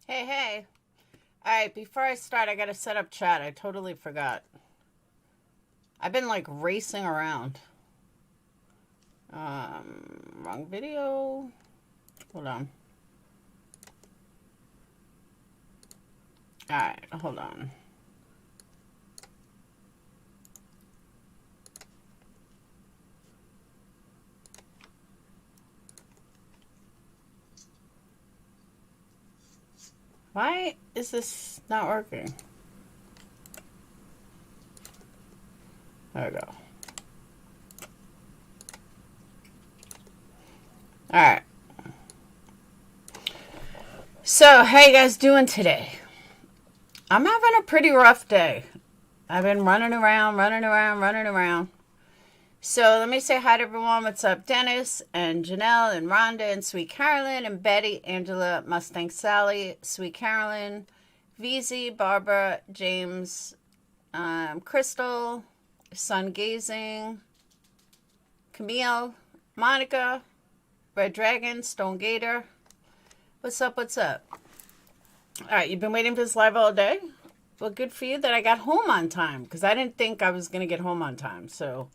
Hey, hey. Alright, before I start, I gotta set up chat. I totally forgot. I've been like racing around. Wrong video. Hold on. Alright, hold on. Why is this not working? There we go. Alright. So, how you guys doing today? I'm having a pretty rough day. I've been running around. So let me say hi to everyone. What's up, Dennis and Janelle and Rhonda and Sweet Carolyn and Betty, Angela, Mustang Sally, Sweet Carolyn, VZ, Barbara, James, Crystal, Sun Gazing, Camille, Monica, Red Dragon, Stone Gator. What's up? All right, you've been waiting for this live all day? Well, good for you that I got home on time, because I didn't think I was going to get home on time. So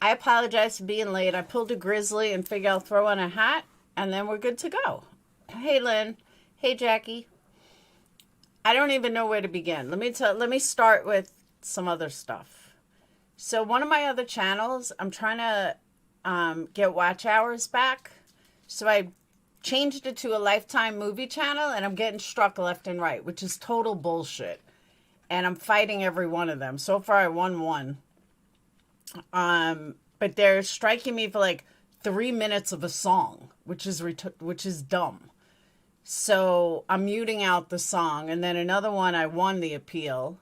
I apologize for being late. I pulled a grizzly and figured I'll throw on a hat, and then we're good to go. Hey, Lynn. Hey, Jackie. I don't even know where to begin. Let me start with some other stuff. So one of my other channels, I'm trying to get watch hours back. So I changed it to a Lifetime movie channel, and I'm getting struck left and right, which is total bullshit. And I'm fighting every one of them. So far, I won one. But they're striking me for like 3 minutes of a song, which is dumb. So I'm muting out the song, and then another one I won the appeal.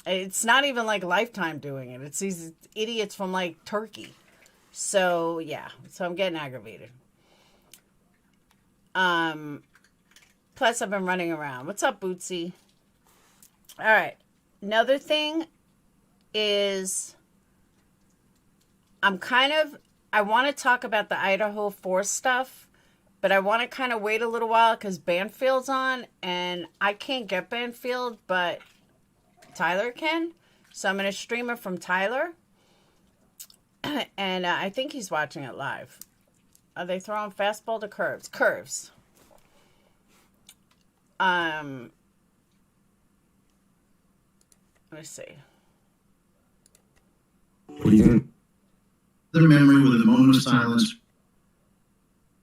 It's not even like Lifetime doing it. It's these idiots from like Turkey. So yeah, so I'm getting aggravated. Plus I've been running around. What's up, Bootsy? All right. Another thing is I want to talk about the Idaho 4 stuff, but I want to kind of wait a little while because Banfield's on, and I can't get Banfield, but Tyler can. So I'm going to stream it from Tyler. And I think he's watching it live. Are they throwing fastball to curves? Curves. Let me see. What do you think? The memory with a moment of silence.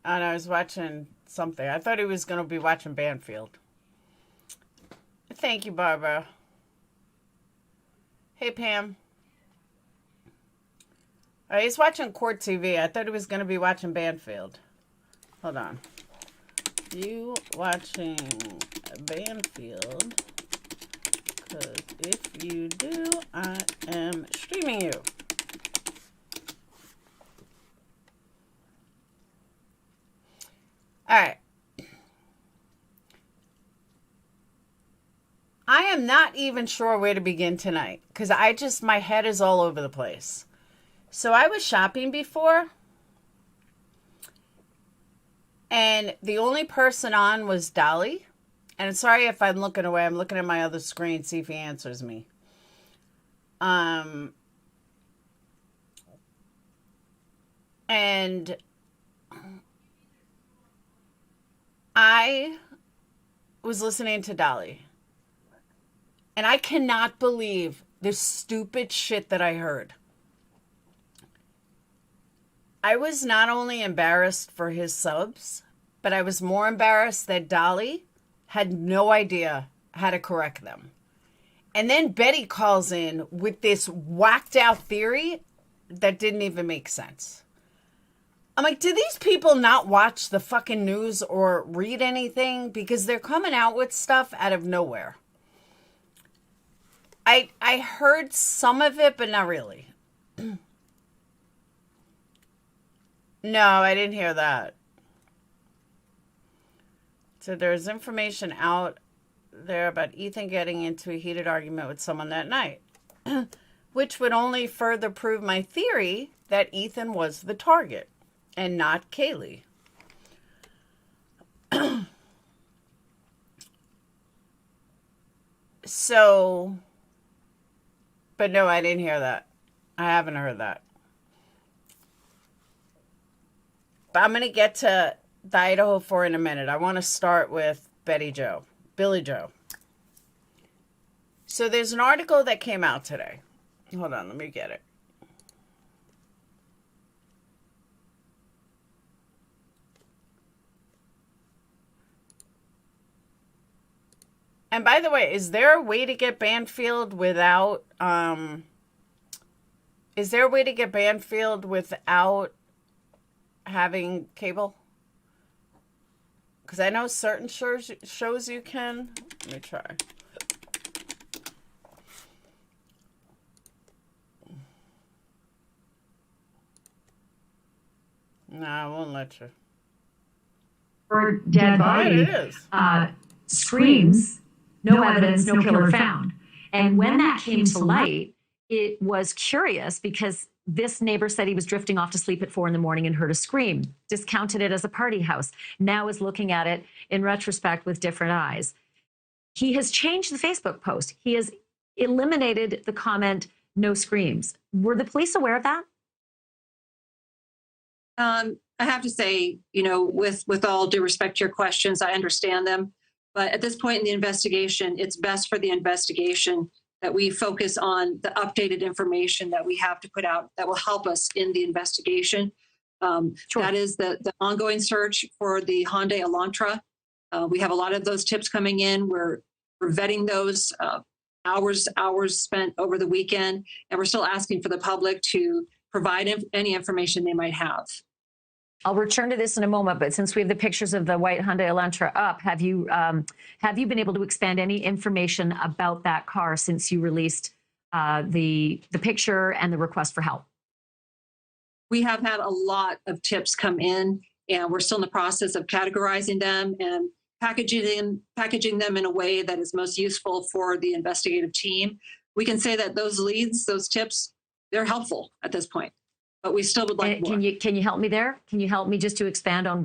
And I was watching something. I thought he was going to be watching Banfield. Thank you, Barbara. Hey, Pam. He's watching Court TV. I thought he was going to be watching Banfield. Hold on. You watching Banfield? Because if you do, I am streaming you. All right. I am not even sure where to begin tonight because my head is all over the place. So I was shopping before, and the only person on was Dolly. And sorry if I'm looking away. I'm looking at my other screen, see if he answers me. And I was listening to Dolly. And I cannot believe the stupid shit that I heard. I was not only embarrassed for his subs, but I was more embarrassed that Dolly had no idea how to correct them. And then Betty calls in with this whacked out theory that didn't even make sense. I'm like, do these people not watch the fucking news or read anything? Because they're coming out with stuff out of nowhere. I heard some of it, but not really. No, I didn't hear that. So there's information out there about Ethan getting into a heated argument with someone that night, which would only further prove my theory that Ethan was the target and not Kaylee. So, but no, I didn't hear that. I haven't heard that. But I'm going to get to the Idaho 4 in a minute. I want to start with Billy Joe. So there's an article that came out today. Hold on, let me get it. And by the way, is there a way to get Banfield without having cable? Because I know certain shows you can. Let me try. No, I won't let you. Or dead body. It is. Screams, no evidence, no killer found. And when that came to light, it was curious because this neighbor said he was drifting off to sleep at 4 in the morning and heard a scream, discounted it as a party house, now is looking at it in retrospect with different eyes. He has changed the Facebook post. He has eliminated the comment, no screams. Were the police aware of that? I have to say, with all due respect to your questions, I understand them. But at this point in the investigation, it's best for the investigation that we focus on the updated information that we have to put out that will help us in the investigation. Sure. That is the ongoing search for the Hyundai Elantra. We have a lot of those tips coming in. We're vetting those hours spent over the weekend, and we're still asking for the public to provide any information they might have. I'll return to this in a moment, but since we have the pictures of the white Hyundai Elantra up, have you been able to expand any information about that car since you released the picture and the request for help? We have had a lot of tips come in, and we're still in the process of categorizing them and packaging them in a way that is most useful for the investigative team. We can say that those leads, those tips, they're helpful at this point, but we still would like more. Can you help me there? Can you help me just to expand on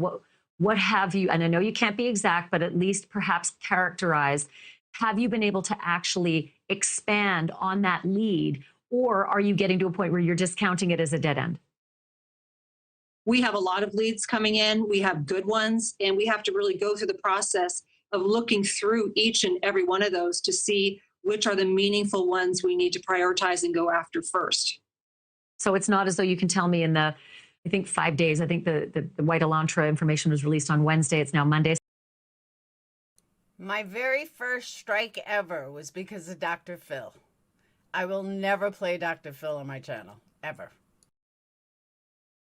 what have you, and I know you can't be exact, but at least perhaps characterize, have you been able to actually expand on that lead, or are you getting to a point where you're discounting it as a dead end? We have a lot of leads coming in. We have good ones, and we have to really go through the process of looking through each and every one of those to see which are the meaningful ones we need to prioritize and go after first. So it's not as though you can tell me in the, I think 5 days, I think the white Elantra information was released on Wednesday. It's now Monday. My very first strike ever was because of Dr. Phil. I will never play Dr. Phil on my channel, ever.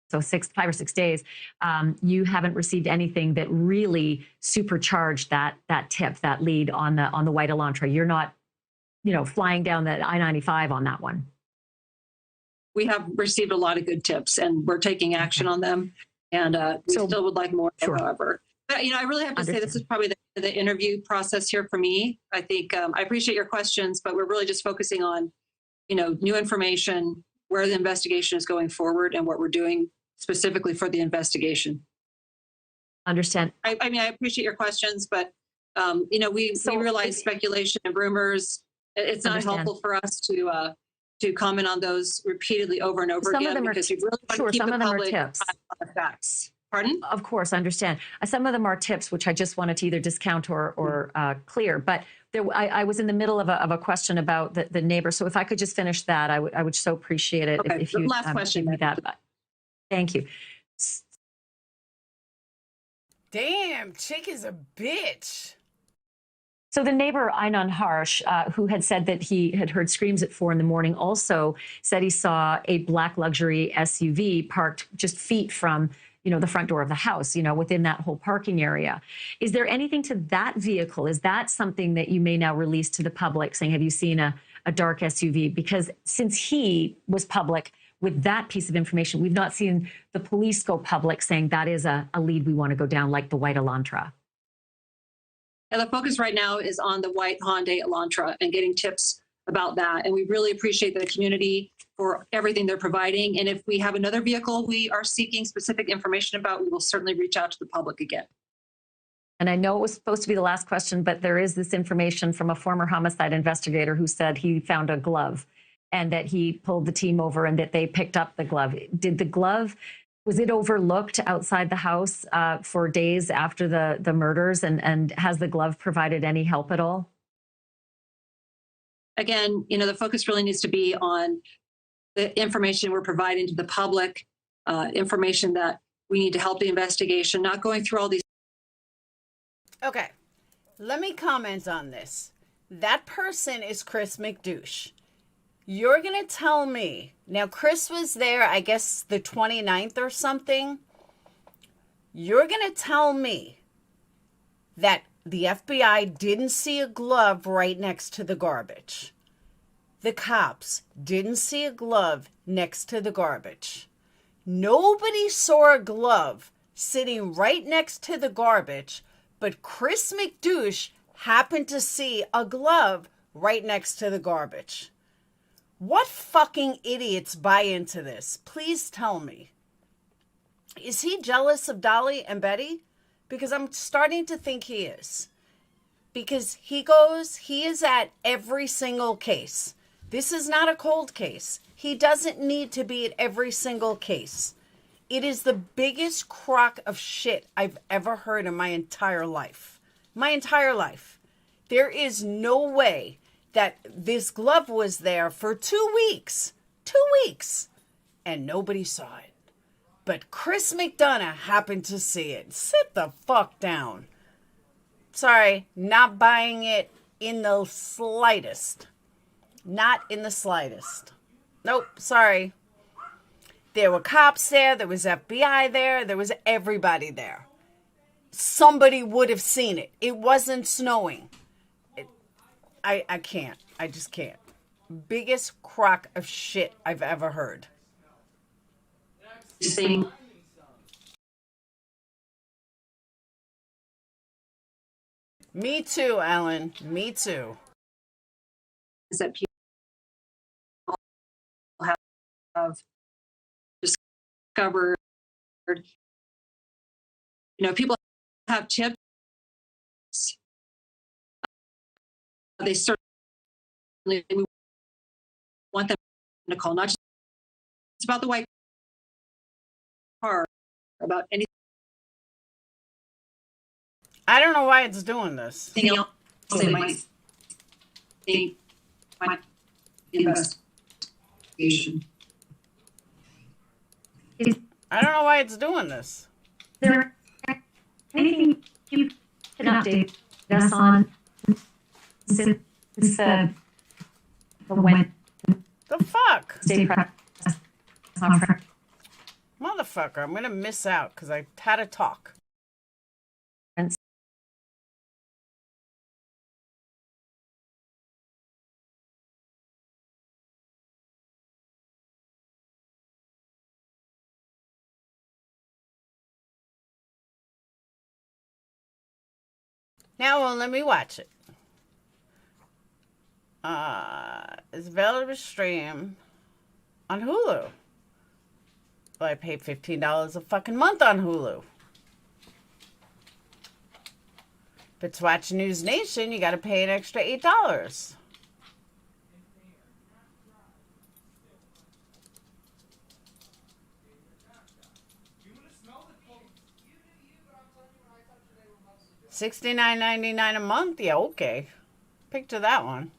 So 5 or 6 days, you haven't received anything that really supercharged that tip, that lead on the white Elantra. You're not, flying down the I-95 on that one. We have received a lot of good tips, and we're taking action on them. And we still would like more, sure. However. But, I really have to say this is probably the interview process here for me. I think I appreciate your questions, but we're really just focusing on, new information, where the investigation is going forward, and what we're doing specifically for the investigation. Understand. I appreciate your questions, but, we realize speculation and rumors. It's not helpful for us to comment on those repeatedly over and over again, because you really want to keep the public on the facts. Pardon? Of course, understand. Some of them are tips, which I just wanted to either discount or clear. But I was in the middle of a question about the neighbor. So if I could just finish that, I would so appreciate it if you last question give me that. Thank you. Damn, chick is a bitch. So the neighbor, Einan Harsh, who had said that he had heard screams at 4 in the morning, also said he saw a black luxury SUV parked just feet from, the front door of the house, within that whole parking area. Is there anything to that vehicle? Is that something that you may now release to the public, saying, have you seen a dark SUV? Because since he was public with that piece of information, we've not seen the police go public saying that is a lead we want to go down, like the white Elantra. And the focus right now is on the white Hyundai Elantra and getting tips about that. And we really appreciate the community for everything they're providing. And if we have another vehicle we are seeking specific information about, we will certainly reach out to the public again. And I know it was supposed to be the last question, but there is this information from a former homicide investigator who said he found a glove and that he pulled the team over and that they picked up the glove. Did the glove, was it overlooked outside the house for days after the murders? And has the glove provided any help at all? Again, the focus really needs to be on the information we're providing to the public, information that we need to help the investigation, not going through all these. Okay, let me comment on this. That person is Chris McDouche. You're going to tell me, now Chris was there, I guess the 29th or something. You're going to tell me that the FBI didn't see a glove right next to the garbage. The cops didn't see a glove next to the garbage. Nobody saw a glove sitting right next to the garbage, but Chris McDouche happened to see a glove right next to the garbage. What fucking idiots buy into this? Please tell me. Is he jealous of Dolly and Betty? Because I'm starting to think he is. Because he is at every single case. This is not a cold case. He doesn't need to be at every single case. It is the biggest crock of shit I've ever heard in my entire life. My entire life. There is no way that this glove was there for 2 weeks. 2 weeks. And nobody saw it. But Chris McDonough happened to see it. Sit the fuck down. Sorry, not buying it in the slightest. Not in the slightest. Nope, sorry. There were cops there. There was FBI there. There was everybody there. Somebody would have seen it. It wasn't snowing. I can't. I just can't. Biggest crock of shit I've ever heard. Me too, Ellen. Me too. Is that people have discovered, people have tips. They certainly want them to call, not just it's about the white car, about anything I don't know why it's doing this. else they might think might investigation. I don't know why it's doing this. Is there anything you can update us on since the when The fuck? state press conference? Motherfucker, I'm gonna miss out because I had a talk. Now, well, let me watch it. It's available to stream on Hulu. Well, I pay $15 a fucking month on Hulu. But to watch News Nation, you got to pay an extra $8. $69.99 a month? Yeah, okay. Picture that one.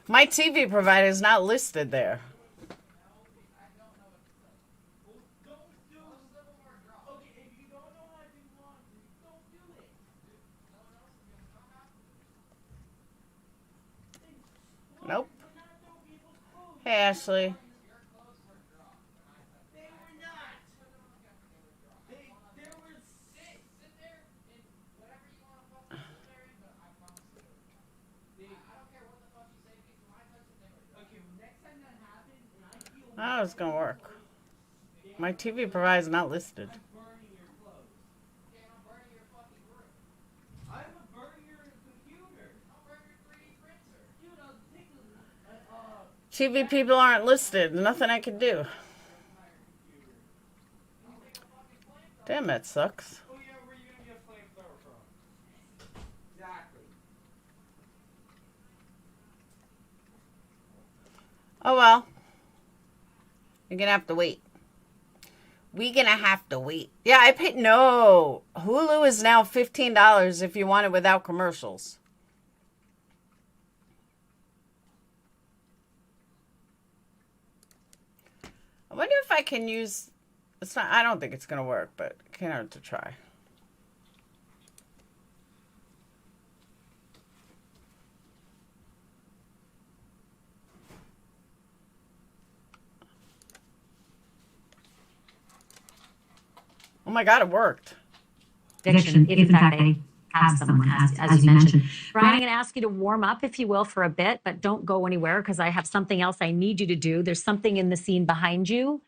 My TV provider is not listed there. Nope. Hey, Ashley. Oh, it's gonna work. My TV provider is not listed. TV people aren't listed. Nothing I can do. Damn, that sucks. Oh well. You're gonna have to wait. We're gonna have to wait. Yeah, I paid. No. Hulu is now $15 if you want it without commercials. I wonder if I can use. It's not. I don't think it's gonna work, but it can't hurt to try. Oh my God, it worked. Addiction, if in fact they have someone, as you mentioned. Brian, I'm going to ask you to warm up, if you will, for a bit, but don't go anywhere because I have something else I need you to do. There's something in the scene behind you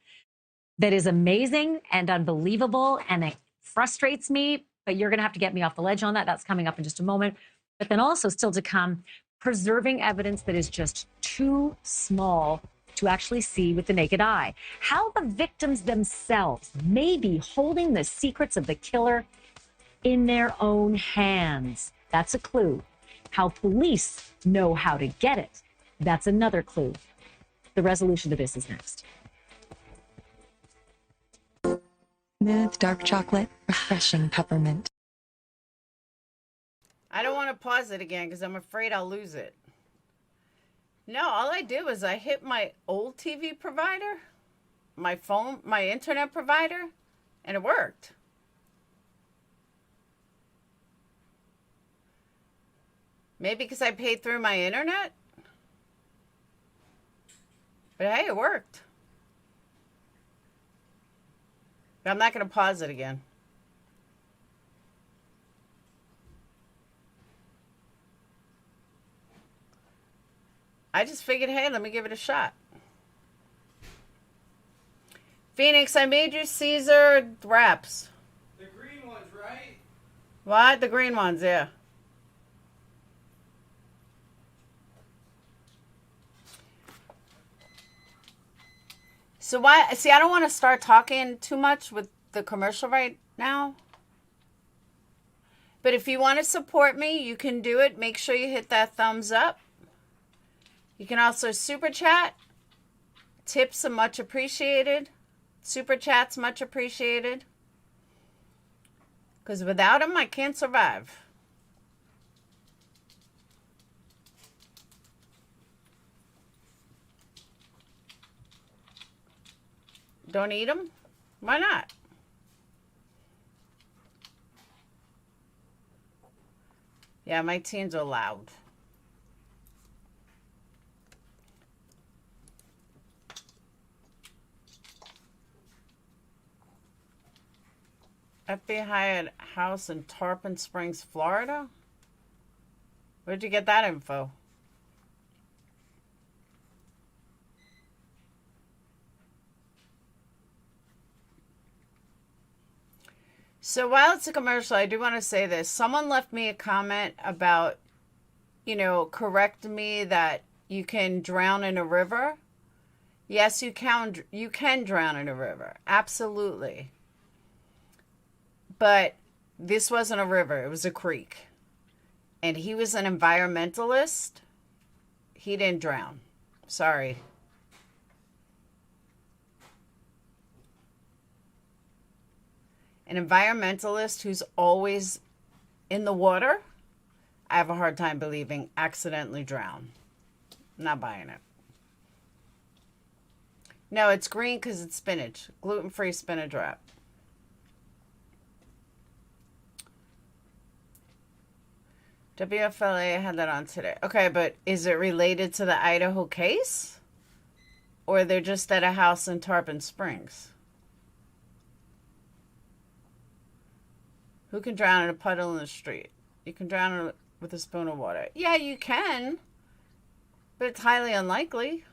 that is amazing and unbelievable, and it frustrates me, but you're going to have to get me off the ledge on that. That's coming up in just a moment. But then also still to come, preserving evidence that is just too small to actually see with the naked eye. How the victims themselves may be holding the secrets of the killer in their own hands. That's a clue. How police know how to get it. That's another clue. The resolution to this is next. Smooth dark chocolate, refreshing peppermint. I don't want to pause it again because I'm afraid I'll lose it. No, all I did was I hit my old TV provider, my phone, my internet provider, and it worked. Maybe because I paid through my internet? But hey, it worked. But I'm not going to pause it again. I just figured, hey, let me give it a shot. Phoenix, I made you Caesar wraps. The green ones, right? What? The green ones, yeah. So why? See, I don't want to start talking too much with the commercial right now. But if you want to support me, you can do it. Make sure you hit that thumbs up. You can also super chat. Tips are much appreciated. Super chats much appreciated. Because without them, I can't survive. Don't eat them? Why not? Yeah, my teens are loud. FBI house in Tarpon Springs, Florida? Where'd you get that info? So while it's a commercial, I do want to say this. Someone left me a comment about, correct me that you can drown in a river. Yes, you can drown in a river. Absolutely. But this wasn't a river. It was a creek. And he was an environmentalist. He didn't drown. Sorry. An environmentalist who's always in the water, I have a hard time believing accidentally drown. Not buying it. No, it's green because it's spinach. Gluten-free spinach wrap. WFLA had that on today. Okay, but is it related to the Idaho case? Or they're just at a house in Tarpon Springs? Who can drown in a puddle in the street? You can drown with a spoon of water. Yeah, you can. But it's highly unlikely.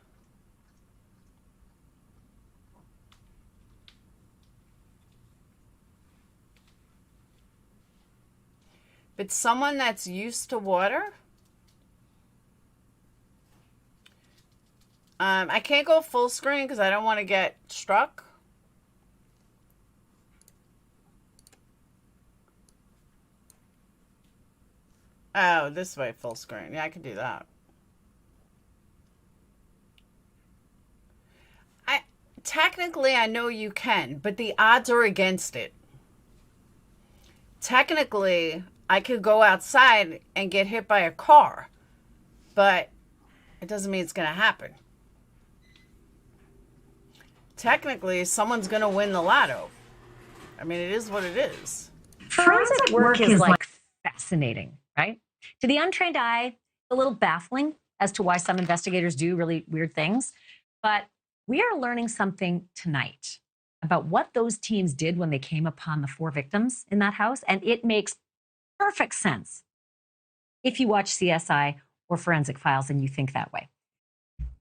But someone that's used to water, I can't go full screen because I don't want to get struck. Oh, this way, full screen. Yeah, I can do that. Technically, I know you can, but the odds are against it. Technically, I could go outside and get hit by a car, but it doesn't mean it's going to happen. Technically, someone's going to win the lotto. I mean, it is what it is. Forensic work is like fascinating, right? To the untrained eye, a little baffling as to why some investigators do really weird things. But we are learning something tonight about what those teams did when they came upon the 4 victims in that house. And it makes perfect sense if you watch CSI or Forensic Files and you think that way.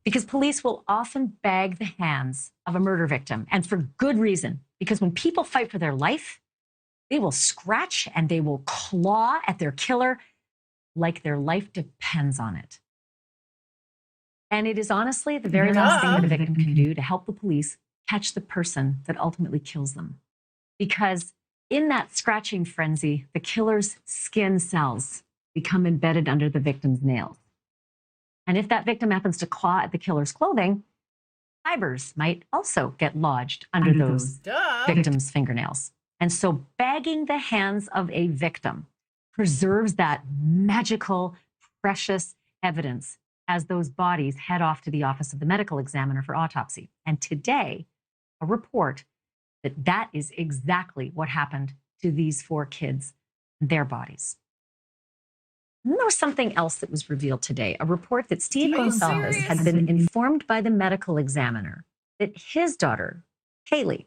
Because police will often bag the hands of a murder victim, and for good reason. Because when people fight for their life, they will scratch and they will claw at their killer like their life depends on it. And it is honestly the very last thing that a victim can do to help the police catch the person that ultimately kills them. Because in that scratching frenzy, the killer's skin cells become embedded under the victim's nails. And if that victim happens to claw at the killer's clothing, fibers might also get lodged under those victims' fingernails. And so bagging the hands of a victim preserves that magical, precious evidence as those bodies head off to the office of the medical examiner for autopsy. And today, a report that is exactly what happened to these 4 kids, their bodies. And there was something else that was revealed today, a report that Steve Gonzalez had been informed by the medical examiner that his daughter, Kaylee,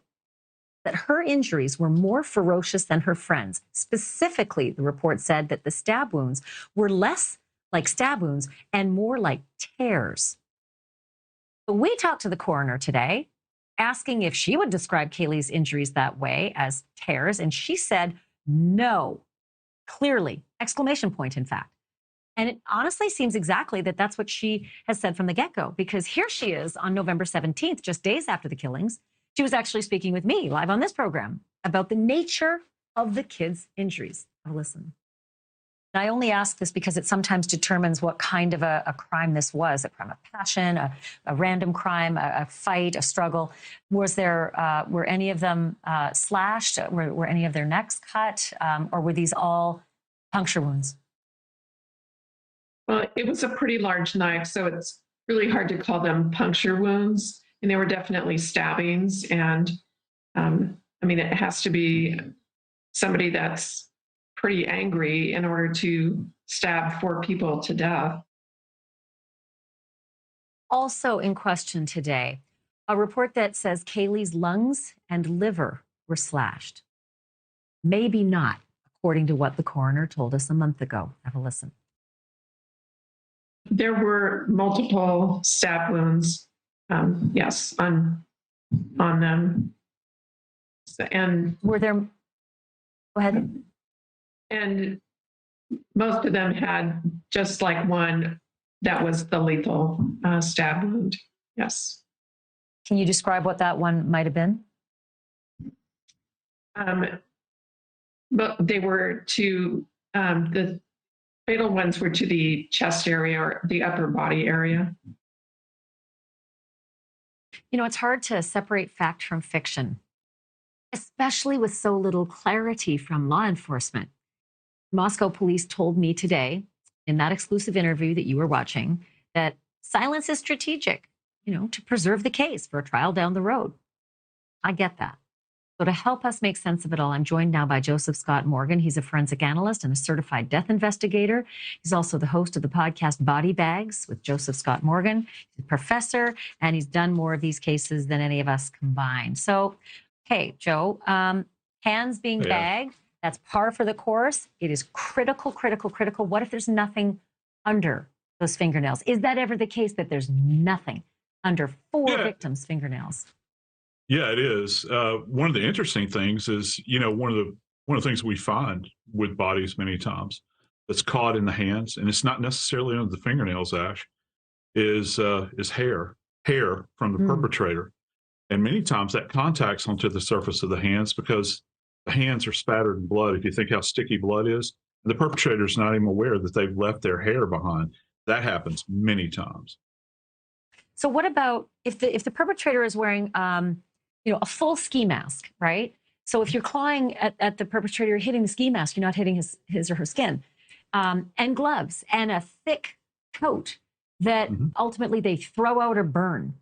that her injuries were more ferocious than her friends. Specifically, the report said that the stab wounds were less like stab wounds and more like tears. But we talked to the coroner today, asking if she would describe Kaylee's injuries that way, as tears, and she said no. Clearly, exclamation point, in fact. And it honestly seems exactly that that's what she has said from the get-go, because here she is on November 17th, just days after the killings. She was actually speaking with me live on this program about the nature of the kids' injuries. Now listen. I only ask this because it sometimes determines what kind of a crime this was, a crime of passion, a random crime, a fight, a struggle. Was there, were any of them slashed? Were any of their necks cut? Or were these all puncture wounds? Well, it was a pretty large knife, so it's really hard to call them puncture wounds. And they were definitely stabbings. And I mean, it has to be somebody that's pretty angry in order to stab 4 people to death. Also in question today, a report that says Kaylee's lungs and liver were slashed. Maybe not, according to what the coroner told us a month ago. Have a listen. There were multiple stab wounds, yes, on them. And were there, go ahead. And most of them had just like one that was the lethal stab wound. Yes. Can you describe what that one might have been? But they were to, the fatal ones were to the chest area or the upper body area. You know, it's hard to separate fact from fiction, especially with so little clarity from law enforcement. Moscow police told me today in that exclusive interview that you were watching that silence is strategic, you know, to preserve the case for a trial down the road. I get that. So to help us make sense of it all, I'm joined now by Joseph Scott Morgan. He's a forensic analyst and a certified death investigator. He's also the host of the podcast Body Bags with Joseph Scott Morgan. He's a professor, and he's done more of these cases than any of us combined. So, hey, Joe, hands being bagged, that's par for the course. It is critical, critical, critical. What if there's nothing under those fingernails? Is that ever the case, that there's nothing under 4 victims' fingernails? Yeah, it is. One of the interesting things is, you know, one of the things we find with bodies many times that's caught in the hands, and it's not necessarily under the fingernails, Ash, is hair. hair from the perpetrator. And many times that contacts onto the surface of the hands because the hands are spattered in blood. If you think how sticky blood is, the perpetrator is not even aware that they've left their hair behind. That happens many times. So what about if the perpetrator is wearing a full ski mask, right? So if you're clawing at the perpetrator, you're hitting the ski mask, you're not hitting his or her skin, and gloves and a thick coat that ultimately they throw out or burn.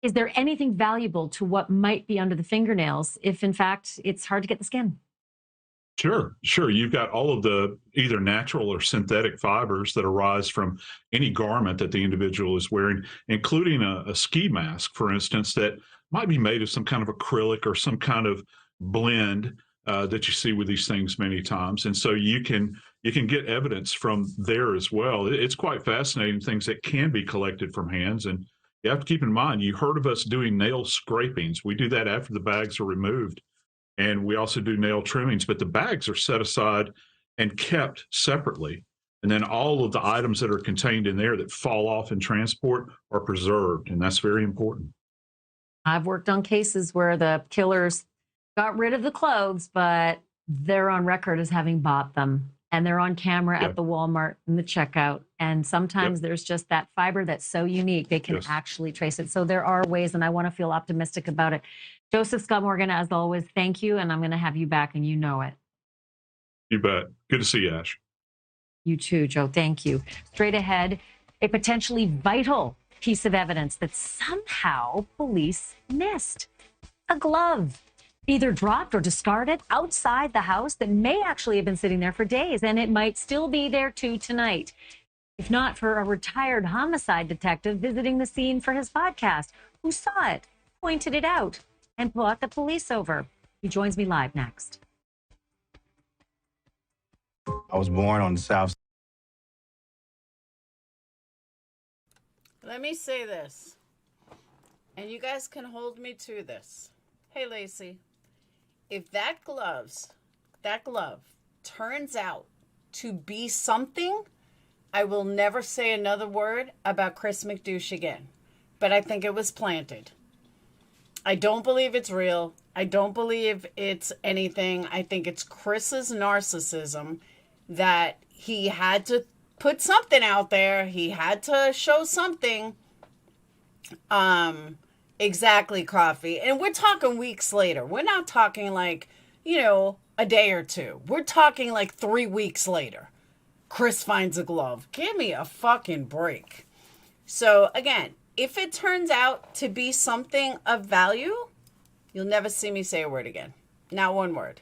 Is there anything valuable to what might be under the fingernails if, in fact, it's hard to get the skin? Sure. You've got all of the either natural or synthetic fibers that arise from any garment that the individual is wearing, including a ski mask, for instance, that might be made of some kind of acrylic or some kind of blend that you see with these things many times. And so you can get evidence from there as well. It's quite fascinating, things that can be collected from hands. And you have to keep in mind, you heard of us doing nail scrapings. We do that after the bags are removed. And we also do nail trimmings, but the bags are set aside and kept separately. And then all of the items that are contained in there that fall off in transport are preserved. And that's very important. I've worked on cases where the killers got rid of the clothes, but they're on record as having bought them. And they're on camera at the Walmart in the checkout. And sometimes there's just that fiber that's so unique, they can actually trace it. So there are ways, and I want to feel optimistic about it. Joseph Scott Morgan, as always, thank you. And I'm going to have you back, and you know it. You bet. Good to see you, Ash. You too, Joe. Thank you. Straight ahead, a potentially vital piece of evidence that somehow police missed. A glove, either dropped or discarded outside the house that may actually have been sitting there for days, and it might still be there too tonight. If not for a retired homicide detective visiting the scene for his podcast, who saw it, pointed it out, and brought the police over. He joins me live next. I was born on the South Side. Let me say this, and you guys can hold me to this. Hey, Lacey, if that glove turns out to be something, I will never say another word about Chris McDouche again. But I think it was planted. I don't believe it's real. I don't believe it's anything. I think it's Chris's narcissism that he had to put something out there. He had to show something. Exactly, Coffee. And we're talking weeks later. We're not talking like, a day or two. We're talking like 3 weeks later. Chris finds a glove. Give me a fucking break. So again, if it turns out to be something of value, you'll never see me say a word again. Not one word.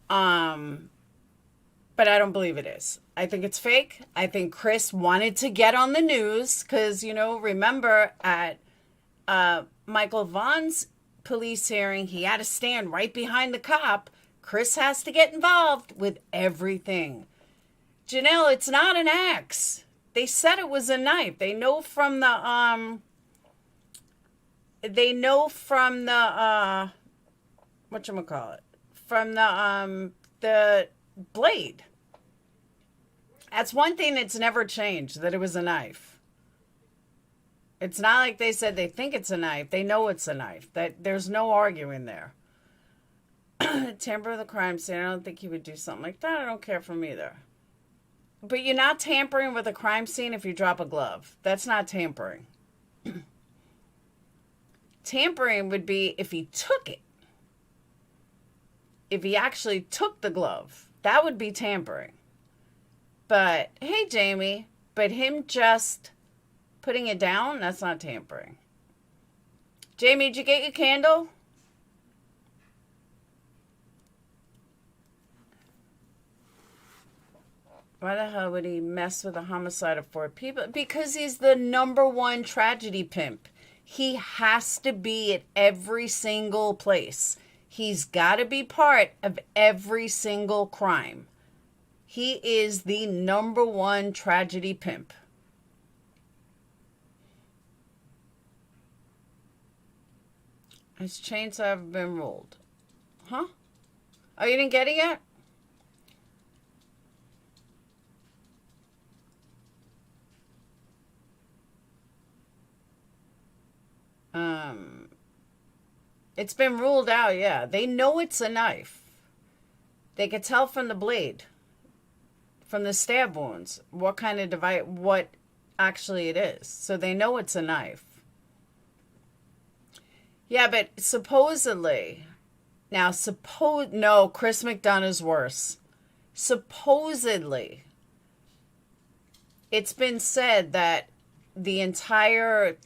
But I don't believe it is. I think it's fake. I think Chris wanted to get on the news because, remember at Michael Vaughn's police hearing, he had to stand right behind the cop. Chris has to get involved with everything. Janelle, it's not an axe. They said it was a knife. They know from the whatchamacallit? From the blade. That's one thing that's never changed, that it was a knife. It's not like they said they think it's a knife. They know it's a knife. That there's no arguing there. Tamper with the crime scene. I don't think he would do something like that. I don't care for him either. But you're not tampering with a crime scene if you drop a glove. That's not tampering. Tampering would be if he took it. If he actually took the glove. That would be tampering. But, hey, Jamie, but him just putting it down, that's not tampering. Jamie, did you get your candle? Why the hell would he mess with a homicide of 4 people? Because he's the #1 tragedy pimp. He has to be at every single place. He's got to be part of every single crime. He is the #1 tragedy pimp. Has chainsaw ever been rolled? Huh? Oh, you didn't get it yet? It's been ruled out, yeah. They know it's a knife. They could tell from the blade, from the stab wounds, what kind of device, what actually it is. So they know it's a knife. Yeah, but supposedly, now no, Chris McDonough is worse. Supposedly, it's been said that the entire,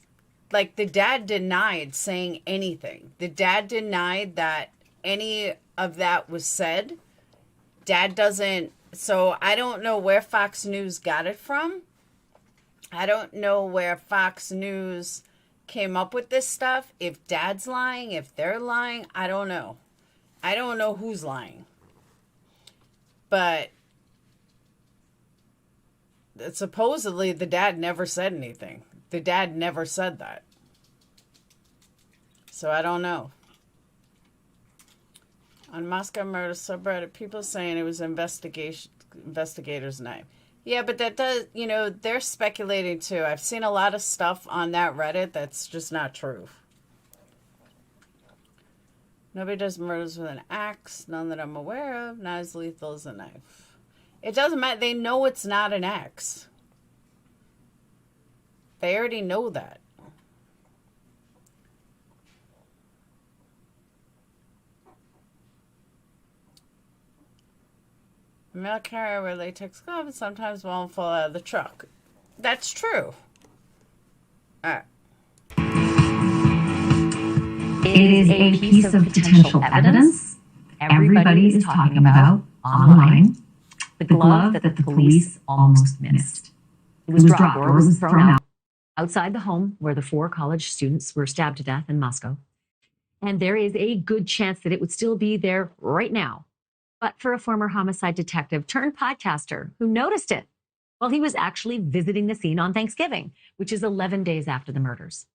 like, the dad denied saying anything. The dad denied that any of that was said. Dad doesn't, so I don't know where Fox News got it from. I don't know where Fox News came up with this stuff. If Dad's lying, if they're lying, I don't know. I don't know who's lying. But supposedly the dad never said anything. The dad never said that. So I don't know. On Moscow murder subreddit, people saying it was investigator's knife. Yeah, but that does, you know, they're speculating too. I've seen a lot of stuff on that Reddit that's just not true. Nobody does murders with an axe. None that I'm aware of. Not as lethal as a knife. It doesn't matter. They know it's not an axe. They already know that. A mail carrier with latex gloves sometimes won't fall out of the truck. That's true. All right. It is a piece of potential evidence everybody is talking about online. The glove that the police almost missed. It was dropped or was thrown out outside the home where the 4 college students were stabbed to death in Moscow. And there is a good chance that it would still be there right now. But for a former homicide detective turned podcaster who noticed it while he was actually visiting the scene on Thanksgiving, which is 11 days after the murders.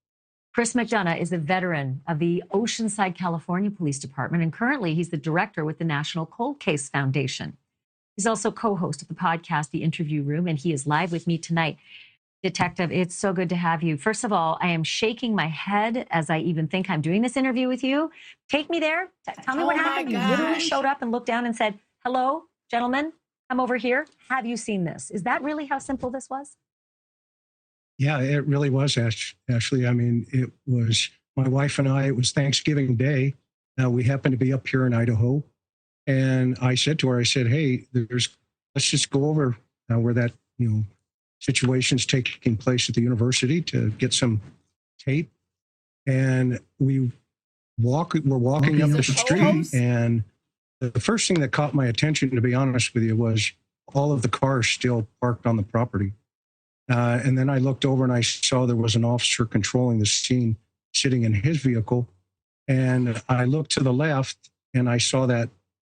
Chris McDonough is a veteran of the Oceanside, California Police Department, and currently he's the director with the National Cold Case Foundation. He's also co-host of the podcast, The Interview Room, and he is live with me tonight. Detective, it's so good to have you. First of all, I am shaking my head as I even think I'm doing this interview with you. Take me there. Tell me what happened. You literally showed up and looked down and said, hello, gentlemen, come over here. Have you seen this? Is that really how simple this was? Yeah, it really was, Ashley. I mean, it was my wife and I, it was Thanksgiving Day. We happened to be up here in Idaho. And I said to her, I said, hey, let's just go over where that, situation's taking place at the university to get some tape. And we're walking up the street, and the first thing that caught my attention, to be honest with you, was all of the cars still parked on the property. And then I looked over and I saw there was an officer controlling the scene sitting in his vehicle. And I looked to the left and I saw that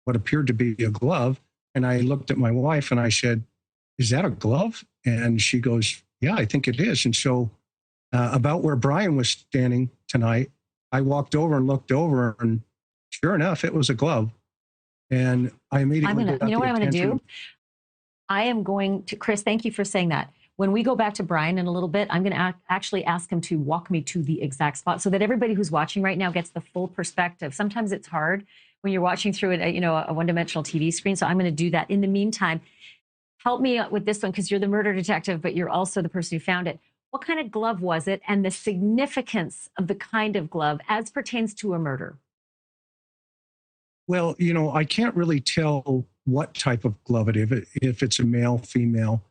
what appeared to be a glove. And I looked at my wife and I said, is that a glove? And she goes, yeah, I think it is. And so about where Brian was standing tonight, I walked over and looked over, and sure enough, it was a glove. And I immediately you know what I'm going to do? I am going to, Chris, thank you for saying that. When we go back to Brian in a little bit, I'm going to actually ask him to walk me to the exact spot so that everybody who's watching right now gets the full perspective. Sometimes it's hard when you're watching through a one-dimensional TV screen. So I'm going to do that. In the meantime, help me out with this one, because you're the murder detective, but you're also the person who found it. What kind of glove was it, and the significance of the kind of glove as pertains to a murder? Well, I can't really tell what type of glove it is, if it's a male, female.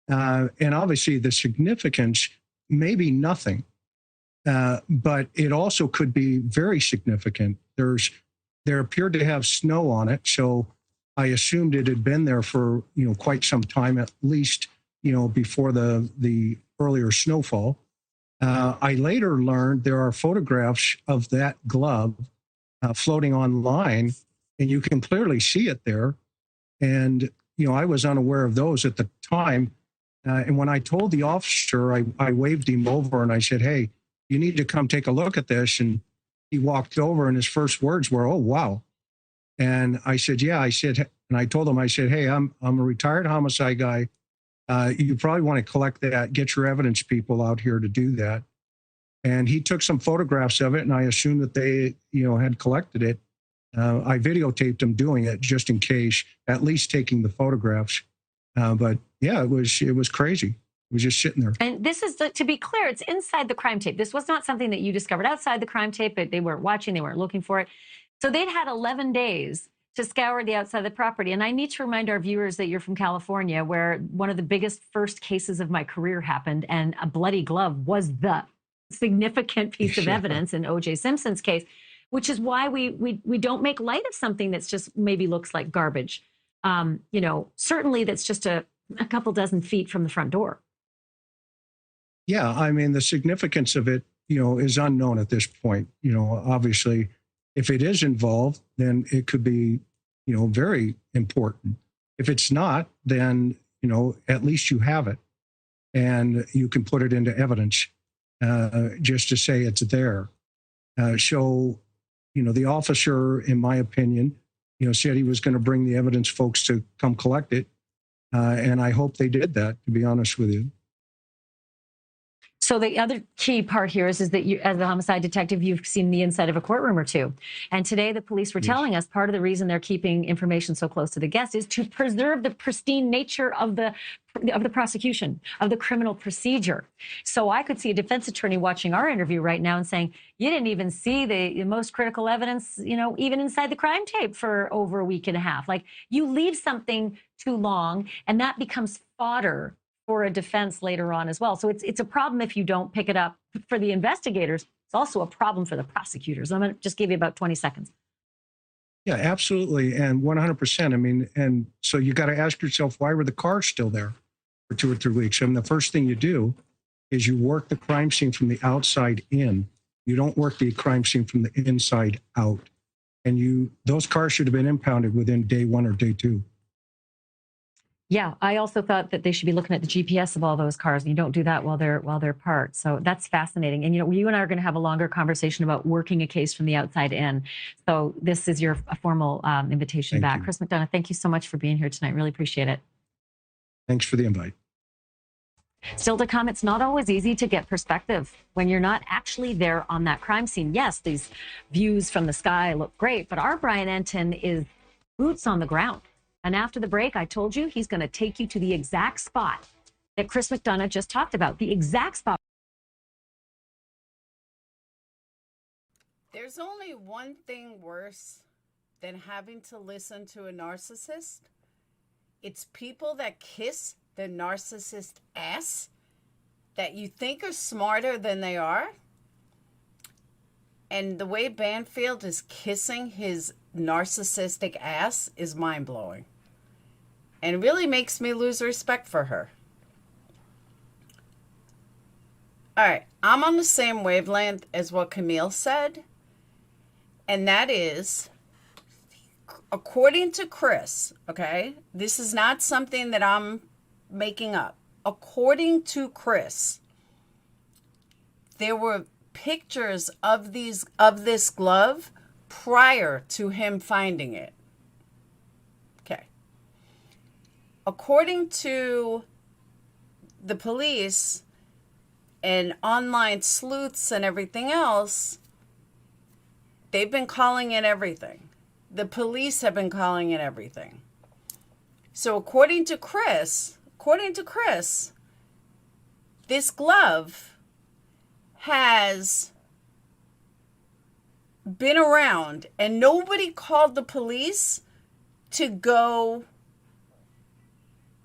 And obviously the significance may be nothing, but it also could be very significant. There appeared to have snow on it, so I assumed it had been there for quite some time, at least before the earlier snowfall. I later learned there are photographs of that glove floating online, and you can clearly see it there. And I was unaware of those at the time. And when I told the officer, I waved him over and I said, hey, you need to come take a look at this. And he walked over and his first words were, oh, wow. And I said, yeah, and I told him, I said, hey, I'm a retired homicide guy. You probably want to collect that, get your evidence people out here to do that. And he took some photographs of it, and I assumed that they, had collected it. I videotaped him doing it just in case, at least taking the photographs. But yeah, it was crazy. It was just sitting there. And this is, to be clear, it's inside the crime tape. This was not something that you discovered outside the crime tape, but they weren't watching, they weren't looking for it. So they'd had 11 days to scour the outside of the property. And I need to remind our viewers that you're from California, where one of the biggest first cases of my career happened, and a bloody glove was the significant piece of evidence in O.J. Simpson's case, which is why we don't make light of something that's just maybe looks like garbage. Certainly that's just a couple dozen feet from the front door. Yeah, I mean, the significance of it, is unknown at this point. Obviously, if it is involved, then it could be, very important. If it's not, then, at least you have it and you can put it into evidence just to say it's there. The officer, in my opinion, said he was going to bring the evidence folks to come collect it. And I hope they did that, to be honest with you. So the other key part here is that you, as a homicide detective, you've seen the inside of a courtroom or two. And today the police were telling us part of the reason they're keeping information so close to the guest is to preserve the pristine nature of the prosecution, of the criminal procedure. So I could see a defense attorney watching our interview right now and saying, you didn't even see the most critical evidence, even inside the crime tape for over a week and a half. Like, you leave something too long and that becomes fodder for a defense later on as well. So it's a problem if you don't pick it up for the investigators. It's also a problem for the prosecutors. I'm going to just give you about 20 seconds. Yeah, absolutely. And 100%. I mean, and so you got to ask yourself, why were the cars still there for 2 or 3 weeks? I mean, the first thing you do is you work the crime scene from the outside in. You don't work the crime scene from the inside out. And those cars should have been impounded within day 1 or day 2. Yeah, I also thought that they should be looking at the GPS of all those cars, and you don't do that while they're parked. So that's fascinating. And you and I are going to have a longer conversation about working a case from the outside in. So this is your formal invitation back. Chris McDonough, thank you so much for being here tonight. Really appreciate it. Thanks for the invite. Still to come, it's not always easy to get perspective when you're not actually there on that crime scene. Yes, these views from the sky look great, but our Brian Enton is boots on the ground. And after the break, I told you he's going to take you to the exact spot that Chris McDonough just talked about, the exact spot. There's only one thing worse than having to listen to a narcissist. It's people that kiss the narcissist ass that you think are smarter than they are. And the way Banfield is kissing his narcissistic ass is mind-blowing. And really makes me lose respect for her. All right, I'm on the same wavelength as what Camille said. And that is, according to Chris, okay, this is not something that I'm making up. According to Chris, there were pictures of this glove prior to him finding it. Okay. According to the police and online sleuths and everything else, they've been calling it everything. The police have been calling it everything. So according to Chris, this glove has been around and nobody called the police to go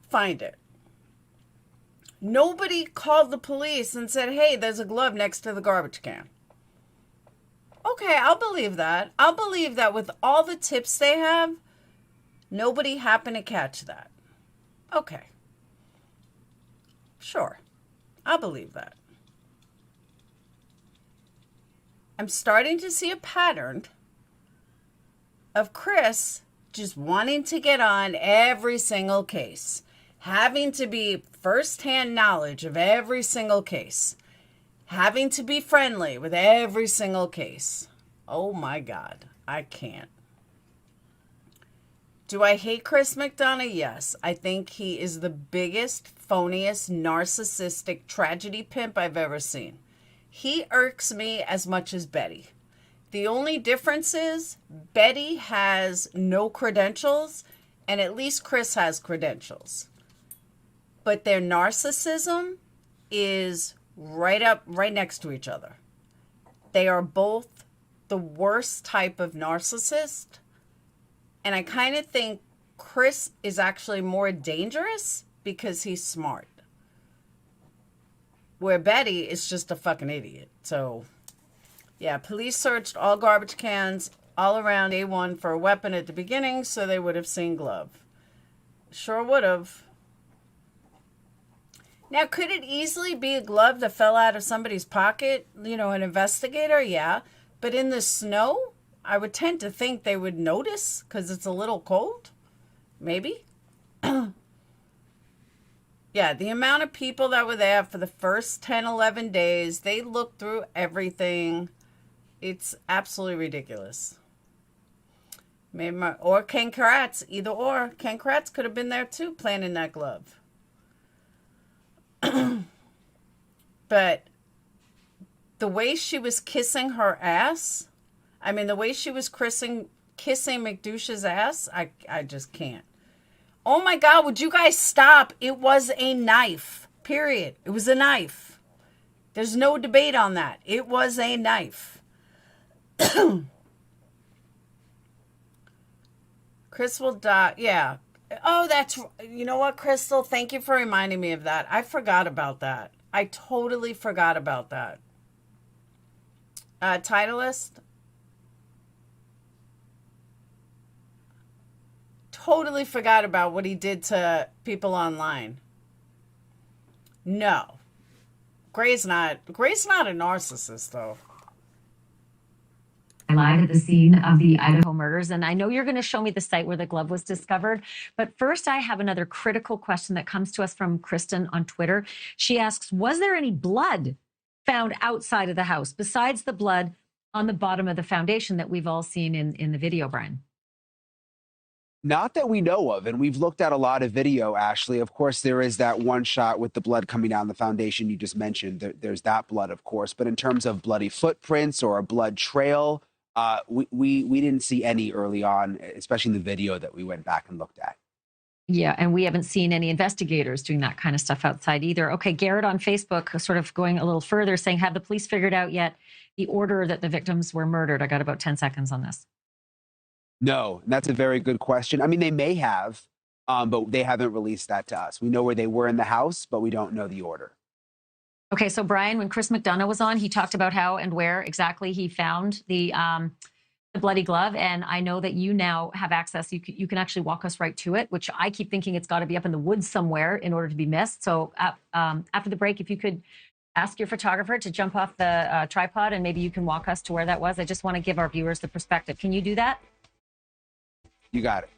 find it. Nobody called the police and said, hey, there's a glove next to the garbage can. Okay, I'll believe that. I'll believe that with all the tips they have, nobody happened to catch that. Okay. Sure. I'll believe that. I'm starting to see a pattern of Chris just wanting to get on every single case, having to be firsthand knowledge of every single case, having to be friendly with every single case. Oh my God, I can't. Do I hate Chris McDonough? Yes. I think he is the biggest, phoniest, narcissistic tragedy pimp I've ever seen. He irks me as much as Betty. The only difference is Betty has no credentials, and at least Chris has credentials. But their narcissism is right next to each other. They are both the worst type of narcissist. And I kind of think Chris is actually more dangerous because he's smart. Where Betty is just a fucking idiot. So, yeah, police searched all garbage cans all around A1 for a weapon at the beginning, so they would have seen glove. Sure would have. Now, could it easily be a glove that fell out of somebody's pocket? You know, an investigator? Yeah. But in the snow, I would tend to think they would notice because it's a little cold. Maybe. Yeah, the amount of people that were there for the first 10, 11 days, they looked through everything. It's absolutely ridiculous. Maybe or Ken Karatz, either or. Ken Karatz could have been there too, planting that glove. But the way she was kissing her ass, I mean, the way she was kissing McDouche's ass, I just can't. Oh my God, would you guys stop? It was a knife, period. It was a knife. There's no debate on that. It was a knife. Chris will die. Yeah. Oh, you know what, Crystal? Thank you for reminding me of that. I forgot about that. I totally forgot about that. Titleist. Totally forgot about what he did to people online. No. Gray's not a narcissist, though. Live at the scene of the Idaho murders. And I know you're going to show me the site where the glove was discovered. But first, I have another critical question that comes to us from Kristen on Twitter. She asks, was there any blood found outside of the house besides the blood on the bottom of the foundation that we've all seen in the video, Brian? Not that we know of, and we've looked at a lot of video, Ashley. Of course, there is that one shot with the blood coming down the foundation you just mentioned. There's that blood, of course. But in terms of bloody footprints or a blood trail, we didn't see any early on, especially in the video that we went back and looked at. Yeah, and we haven't seen any investigators doing that kind of stuff outside either. Okay, Garrett on Facebook sort of going a little further, saying, have the police figured out yet the order that the victims were murdered? I got about 10 seconds on this. No, that's a very good question. I mean, they may have, but they haven't released that to us. We know where they were in the house, but we don't know the order. Okay, so Brian, when Chris McDonough was on, he talked about how and where exactly he found the bloody glove. And I know that you now have access. You can actually walk us right to it, which I keep thinking it's got to be up in the woods somewhere in order to be missed. So after the break, if you could ask your photographer to jump off the tripod and maybe you can walk us to where that was. I just want to give our viewers the perspective. Can you do that? You got it.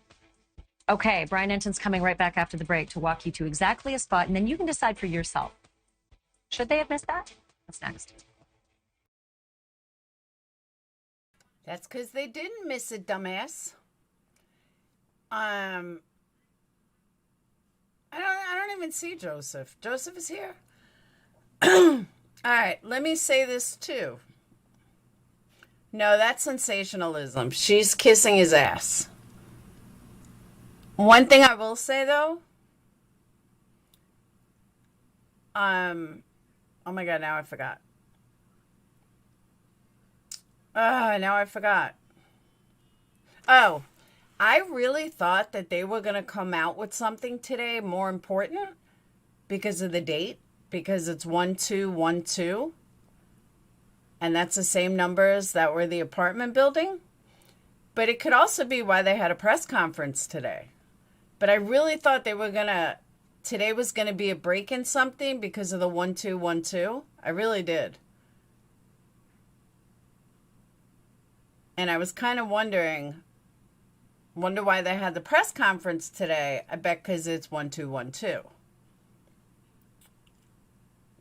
Okay, Brian Enton's coming right back after the break to walk you to exactly a spot, and then you can decide for yourself. Should they have missed that? What's next? That's because they didn't miss it, dumbass. I don't even see Joseph. Joseph is here. All right, let me say this too. No, that's sensationalism. She's kissing his ass. One thing I will say though, oh my God, now I forgot. Now I forgot. Oh, I really thought that they were going to come out with something today more important because of the date, because it's 1212. And that's the same numbers that were the apartment building. But it could also be why they had a press conference today. But I really thought they were today was going to be a break in something because of the 1212. I really did. And I was kind of wonder why they had the press conference today. I bet because it's 1212.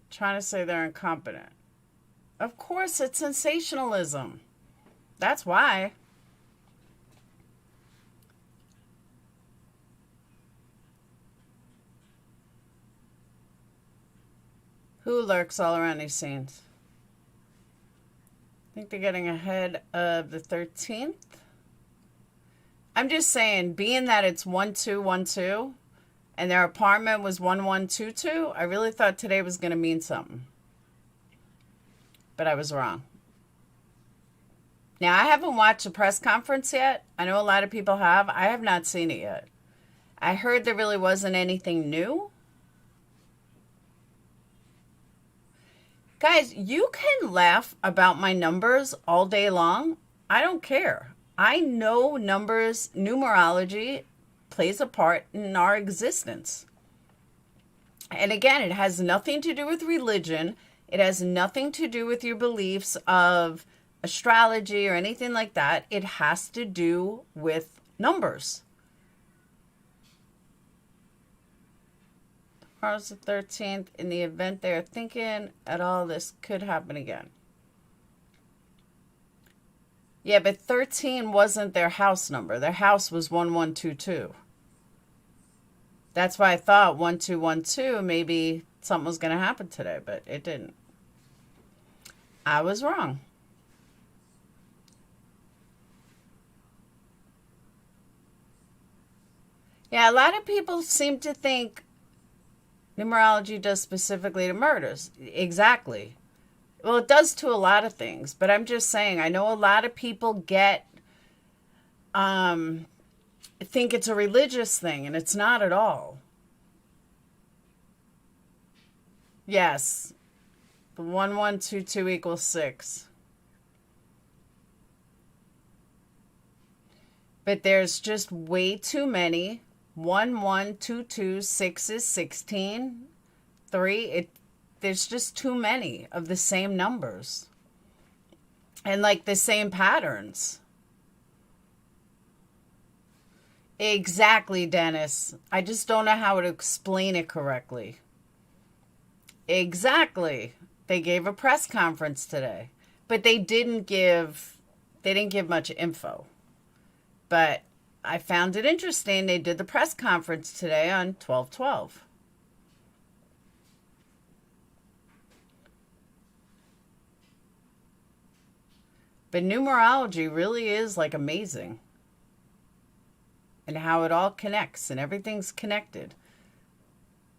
Trying to say they're incompetent. Of course, it's sensationalism. That's why. Who lurks all around these scenes? think they're getting ahead of the 13th. I'm just saying, being that it's 1212 and their apartment was 1122, I really thought today was going to mean something. But I was wrong. Now, I haven't watched the press conference yet. I know a lot of people have. I have not seen it yet. I heard there really wasn't anything new. Guys, you can laugh about my numbers all day long. I don't care. I know numbers, numerology plays a part in our existence. And again, it has nothing to do with religion. It has nothing to do with your beliefs of astrology or anything like that. It has to do with numbers. Tomorrow's the 13th. In the event they're thinking at all, this could happen again. Yeah, but 13 wasn't their house number. Their house was 1122. That's why I thought 1212, maybe something was going to happen today, but it didn't. I was wrong. Yeah, a lot of people seem to think numerology does specifically to murders. Exactly. Well, it does to a lot of things, but I'm just saying, I know a lot of people think it's a religious thing, and it's not at all. Yes. The 1122 equals 6. But there's just way too many. 1122, 6 is 16. 3, there's just too many of the same numbers. And like the same patterns. Exactly, Dennis. I just don't know how to explain it correctly. Exactly. They gave a press conference today, but they didn't give much info. But I found it interesting. They did the press conference today on 12/12. But numerology really is like amazing. And how it all connects and everything's connected.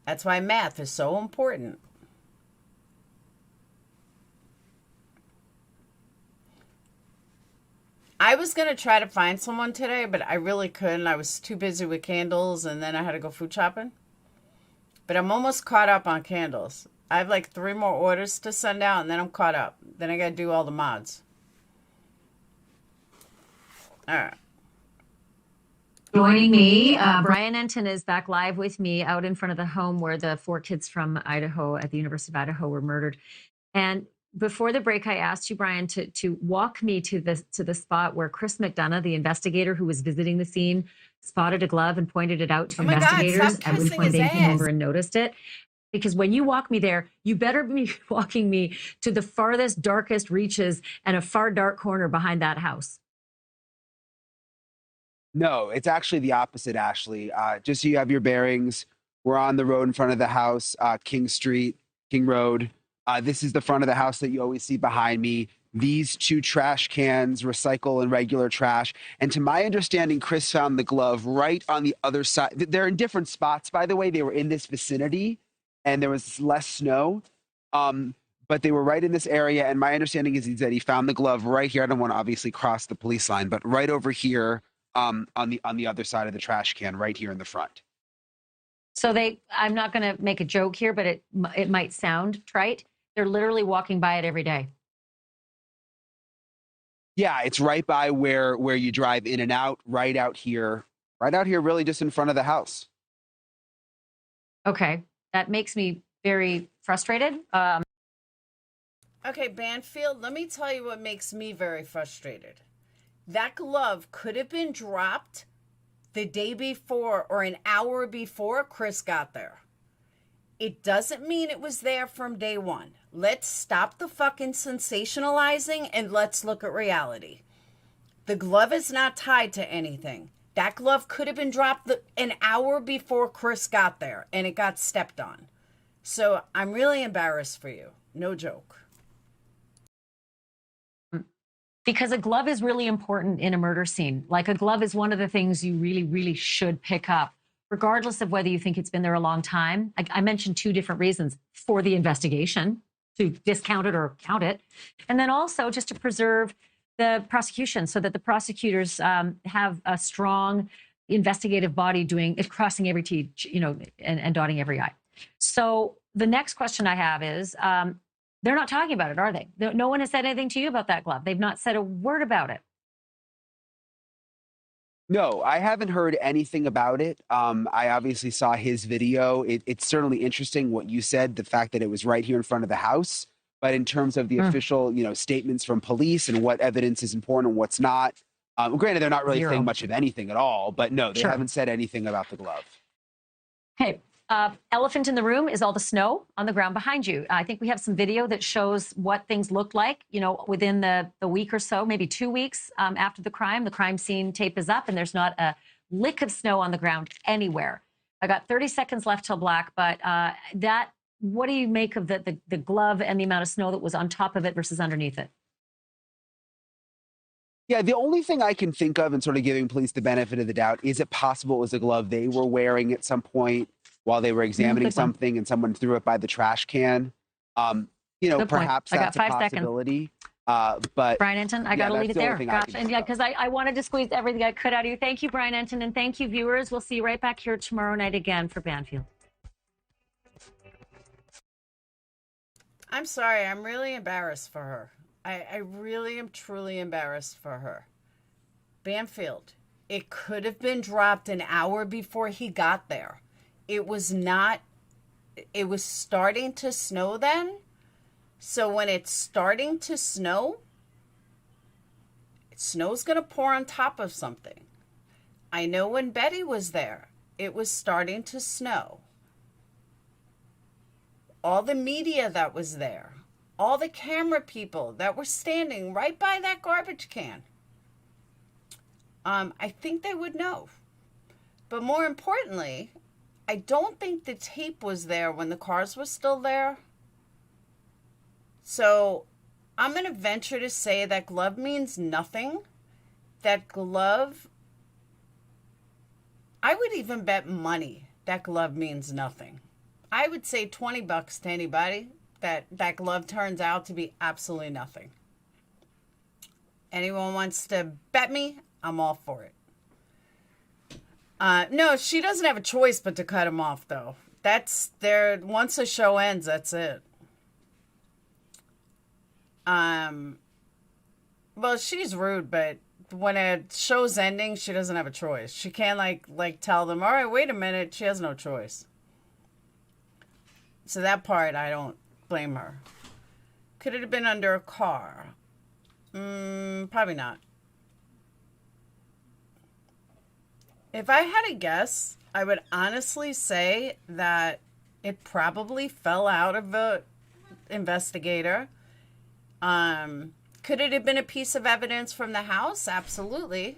That's why math is so important. I was going to try to find someone today, but I really couldn't. I was too busy with candles, and then I had to go food shopping. But I'm almost caught up on candles. I have like 3 more orders to send out, and then I'm caught up. Then I got to do all the mods. All right. Joining me, Brian Enton is back live with me out in front of the home where the 4 kids from Idaho at the University of Idaho were murdered. And before the break, I asked you, Brian, to walk me to the spot where Chris McDonough, the investigator who was visiting the scene, spotted a glove and pointed it out to investigators, at which point they came over and noticed it. Because when you walk me there, you better be walking me to the farthest, darkest reaches and a far dark corner behind that house. No, it's actually the opposite, Ashley. Just so you have your bearings, we're on the road in front of the house, King Street, King Road. This is the front of the house that you always see behind me. These 2 trash cans, recycle and regular trash. And to my understanding, Chris found the glove right on the other side. They're in different spots, by the way. They were in this vicinity and there was less snow. But they were right in this area. And my understanding is that he found the glove right here. I don't want to obviously cross the police line, but right over here on the other side of the trash can, right here in the front. So I'm not going to make a joke here, but it might sound trite. They're literally walking by it every day. Yeah, it's right by where you drive in and out, right out here, really just in front of the house. Okay, that makes me very frustrated. Okay, Banfield, let me tell you what makes me very frustrated. That glove could have been dropped the day before or an hour before Chris got there. It doesn't mean it was there from day one. Let's stop the fucking sensationalizing and let's look at reality. The glove is not tied to anything. That glove could have been dropped an hour before Chris got there and it got stepped on. So I'm really embarrassed for you. No joke. Because a glove is really important in a murder scene. Like a glove is one of the things you really, really should pick up, regardless of whether you think it's been there a long time. I mentioned two different reasons: for the investigation, to discount it or count it, and then also just to preserve the prosecution so that the prosecutors have a strong investigative body doing it, crossing every T, and dotting every I. So the next question I have is, they're not talking about it, are they? No one has said anything to you about that glove. They've not said a word about it. No, I haven't heard anything about it. I obviously saw his video. It's certainly interesting what you said, the fact that it was right here in front of the house. But in terms of the official, statements from police and what evidence is important and what's not, granted, they're not really Zero. saying much of anything at all. But no, they Sure. haven't said anything about the glove. Hey, elephant in the room is all the snow on the ground behind you. I think we have some video that shows what things looked like, within the week or so, maybe 2 weeks after the crime scene tape is up and there's not a lick of snow on the ground anywhere. I got 30 seconds left till black, but what do you make of the glove and the amount of snow that was on top of it versus underneath it? Yeah, the only thing I can think of and sort of giving police the benefit of the doubt, is it possible it was a glove they were wearing at some point while they were examining something and someone threw it by the trash can? Perhaps I got that's a 5 seconds. possibility. But Brian Enton, I got to leave it that's the only there. thing I Gosh, can and think yeah, of. because I wanted to squeeze everything I could out of you. Thank you, Brian Enton, and thank you, viewers. We'll see you right back here tomorrow night again for Banfield. I'm sorry. I'm really embarrassed for her. I really am truly embarrassed for her. Banfield, it could have been dropped an hour before he got there. It was starting to snow then. So when it's starting to snow, snow's going to pour on top of something. I know when Betty was there, it was starting to snow. All the media that was there, all the camera people that were standing right by that garbage can, I think they would know. But more importantly, I don't think the tape was there when the cars were still there. So I'm going to venture to say that glove means nothing. That glove, I would even bet money that glove means nothing. I would say $20 to anybody that glove turns out to be absolutely nothing. Anyone wants to bet me? I'm all for it. No, she doesn't have a choice but to cut him off, though. That's there. Once the show ends, that's it. Well, she's rude, but when a show's ending, she doesn't have a choice. She can't like tell them, all right, wait a minute. She has no choice. So that part, I don't blame her. Could it have been under a car? Probably not. If I had to guess, I would honestly say that it probably fell out of the investigator. Could it have been a piece of evidence from the house? Absolutely.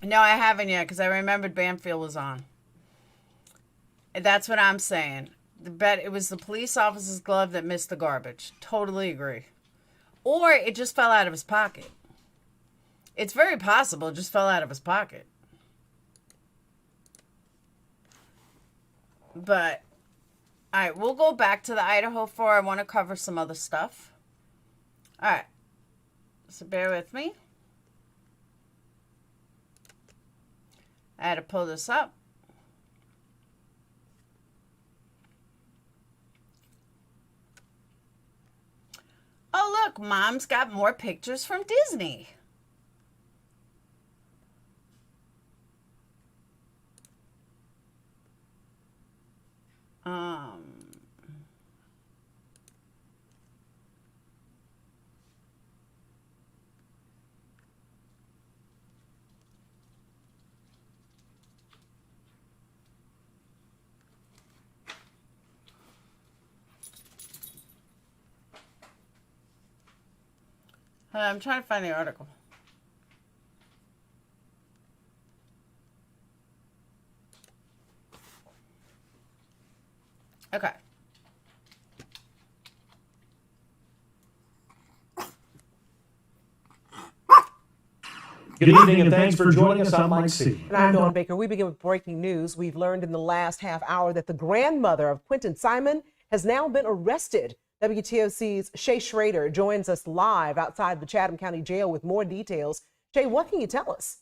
No, I haven't yet because I remembered Banfield was on. That's what I'm saying. Bet it was the police officer's glove that missed the garbage. Totally agree. Or it just fell out of his pocket. It's very possible it just fell out of his pocket. But, all right, we'll go back to the Idaho 4. I want to cover some other stuff. All right. So bear with me. I had to pull this up. Oh, look, Mom's got more pictures from Disney. I'm trying to find the article. Okay. Good evening and thanks for joining us. I'm Mike C. And I'm Dawn Baker. We begin with breaking news. We've learned in the last half hour that the grandmother of Quentin Simon has now been arrested. WTOC's Shay Schrader joins us live outside the Chatham County Jail with more details. Shay, what can you tell us?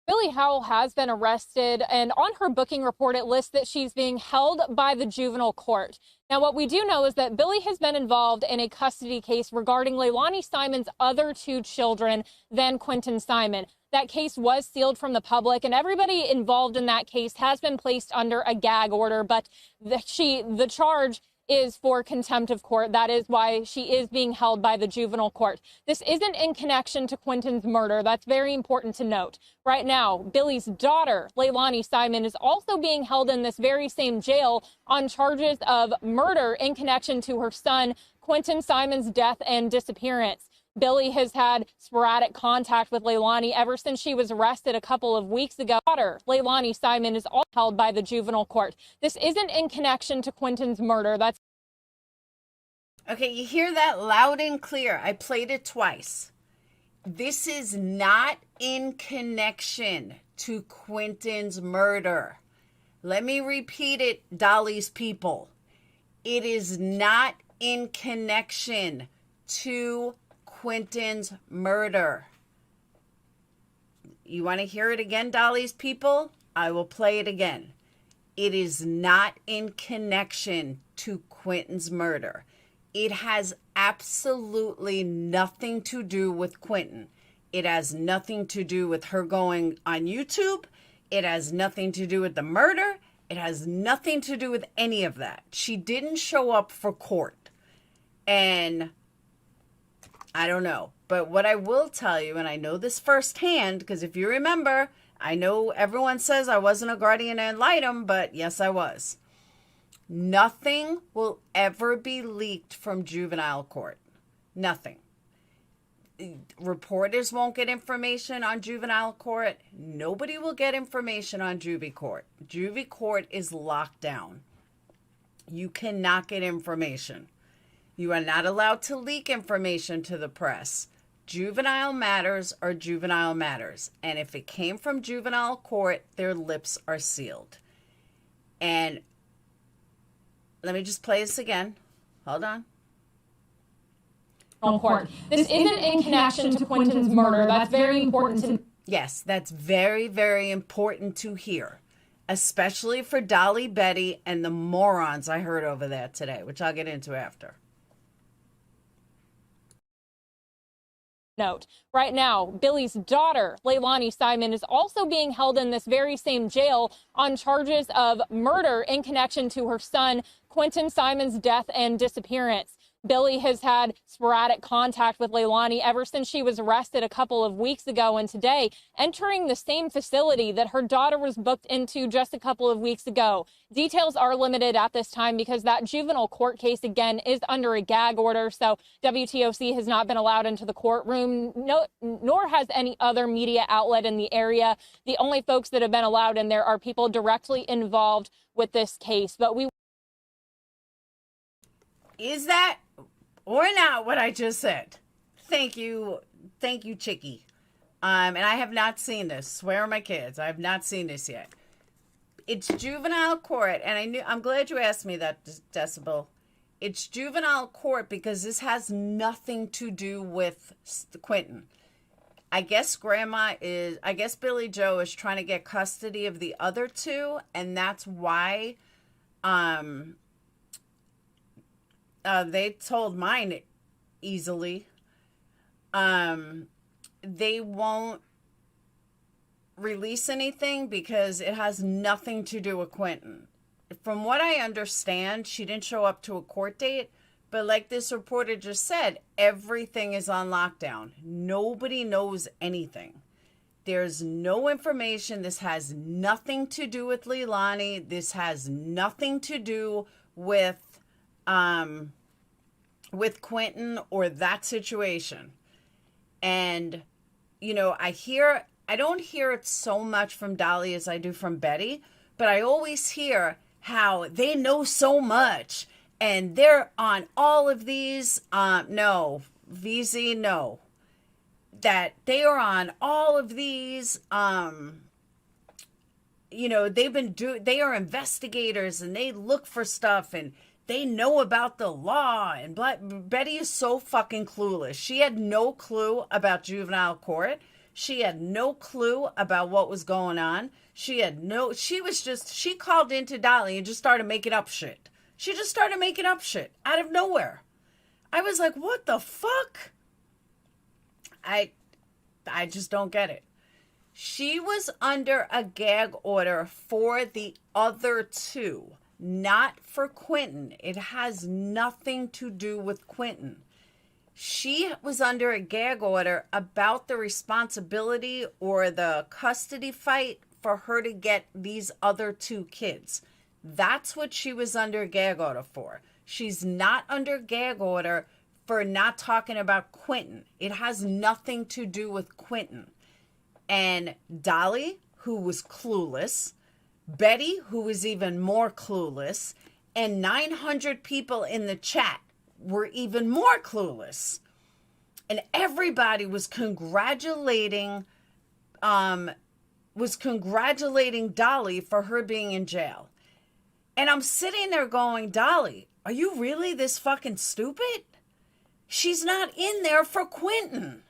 Billy Howell has been arrested, and on her booking report, it lists that she's being held by the juvenile court. Now, what we do know is that Billy has been involved in a custody case regarding Leilani Simon's other two children than Quentin Simon. That case was sealed from the public, and everybody involved in that case has been placed under a gag order, but the charge is for contempt of court. That is why she is being held by the juvenile court. This isn't in connection to Quentin's murder. That's very important to note. Right now, Billy's daughter, Leilani Simon, is also being held in this very same jail on charges of murder in connection to her son, Quentin Simon's death and disappearance. Billy has had sporadic contact with Leilani ever since she was arrested a couple of weeks ago. Daughter, Leilani Simon, is all held by the juvenile court. This isn't in connection to Quentin's murder. That's Okay, you hear that loud and clear. I played it twice. This is not in connection to Quentin's murder. Let me repeat it, Dolly's people. It is not in connection to Quentin's murder. You want to hear it again, Dolly's people? I will play it again. It is not in connection to Quentin's murder. It has absolutely nothing to do with Quentin. It has nothing to do with her going on YouTube. It has nothing to do with the murder. It has nothing to do with any of that. She didn't show up for court. And I don't know. But what I will tell you, and I know this firsthand, because if you remember, I know everyone says I wasn't a guardian ad litem, but yes, I was. Nothing will ever be leaked from juvenile court. Nothing. Reporters won't get information on juvenile court. Nobody will get information on juvie court. Juvie court is locked down. You cannot get information. You are not allowed to leak information to the press. Juvenile matters are juvenile matters. And if it came from juvenile court, their lips are sealed. And let me just play this again. Hold on. court. This isn't in connection to Quentin's murder. That's very important to. Yes, that's very, very important to hear, especially for Dolly Betty and the morons I heard over there today, which I'll get into after. Note. Right now, Billy's daughter, Leilani Simon, is also being held in this very same jail on charges of murder in connection to her son, Quentin Simon's death and disappearance. Billy has had sporadic contact with Leilani ever since she was arrested a couple of weeks ago, and today entering the same facility that her daughter was booked into just a couple of weeks ago. Details are limited at this time because that juvenile court case, again, is under a gag order, so WTOC has not been allowed into the courtroom, nor has any other media outlet in the area. The only folks that have been allowed in there are people directly involved with this case, but we... Is that or not what I just said? Thank you, Chicky. And I have not seen this. Swear on my kids, I have not seen this yet. It's juvenile court, and I'm glad you asked me that, Decibel. It's juvenile court because this has nothing to do with Quentin. I guess Billy Joe is trying to get custody of the other two, and that's why they told mine easily. They won't release anything because it has nothing to do with Quentin. From what I understand, she didn't show up to a court date, but like this reporter just said, everything is on lockdown. Nobody knows anything. There's no information. This has nothing to do with Leilani. This has nothing to do with Quentin or that situation. And, you know, I don't hear it so much from Dolly as I do from Betty, but I always hear how they know so much and they're on all of these. No, VZ, no. that they are on all of these, you know, they are investigators and they look for stuff and they know about the law. And Betty is so fucking clueless. She had no clue about juvenile court. She had no clue about what was going on. She called into Dolly and just started making up shit. She just started making up shit out of nowhere. I was like, what the fuck? I just don't get it. She was under a gag order for the other two, not for Quentin. It has nothing to do with Quentin. She was under a gag order about the responsibility or the custody fight for her to get these other two kids. That's what she was under a gag order for. She's not under gag order for not talking about Quentin. It has nothing to do with Quentin. And Dolly, who was clueless, Betty, who was even more clueless, and 900 people in the chat were even more clueless. And everybody was congratulating Dolly for her being in jail. And I'm sitting there going, Dolly, are you really this fucking stupid? She's not in there for Quentin.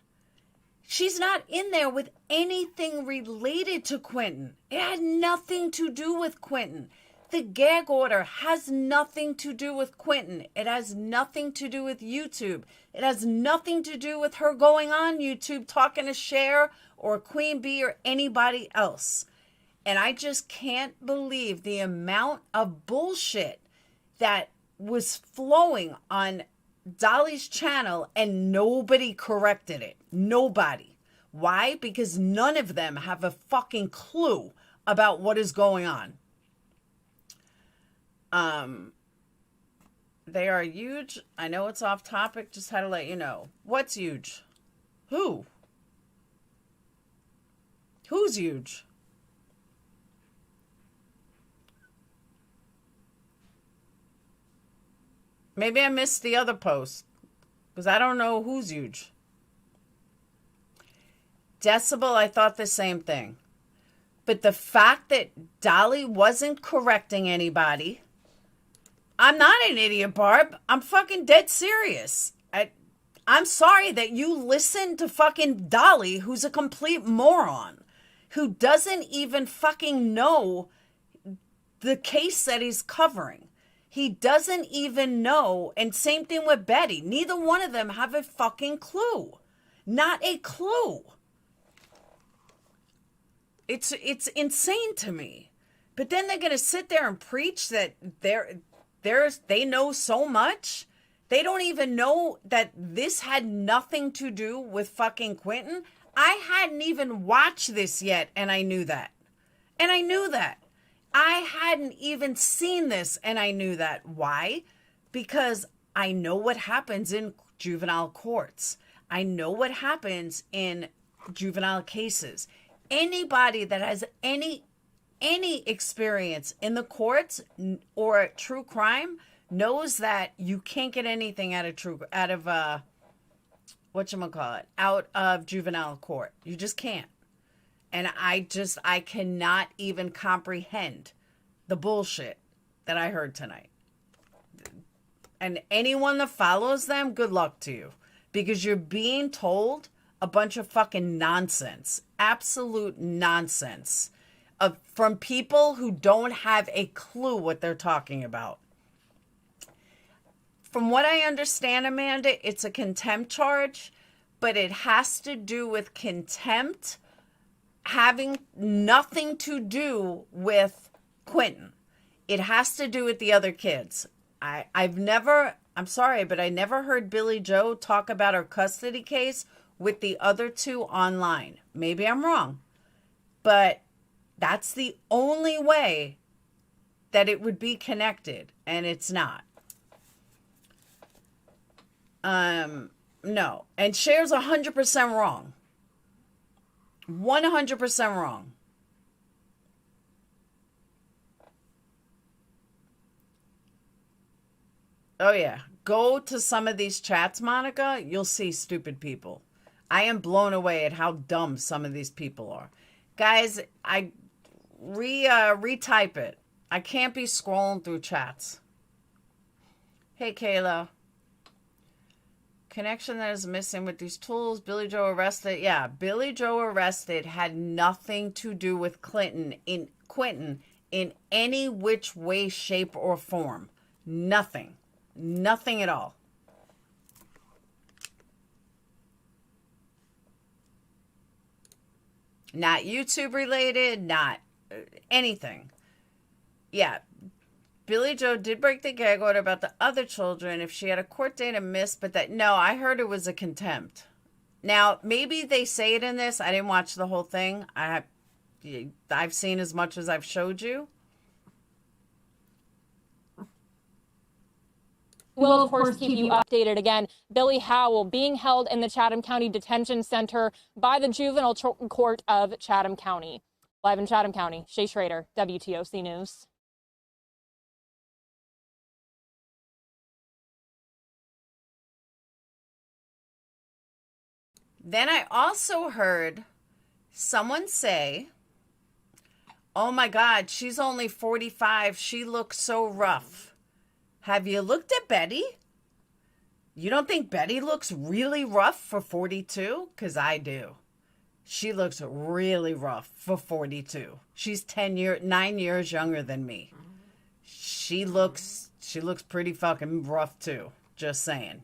She's not in there with anything related to Quentin. It had nothing to do with Quentin. The gag order has nothing to do with Quentin. It has nothing to do with YouTube. It has nothing to do with her going on YouTube talking to Cher or Queen Bee or anybody else. And I just can't believe the amount of bullshit that was flowing on Dolly's channel and nobody corrected it. Nobody. Why? Because none of them have a fucking clue about what is going on. They are huge. I know it's off topic. Just had to let you know. What's huge? Who? Who's huge? Maybe I missed the other post because I don't know who's huge. Decibel, I thought the same thing. But the fact that Dolly wasn't correcting anybody, I'm not an idiot, Barb. I'm fucking dead serious. I'm sorry that you listen to fucking Dolly, who's a complete moron, who doesn't even fucking know the case that he's covering. He doesn't even know, and same thing with Betty. Neither one of them have a fucking clue. Not a clue. It's insane to me. But then they're going to sit there and preach that they know so much. They don't even know that this had nothing to do with fucking Quentin. I hadn't even watched this yet, and I knew that. And I knew that. I hadn't even seen this, and I knew that. Why? Because I know what happens in juvenile courts. I know what happens in juvenile cases. Anybody that has any experience in the courts or true crime knows that you can't get anything out of juvenile court. You just can't. And I cannot even comprehend the bullshit that I heard tonight. And anyone that follows them, good luck to you. Because you're being told a bunch of fucking nonsense. Absolute nonsense. From people who don't have a clue what they're talking about. From what I understand, Amanda, it's a contempt charge. But it has to do with contempt having nothing to do with Quentin. It has to do with the other kids. I'm sorry, but I never heard Billy Joe talk about her custody case with the other two online. Maybe I'm wrong, but that's the only way that it would be connected, and it's not. No, and Cher's 100% wrong. 100% wrong. Oh, yeah. Go to some of these chats, Monica. You'll see stupid people. I am blown away at how dumb some of these people are. Guys, I retype it. I can't be scrolling through chats. Hey, Kayla. Connection that is missing with these tools. Billy Joe arrested. Yeah, Billy Joe arrested had nothing to do with Quentin in any which way, shape, or form. Nothing. Nothing at all. Not YouTube related, not anything. Yeah, Billy Joe did break the gag order about the other children if she had a court date and missed, but that, no, I heard it was a contempt. Now, maybe they say it in this. I didn't watch the whole thing. I've seen as much as I've showed you. We'll, of course, keep you updated. Again, Billy Howell being held in the Chatham County Detention Center by the Juvenile Court of Chatham County. Live in Chatham County, Shay Schrader, WTOC News. Then I also heard someone say, oh my God, she's only 45. She looks so rough. Have you looked at Betty? You don't think Betty looks really rough for 42? Because I do. She looks really rough for 42. She's 9 years younger than me. She looks pretty fucking rough too. Just saying.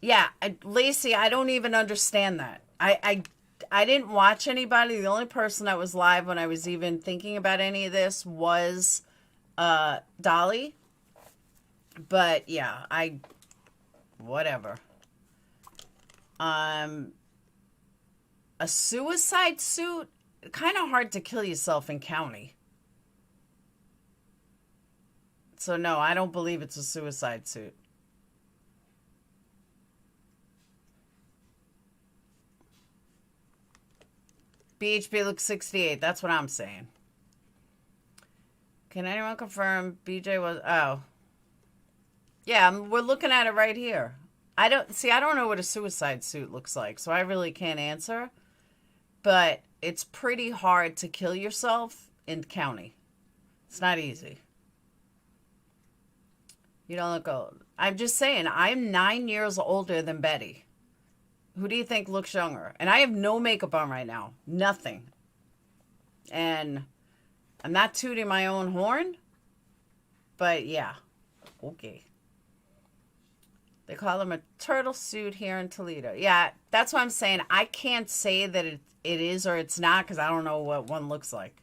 Yeah, Lacey, I don't even understand that. I didn't watch anybody. The only person that was live when I was even thinking about any of this was Dolly. But yeah, whatever. A suicide suit, kind of hard to kill yourself in county. So no, I don't believe it's a suicide suit. BHB looks 68. That's what I'm saying. Can anyone confirm BJ was... Oh. Yeah, we're looking at it right here. I don't know what a suicide suit looks like, so I really can't answer. But it's pretty hard to kill yourself in county. It's not easy. You don't look old. I'm just saying, I'm 9 years older than Betty. Who do you think looks younger? And I have no makeup on right now. Nothing. And I'm not tooting my own horn. But yeah. Okay. They call them a turtle suit here in Toledo. Yeah, that's what I'm saying. I can't say that it is or it's not because I don't know what one looks like.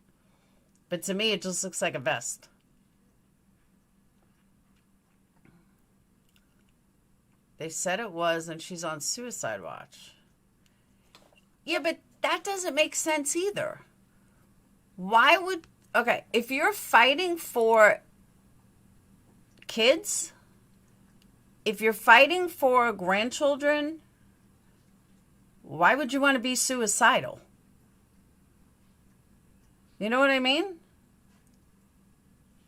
But to me, it just looks like a vest. They said it was, and she's on suicide watch. Yeah, but that doesn't make sense either. Why would... Okay, if you're fighting for kids, if you're fighting for grandchildren, why would you want to be suicidal? You know what I mean?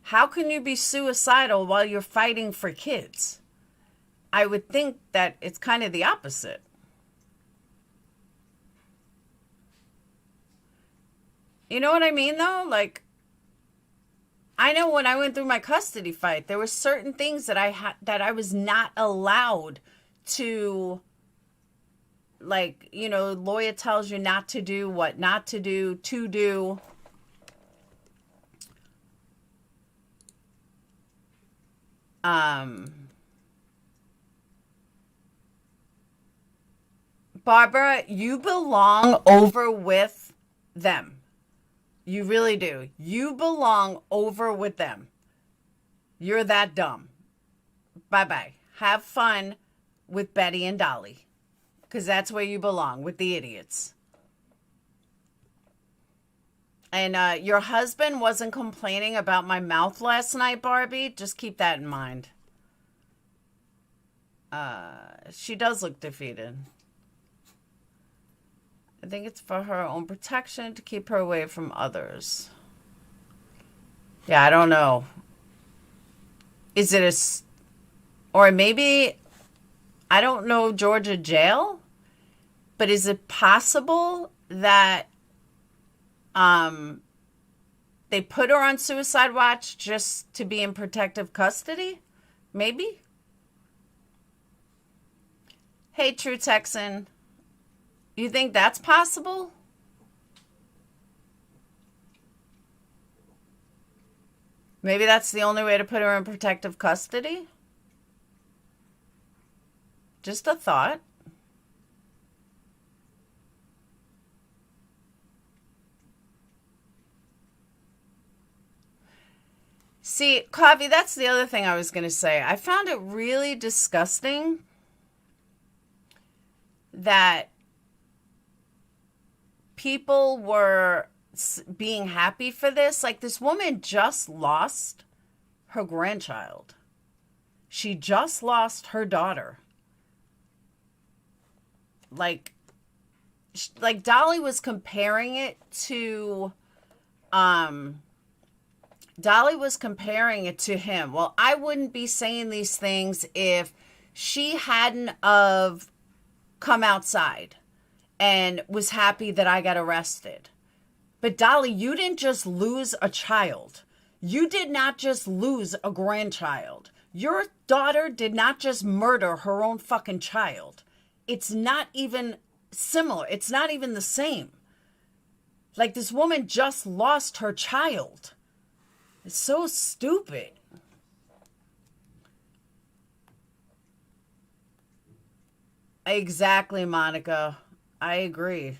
How can you be suicidal while you're fighting for kids? I would think that it's kind of the opposite. You know what I mean, though? Like, I know when I went through my custody fight, there were certain things that I was not allowed to, like, you know, lawyer tells you not to do, what not to do, to do. Barbara, you belong over with them. You really do. You belong over with them. You're that dumb. Bye-bye. Have fun with Betty and Dolly. Because that's where you belong, with the idiots. And your husband wasn't complaining about my mouth last night, Barbie. Just keep that in mind. She does look defeated. I think it's for her own protection to keep her away from others. Yeah, I don't know. Is it or maybe, I don't know Georgia jail, but is it possible that they put her on suicide watch just to be in protective custody? Maybe. Hey, True Texan, you think that's possible? Maybe that's the only way to put her in protective custody? Just a thought. See, Coffee, that's the other thing I was going to say. I found it really disgusting that people were being happy for this. Like, this woman just lost her grandchild. She just lost her daughter. Like Dolly was comparing it to him. Well, I wouldn't be saying these things if she hadn't of come outside and was happy that I got arrested. But Dolly, you didn't just lose a child. You did not just lose a grandchild. Your daughter did not just murder her own fucking child. It's not even similar. It's not even the same. Like, this woman just lost her child. It's so stupid. Exactly, Monica. I agree.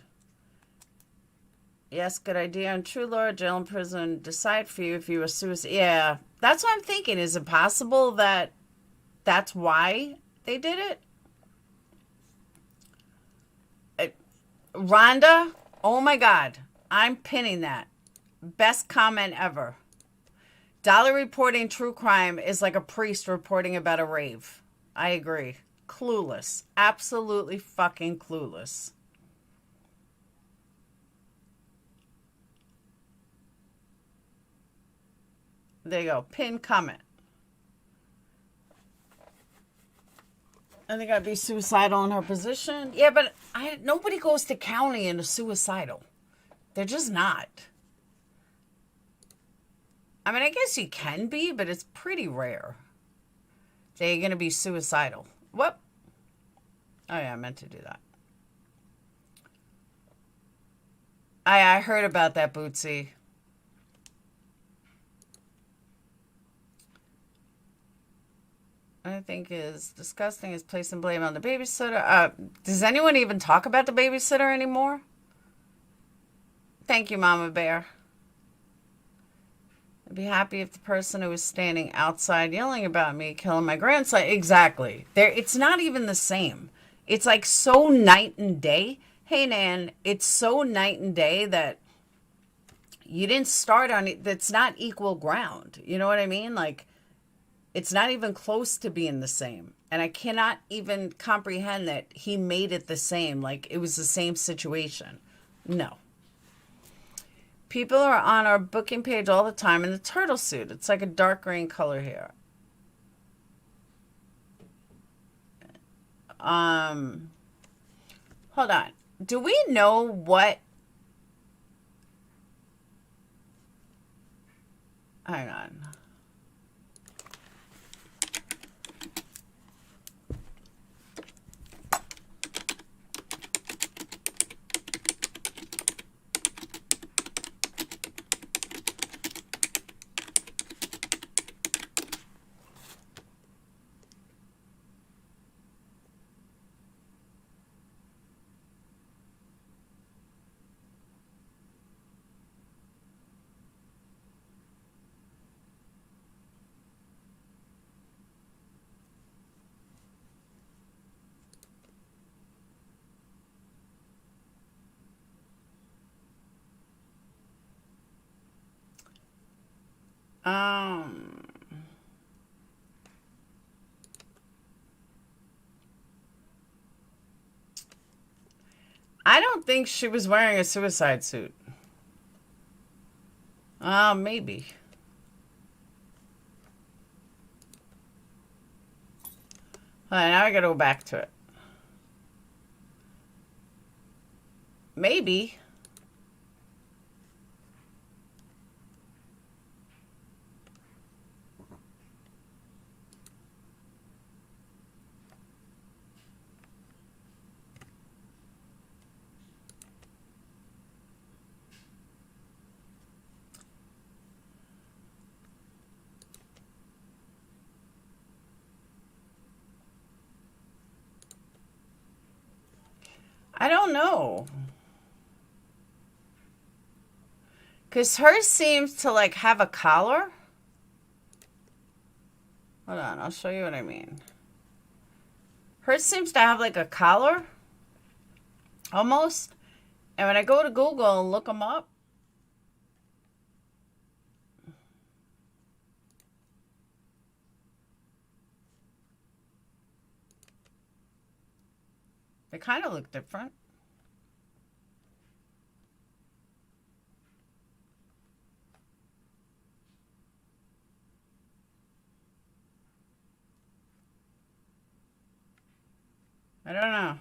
Yes, good idea. And true, Laura, jail and prison decide for you if you were suicide. Yeah, that's what I'm thinking. Is it possible that that's why they did it? Rhonda, oh my God, I'm pinning that. Best comment ever. Dolly reporting true crime is like a priest reporting about a rave. I agree. Clueless. Absolutely fucking clueless. There you go. Pin comment. I think I'd be suicidal in her position. Yeah, but nobody goes to county and is suicidal. They're just not. I mean, I guess you can be, but it's pretty rare that you're going to be suicidal. What? Oh, yeah, I meant to do that. I heard about that, Bootsy. I think is disgusting is placing blame on the babysitter. Does anyone even talk about the babysitter anymore? Thank you, Mama Bear. I'd be happy if the person who was standing outside yelling about me killing my grandson. Exactly. It's not even the same. It's like so night and day. Hey, Nan, it's so night and day that you didn't start on it. That's not equal ground. You know what I mean? Like, it's not even close to being the same. And I cannot even comprehend that he made it the same. Like, it was the same situation. No. People are on our booking page all the time in the turtle suit. It's like a dark green color here. Hold on. Do we know what... Hang on. I don't think she was wearing a suicide suit. Maybe. All right, now I gotta go back to it. Maybe. I don't know. Because hers seems to like have a collar. Hold on, I'll show you what I mean. Hers seems to have like a collar. Almost. And when I go to Google and look them up, they kind of look different. I don't know.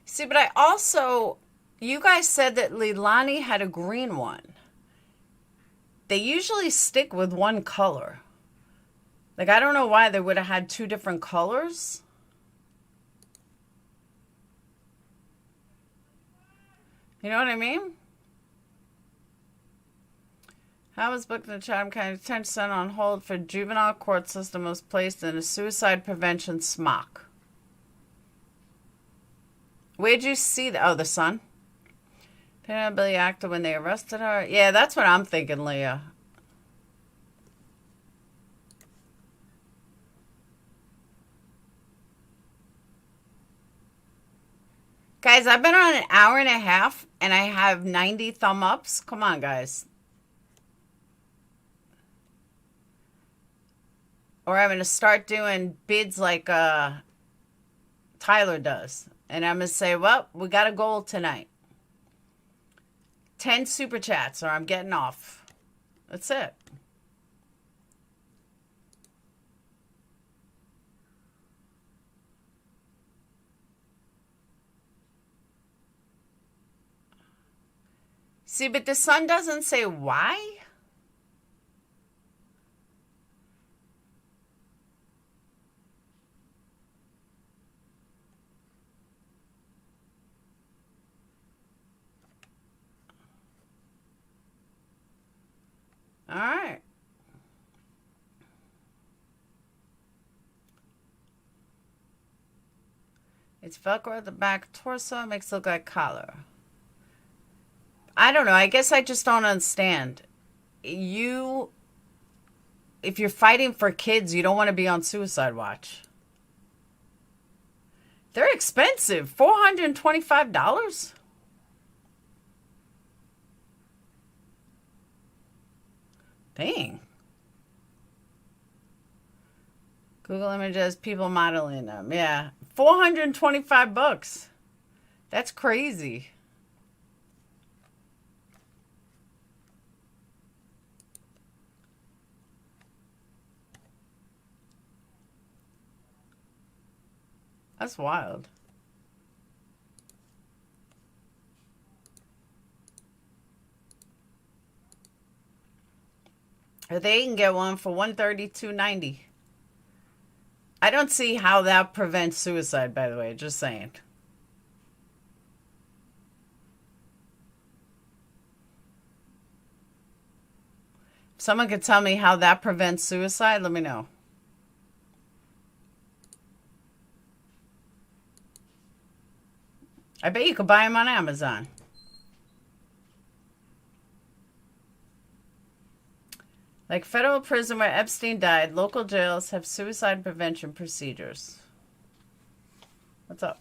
See, but I also, you guys said that Leilani had a green one. They usually stick with one color. Like, I don't know why they would have had two different colors. You know what I mean? How was booked in the Chatham County Detention Center on hold for juvenile court system was placed in a suicide prevention smock. Where'd you see that? Oh, the Sun. Billy acted when they arrested her. Yeah, that's what I'm thinking, Leah. Guys, I've been on an hour and a half, and I have 90 thumb ups. Come on, guys. Or I'm going to start doing bids like Tyler does. And I'm going to say, well, we got a goal tonight. 10 super chats or I'm getting off. That's it. See, but the Sun doesn't say why. All right. It's Velcro at the back torso. Makes it look like collar. I don't know. I guess I just don't understand. If you're fighting for kids, you don't want to be on suicide watch. They're expensive. $425? Dang. Google images, people modeling them. Yeah. $425. That's crazy. That's wild. They can get one for $132.90. I don't see how that prevents suicide, by the way. Just saying. If someone could tell me how that prevents suicide, let me know. I bet you could buy them on Amazon. Like federal prison where Epstein died, local jails have suicide prevention procedures. What's up?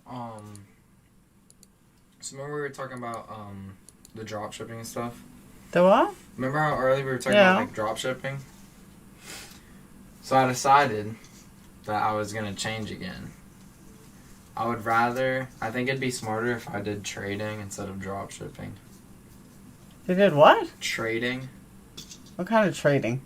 So remember we were talking about the drop shipping and stuff? The what? Remember how early we were talking about like drop shipping? So I decided that I was going to change again. I think it'd be smarter if I did trading instead of drop shipping. You did what? Trading. What kind of trading?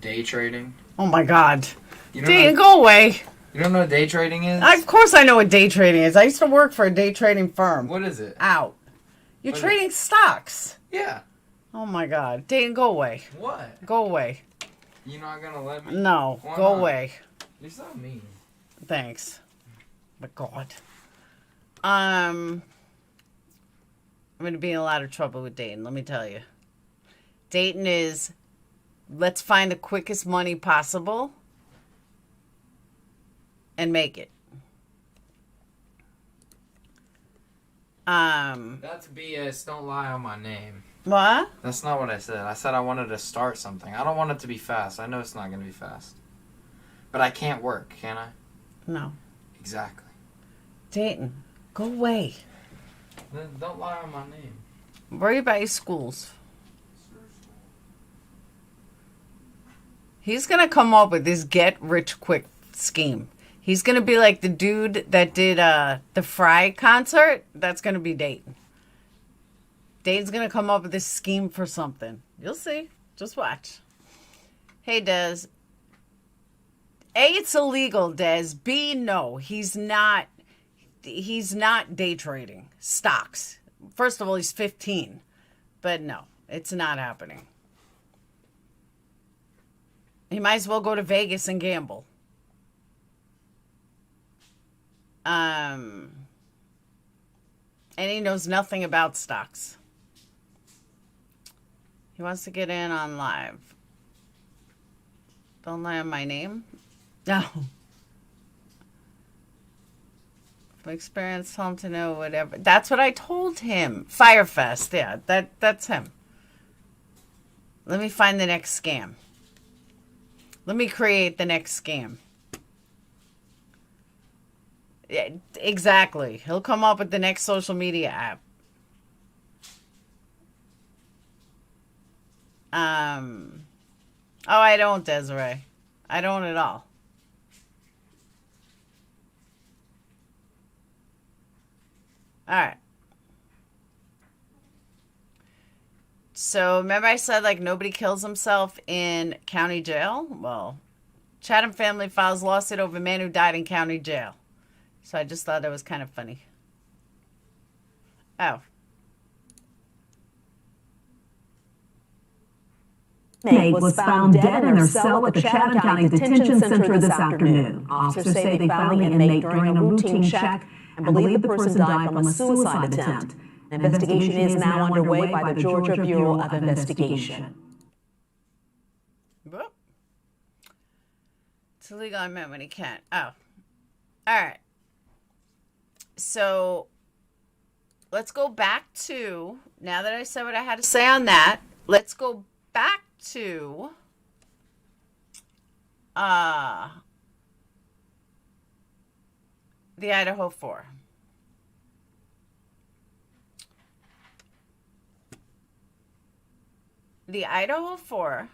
Day trading. Oh my God. You Dayton, go away. You don't know what day trading is? Of course I know what day trading is. I used to work for a day trading firm. What is it? Out. You're trading stocks. Yeah. Oh my God. Dayton, go away. What? Go away. You're not going to let me? No. Why Go not? away. You're so mean. Thanks. My God. I'm going to be in a lot of trouble with Dayton, let me tell you. Dayton is, let's find the quickest money possible and make it. That's BS. Don't lie on my name. What? That's not what I said. I said I wanted to start something. I don't want it to be fast. I know it's not going to be fast. But I can't work, can I? No. Exactly. Dayton, go away. Then don't lie on my name. Worry about your schools. He's going to come up with this get-rich-quick scheme. He's going to be like the dude that did the Fry concert. That's going to be Dayton. Dayton's going to come up with this scheme for something. You'll see. Just watch. Hey, Des. A, it's illegal, Des. B, no. He's not day trading stocks. First of all, he's 15. But no, it's not happening. He might as well go to Vegas and gamble. And he knows nothing about stocks. He wants to get in on live. Don't lie on my name. No. From experience, tell him to know whatever. That's what I told him. Firefest, yeah, that's him. Let me find the next scam. Let me create the next scam. Yeah, exactly. He'll come up with the next social media app. Oh, I don't, Desiree. I don't at all. All right. So remember I said like nobody kills himself in county jail? Well, Chatham family files lawsuit over a man who died in county jail. So I just thought that was kind of funny. Oh. Was found dead in their cell at the Chatham County Detention Center this afternoon. Officers say they found the inmate during a routine check and believe the person died from a suicide attempt. An investigation is now underway by the Georgia Bureau of Investigation. Whoop. It's illegal, I meant when he can't. Oh. All right. So let's go back to, now that I said what I had to say on that, let's go back to the Idaho 4. The Idaho 4.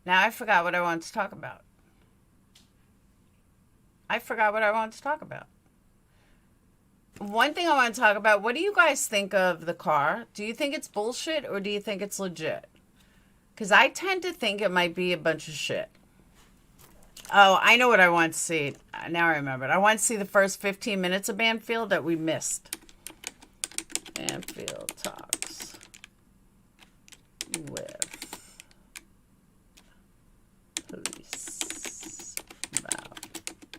Now I forgot what I wanted to talk about. One thing I want to talk about, what do you guys think of the car? Do you think it's bullshit or do you think it's legit? Because I tend to think it might be a bunch of shit. Oh, I know what I want to see. Now I remember it. I want to see the first 15 minutes of Banfield that we missed. Banfield talks with police about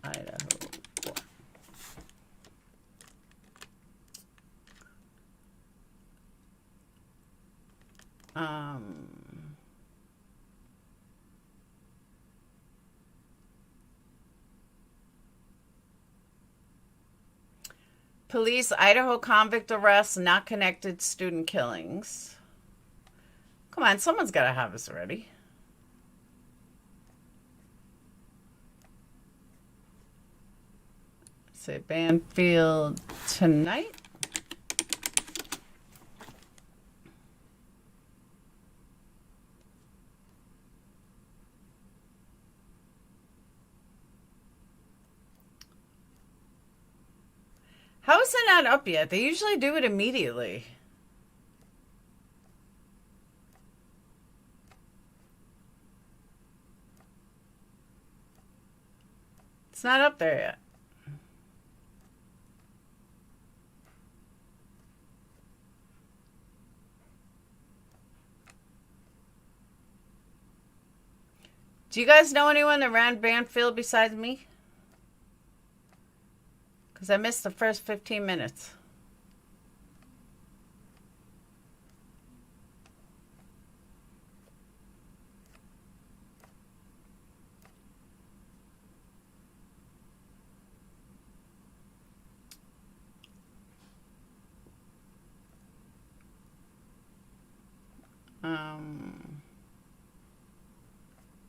Idaho 4. Police, Idaho convict arrests, not connected student killings. Come on, someone's got to have us ready. Say Banfield tonight. How is it not up yet? They usually do it immediately. It's not up there yet. Do you guys know anyone that ran Banfield besides me? Because I missed the first 15 minutes.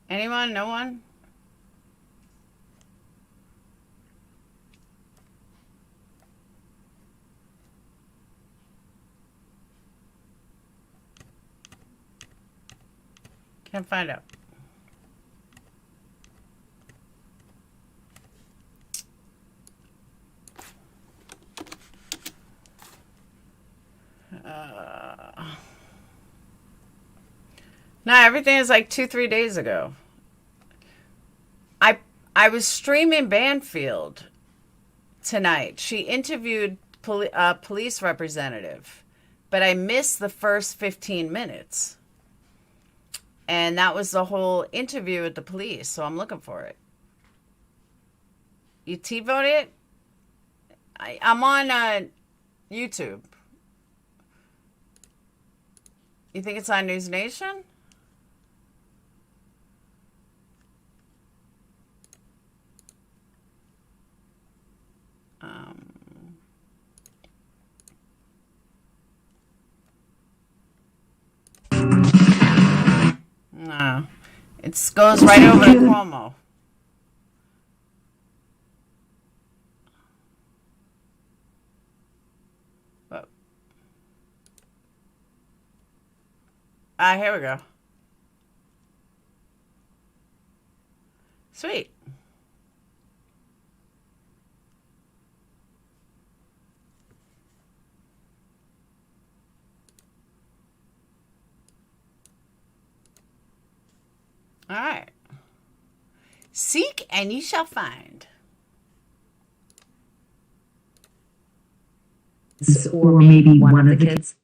Anyone? No one? Can't find out. No, everything is like 2-3 days ago. I was streaming Banfield tonight. She interviewed a police representative, but I missed the first 15 minutes. And that was the whole interview with the police, so I'm looking for it. You T-vote it? I'm on YouTube. You think it's on News Nation? No, it goes right over to Cuomo. Here we go. Sweet. All right. Seek and ye shall find. Or maybe one of the kids.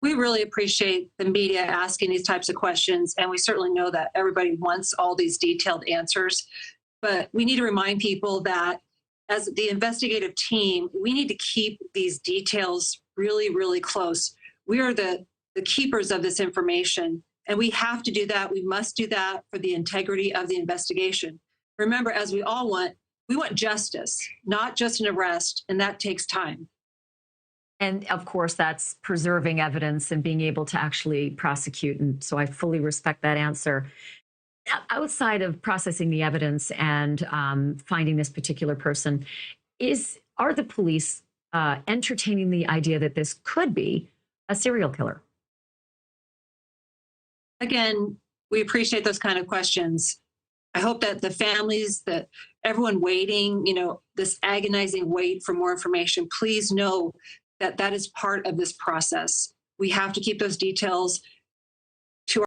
We really appreciate the media asking these types of questions, and we certainly know that everybody wants all these detailed answers. But we need to remind people that as the investigative team, we need to keep these details really, really close. We are the keepers of this information, and we have to do that. We must do that for the integrity of the investigation. Remember, as we all want, we want justice, not just an arrest, and that takes time. And of course, that's preserving evidence and being able to actually prosecute. And so I fully respect that answer. Outside of processing the evidence and finding this particular person, are the police entertaining the idea that this could be a serial killer? Again, we appreciate those kind of questions. I hope that the families, that everyone waiting, this agonizing wait for more information, please know that that is part of this process. We have to keep those details to our...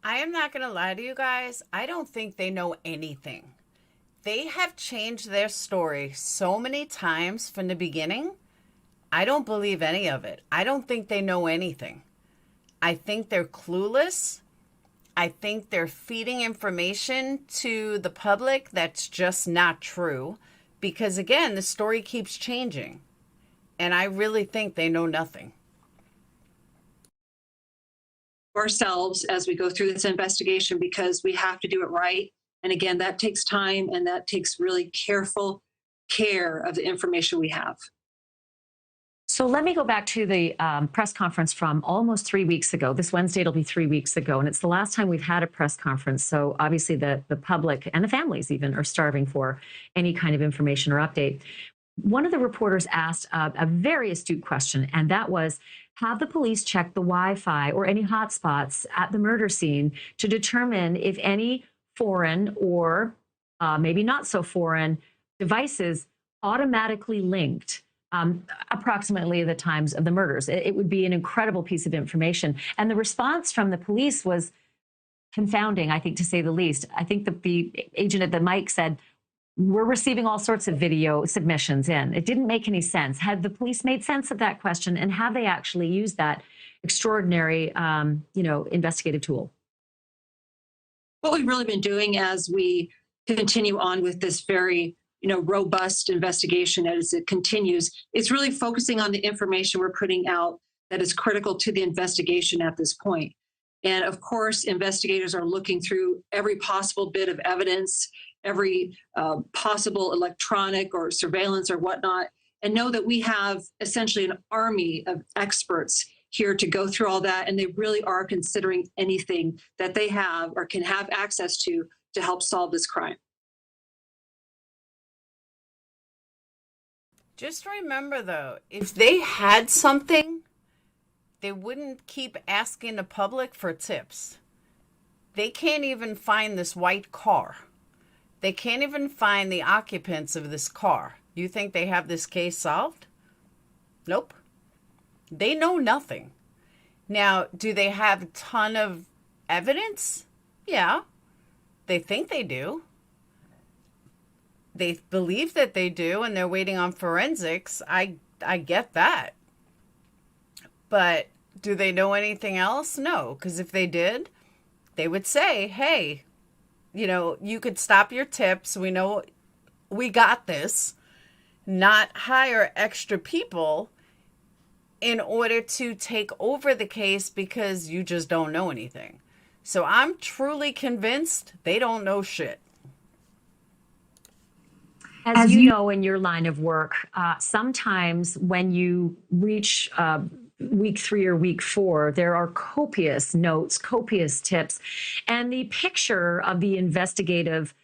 I am not going to lie to you guys. I don't think they know anything. They have changed their story so many times from the beginning. I don't believe any of it. I don't think they know anything. I think they're clueless. I think they're feeding information to the public that's just not true. Because again, the story keeps changing. And I really think they know nothing. Ourselves as we go through this investigation, because we have to do it right. And again, that takes time, and that takes really careful care of the information we have. So let me go back to the press conference from almost 3 weeks ago. This Wednesday, it'll be 3 weeks ago. And it's the last time we've had a press conference. So obviously the public and the families even are starving for any kind of information or update. One of the reporters asked a very astute question, and that was, have the police checked the Wi-Fi or any hotspots at the murder scene to determine if any foreign or maybe not so foreign devices automatically linked approximately the times of the murders. It would be an incredible piece of information. And the response from the police was confounding, I think, to say the least. I think that the agent at the mic said, we're receiving all sorts of video submissions in. It didn't make any sense. Had the police made sense of that question, and have they actually used that extraordinary, investigative tool? What we've really been doing as we continue on with this very, robust investigation as it continues, is really focusing on the information we're putting out that is critical to the investigation at this point. And of course, investigators are looking through every possible bit of evidence, every possible electronic or surveillance or whatnot, and know that we have essentially an army of experts here to go through all that. And they really are considering anything that they have or can have access to help solve this crime. Just remember, though, if they had something, they wouldn't keep asking the public for tips. They can't even find this white car. They can't even find the occupants of this car. You think they have this case solved? Nope. They know nothing. Now, do they have a ton of evidence? Yeah. They think they do. They believe that they do, and they're waiting on forensics. I get that. But do they know anything else? No, because if they did, they would say, hey, you could stop your tips. We know we got this. Not hire extra people in order to take over the case because you just don't know anything. So I'm truly convinced they don't know shit. As you know, in your line of work, sometimes when you reach week 3 or week 4, there are copious notes, copious tips, and the picture of the investigative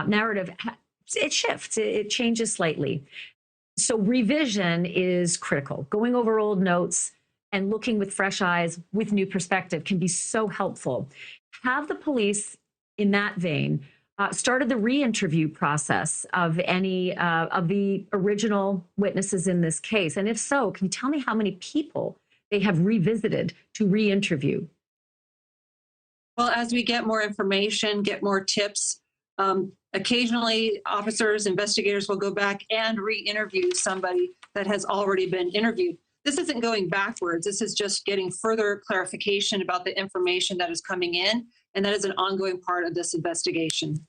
narrative, it shifts, it changes slightly. So revision is critical. Going over old notes and looking with fresh eyes, with new perspective, can be so helpful. Have the police, in that vein, started the re-interview process of any of the original witnesses in this case? And if so, can you tell me how many people they have revisited to re-interview? Well, as we get more information, get more tips, occasionally officers, investigators will go back and re-interview somebody that has already been interviewed. This isn't going backwards. This is just getting further clarification about the information that is coming in, and that is an ongoing part of this investigation.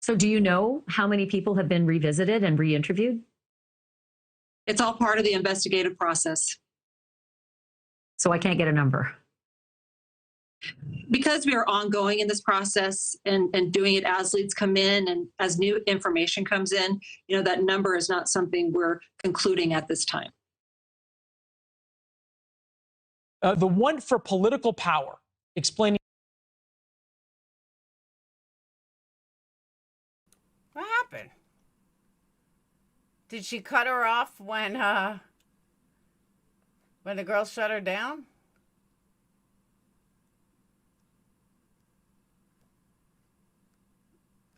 So do you know how many people have been revisited and re-interviewed? It's all part of the investigative process. So I can't get a number. Because we are ongoing in this process and doing it as leads come in and as new information comes in, that number is not something we're concluding at this time. The one for political power, explaining. What happened? Did she cut her off when the girl shut her down?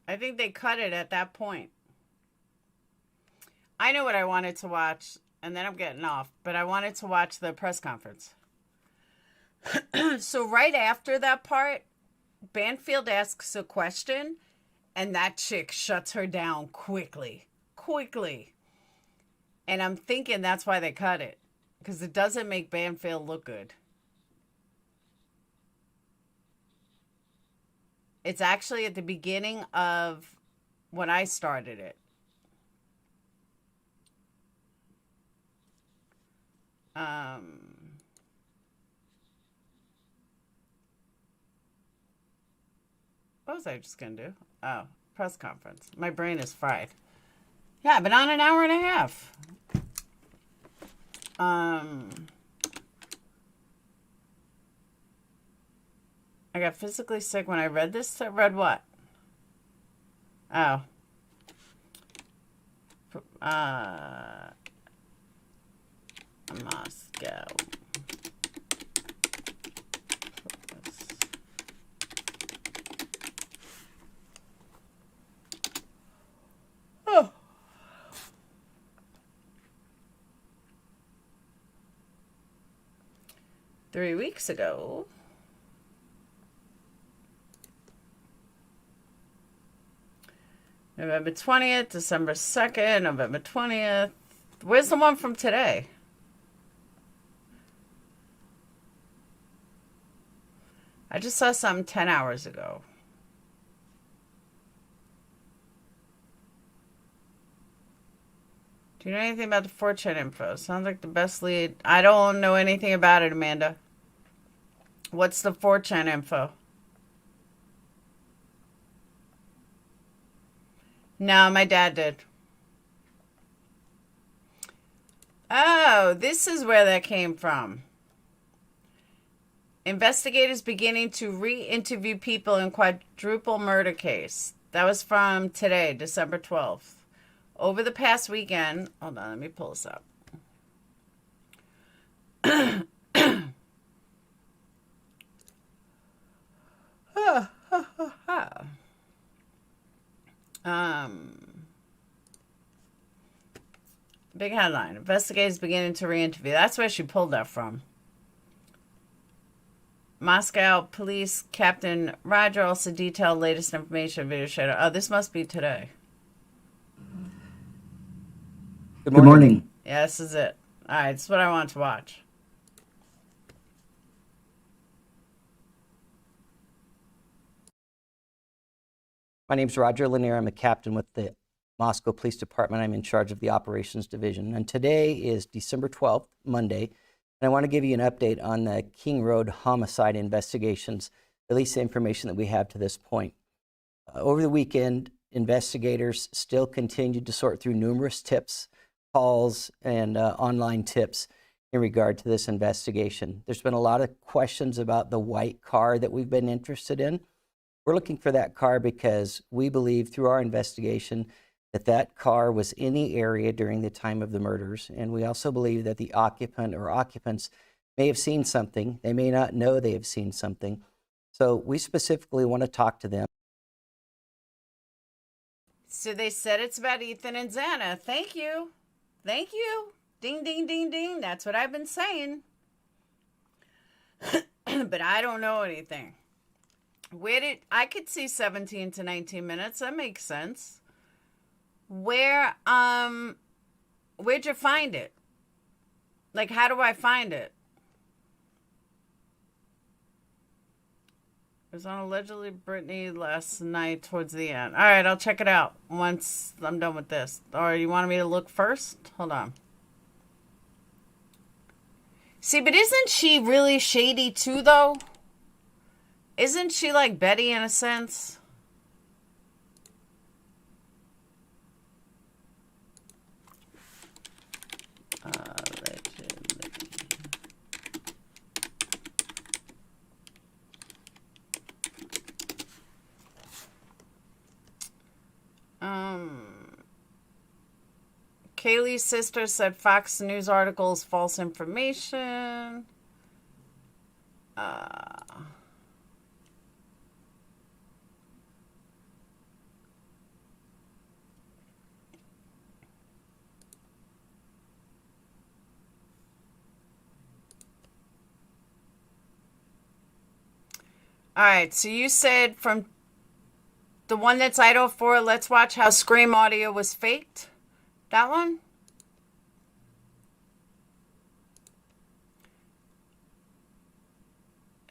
I think they cut it at that point. I know what I wanted to watch, and then I'm getting off, but I wanted to watch the press conference. So right after that part, Banfield asks a question, and that chick shuts her down quickly. And I'm thinking that's why they cut it, because it doesn't make Banfield look good. It's actually at the beginning of when I started it. What was I just going to do? Oh, press conference. My brain is fried. Yeah, I've been on an hour and a half. I got physically sick when I read this. I read what? Oh. Moscow. Oh. 3 weeks ago. November 20th, December 2nd, November 20th. Where's the one from today? I just saw something 10 hours ago. Do you know anything about the 4chan info? Sounds like the best lead. I don't know anything about it, Amanda. What's the 4chan info? No, my dad did. Oh, this is where that came from. Investigators beginning to re-interview people in quadruple murder case. That was from today, December 12th. Over the past weekend, hold on, let me pull this up. Big headline. Investigators beginning to re-interview. That's where she pulled that from. Moscow Police Captain Roger also detailed latest information video shadow. Oh, this must be today. Good morning. Yeah, this is it. All right, this is what I want to watch. My name's Roger Lanier. I'm a captain with the Moscow Police Department. I'm in charge of the Operations Division. And today is December 12th, Monday. And I want to give you an update on the King Road homicide investigations, at least the information that we have to this point. Over the weekend, investigators still continued to sort through numerous tips, calls, and online tips in regard to this investigation. There's been a lot of questions about the white car that we've been interested in. We're looking for that car because we believe through our investigation that that car was in the area during the time of the murders. And we also believe that the occupant or occupants may have seen something. They may not know they have seen something. So we specifically want to talk to them. So they said it's about Ethan and Xana. Thank you. Thank you. Ding, ding, ding, ding. That's what I've been saying. But I don't know anything. I could see 17 to 19 minutes. That makes sense. Where'd you find it? Like, how do I find it? It was on allegedly Brittany last night towards the end. All right, I'll check it out once I'm done with this. Or you wanted me to look first? Hold on. See, but isn't she really shady too, though? Isn't she like Betty in a sense? Kaylee's sister said Fox News article is false information. All right, so you said from the one that's idle for, let's watch how Scream audio was faked. That one?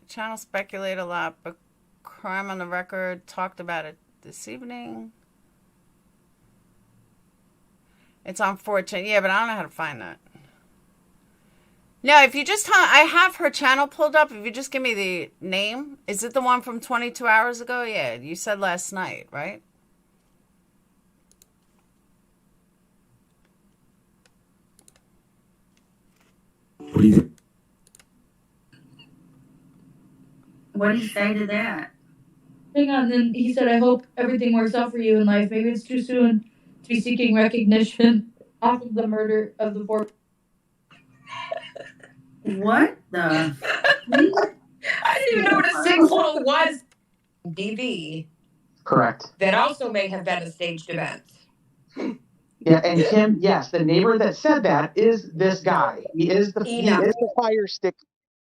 Channel speculate a lot, but Crime on the Record talked about it this evening. It's on 4chan. Yeah, but I don't know how to find that. No, if you just, I have her channel pulled up. If you just give me the name. Is it the one from 22 hours ago? Yeah, you said last night, right? What do you say to that? Hang on, then he said, I hope everything works out for you in life. Maybe it's too soon to be seeking recognition after the murder of the four. What the? I didn't even know what a sinkhole was. DV. Correct. That also may have been a staged event. Yeah, and Kim, yes, the neighbor that said that is this guy. He is the fire stick.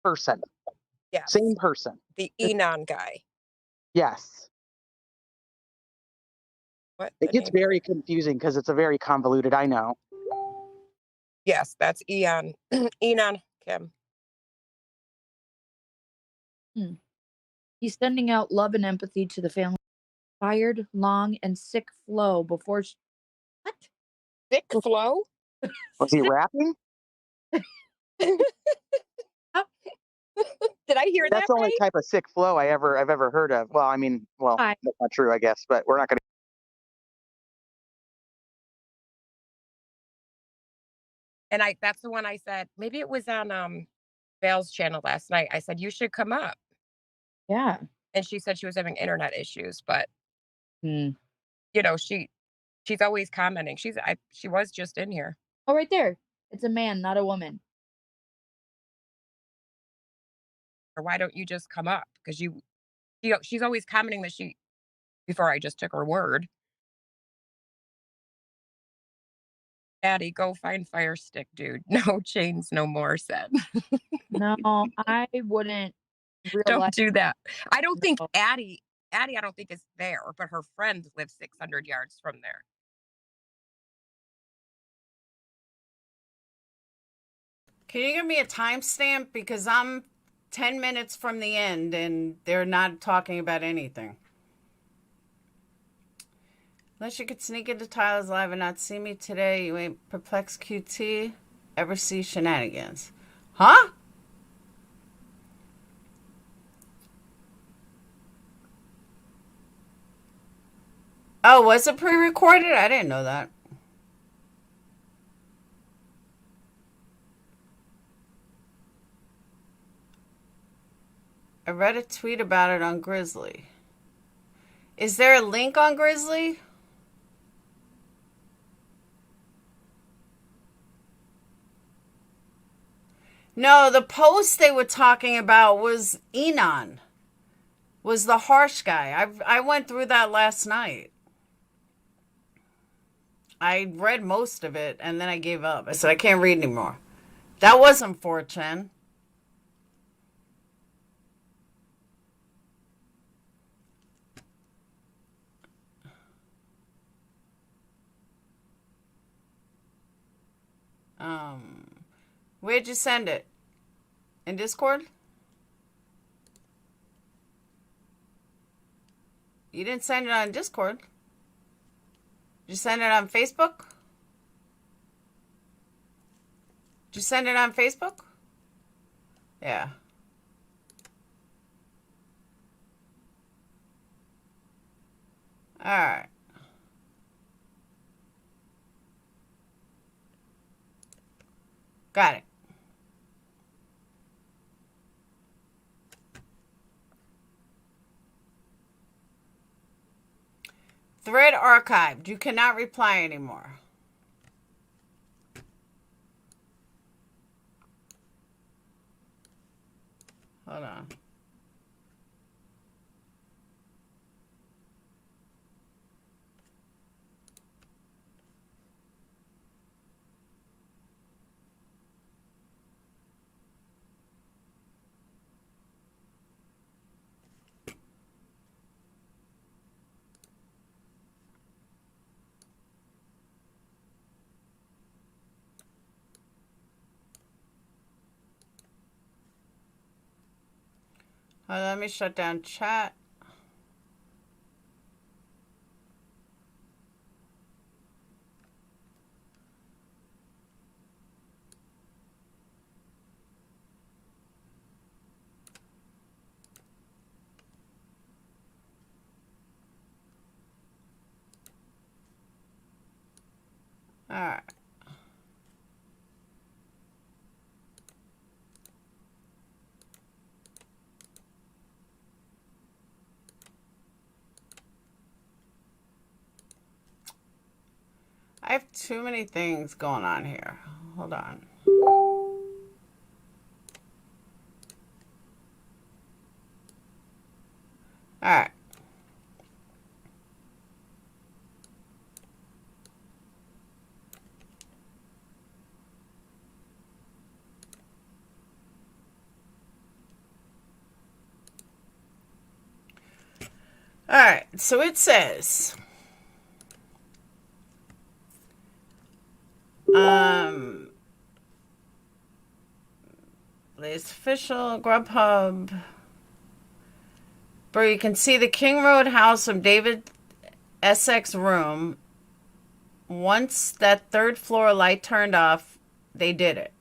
person. Yes. Same person. The Enon guy. Yes. What? It gets very confusing because it's a very convoluted, I know. Yes, that's Eon. Enon Kim. He's sending out love and empathy to the family. Tired, long, and sick Flo before. What? Sick Flo? Was he rapping? Did I hear That's that the only right? type of sick flow I've ever heard of. Well, I mean, well, Hi. that's not true, I guess, but we're not going to. And that's the one I said, maybe it was on Val's channel last night. I said, you should come up. Yeah. And she said she was having internet issues, but Hmm. you know, she's always commenting. She was just in here. Oh, right there. It's a man, not a woman. Or why don't you just come up? Because she's always commenting that before I just took her word. Daddy, go find Fire Stick, dude. No chains, no more, said. No, I wouldn't Don't do that. I don't think Addie, I don't think is there, but her friend lives 600 yards from there. Can you give me a timestamp? Because I'm 10 minutes from the end and they're not talking about anything. Unless you could sneak into Tyler's live and not see me today, you ain't PURPLEXEDQT ever see shenanigans. Huh? Oh, was it pre-recorded? I didn't know that. I read a tweet about it on Grizzly. Is there a link on Grizzly? No, the post they were talking about was Enon. Was the harsh guy. I went through that last night. I read most of it and then I gave up. I said I can't read anymore. That wasn't 4chan. Where'd you send it? In Discord? You didn't send it on Discord. Did you send it on Facebook? Did you send it on Facebook? Yeah. All right. Got it. Thread archived. You cannot reply anymore. Hold on. Let me shut down chat. All right. I have too many things going on here. Hold on. All right. All right, so it says, latest official, Grubhub, where you can see the King Road house from David Essex room. Once that third floor light turned off, they did it.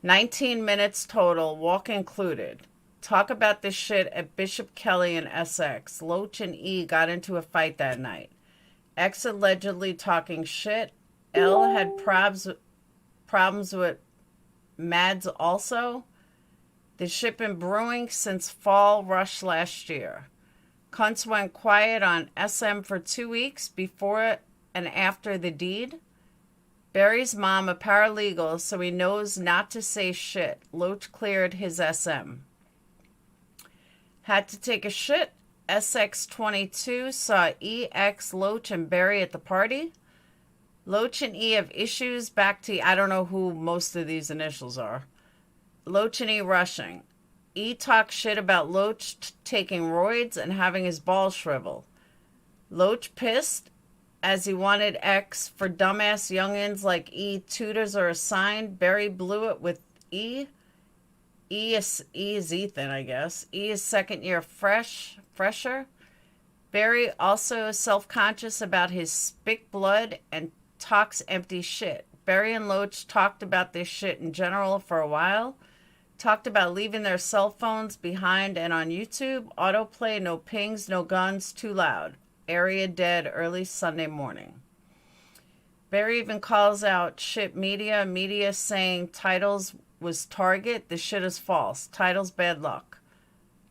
19 minutes total, walk included. Talk about this shit at Bishop Kelly and Essex. Loach and E got into a fight that night. X allegedly talking shit. L had problems with Mads also. The shit been brewing since fall rush last year. Cunts went quiet on SM for 2 weeks before and after the deed. Barry's mom a paralegal, so he knows not to say shit. Loach cleared his SM. Had to take a shit. SX22 saw EX, Loach, and Barry at the party. Loach and E have issues back to, I don't know who most of these initials are. Loach and E rushing. E talks shit about Loach taking roids and having his balls shrivel. Loach pissed as he wanted X for dumbass youngins like E. Tutors are assigned. Barry blew it with E. E is Ethan, I guess. E is second year fresher. Barry also self-conscious about his spick blood and talks empty shit. Barry and Loach talked about this shit in general for a while. Talked about leaving their cell phones behind and on YouTube. Autoplay, no pings, no guns, too loud. Area dead early Sunday morning. Barry even calls out shit media. Media saying titles was Target. This shit is false. Titles bad luck.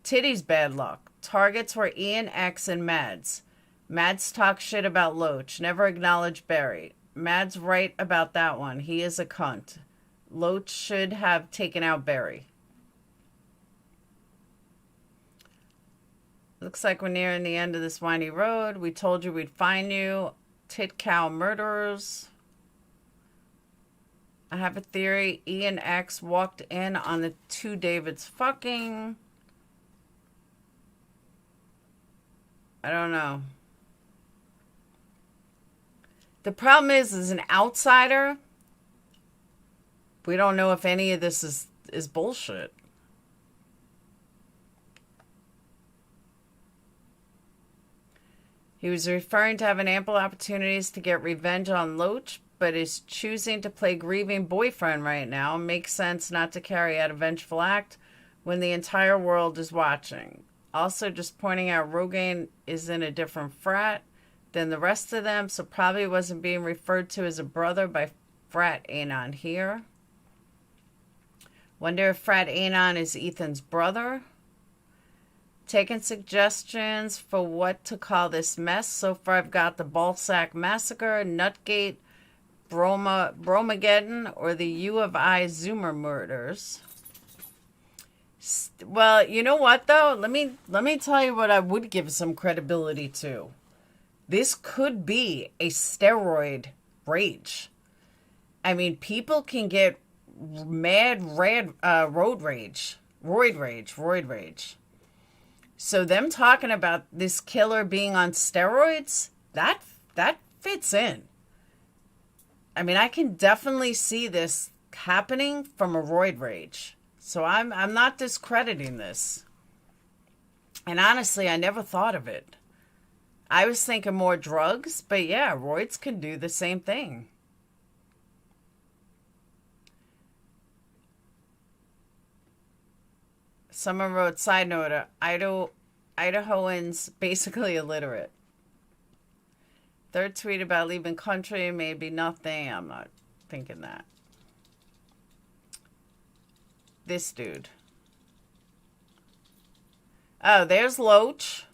Titties bad luck. Targets were Ian X and Mads. Mads talk shit about Loach. Never acknowledge Barry. Mads right about that one. He is a cunt. Loach should have taken out Barry. Looks like we're nearing the end of this windy road. We told you we'd find you. Tit cow murderers. I have a theory. E and X walked in on the two Davids fucking. I don't know. The problem is, as an outsider, we don't know if any of this is bullshit. He was referring to having ample opportunities to get revenge on Loach, but is choosing to play grieving boyfriend right now. Makes sense not to carry out a vengeful act when the entire world is watching. Also, just pointing out Rogaine is in a different frat than the rest of them, so probably wasn't being referred to as a brother by Frat Anon here. Wonder if Frat Anon is Ethan's brother. Taking suggestions for what to call this mess. So far I've got the Ballsack Massacre, Nutgate, Bromageddon, or the U of I Zoomer murders. Well, you know what though? Let me tell you what I would give some credibility to. This could be a steroid rage. I mean, people can get mad roid rage. So them talking about this killer being on steroids, that fits in. I mean, I can definitely see this happening from a roid rage. So I'm not discrediting this. And honestly, I never thought of it. I was thinking more drugs, but yeah, roids can do the same thing. Someone wrote, side note, Idahoans basically illiterate. Third tweet about leaving country, maybe nothing. I'm not thinking that. This dude. Oh, there's Loach.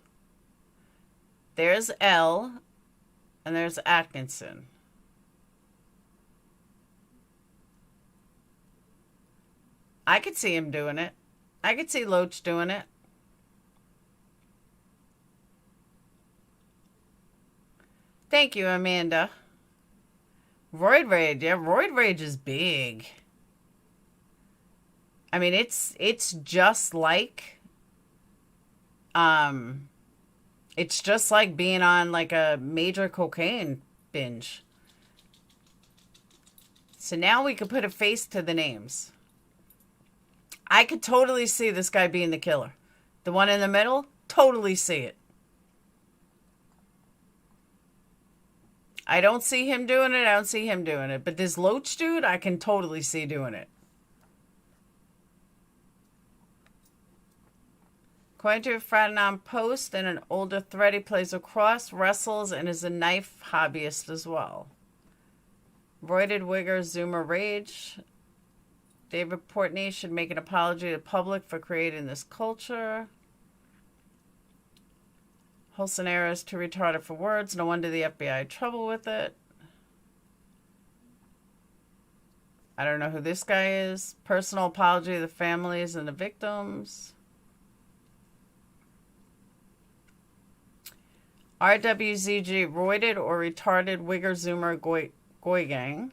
There's L. And there's Atkinson. I could see him doing it. I could see Loach doing it. Thank you, Amanda. Roid rage. Yeah, roid rage is big. I mean, it's just like It's just like being on like a major cocaine binge. So now we could put a face to the names. I could totally see this guy being the killer. The one in the middle, totally see it. I don't see him doing it. I don't see him doing it. But this Loach dude, I can totally see doing it. According to a Fratanon post and an older thread, he plays lacrosse, wrestles, and is a knife hobbyist as well. Roided Wigger, Zoomer Rage. David Portney should make an apology to the public for creating this culture. Whole scenario is too retarded for words. No wonder the FBI had trouble with it. I don't know who this guy is. Personal apology to the families and the victims. RWZG, roided or retarded Wigger Zoomer Goy Gang.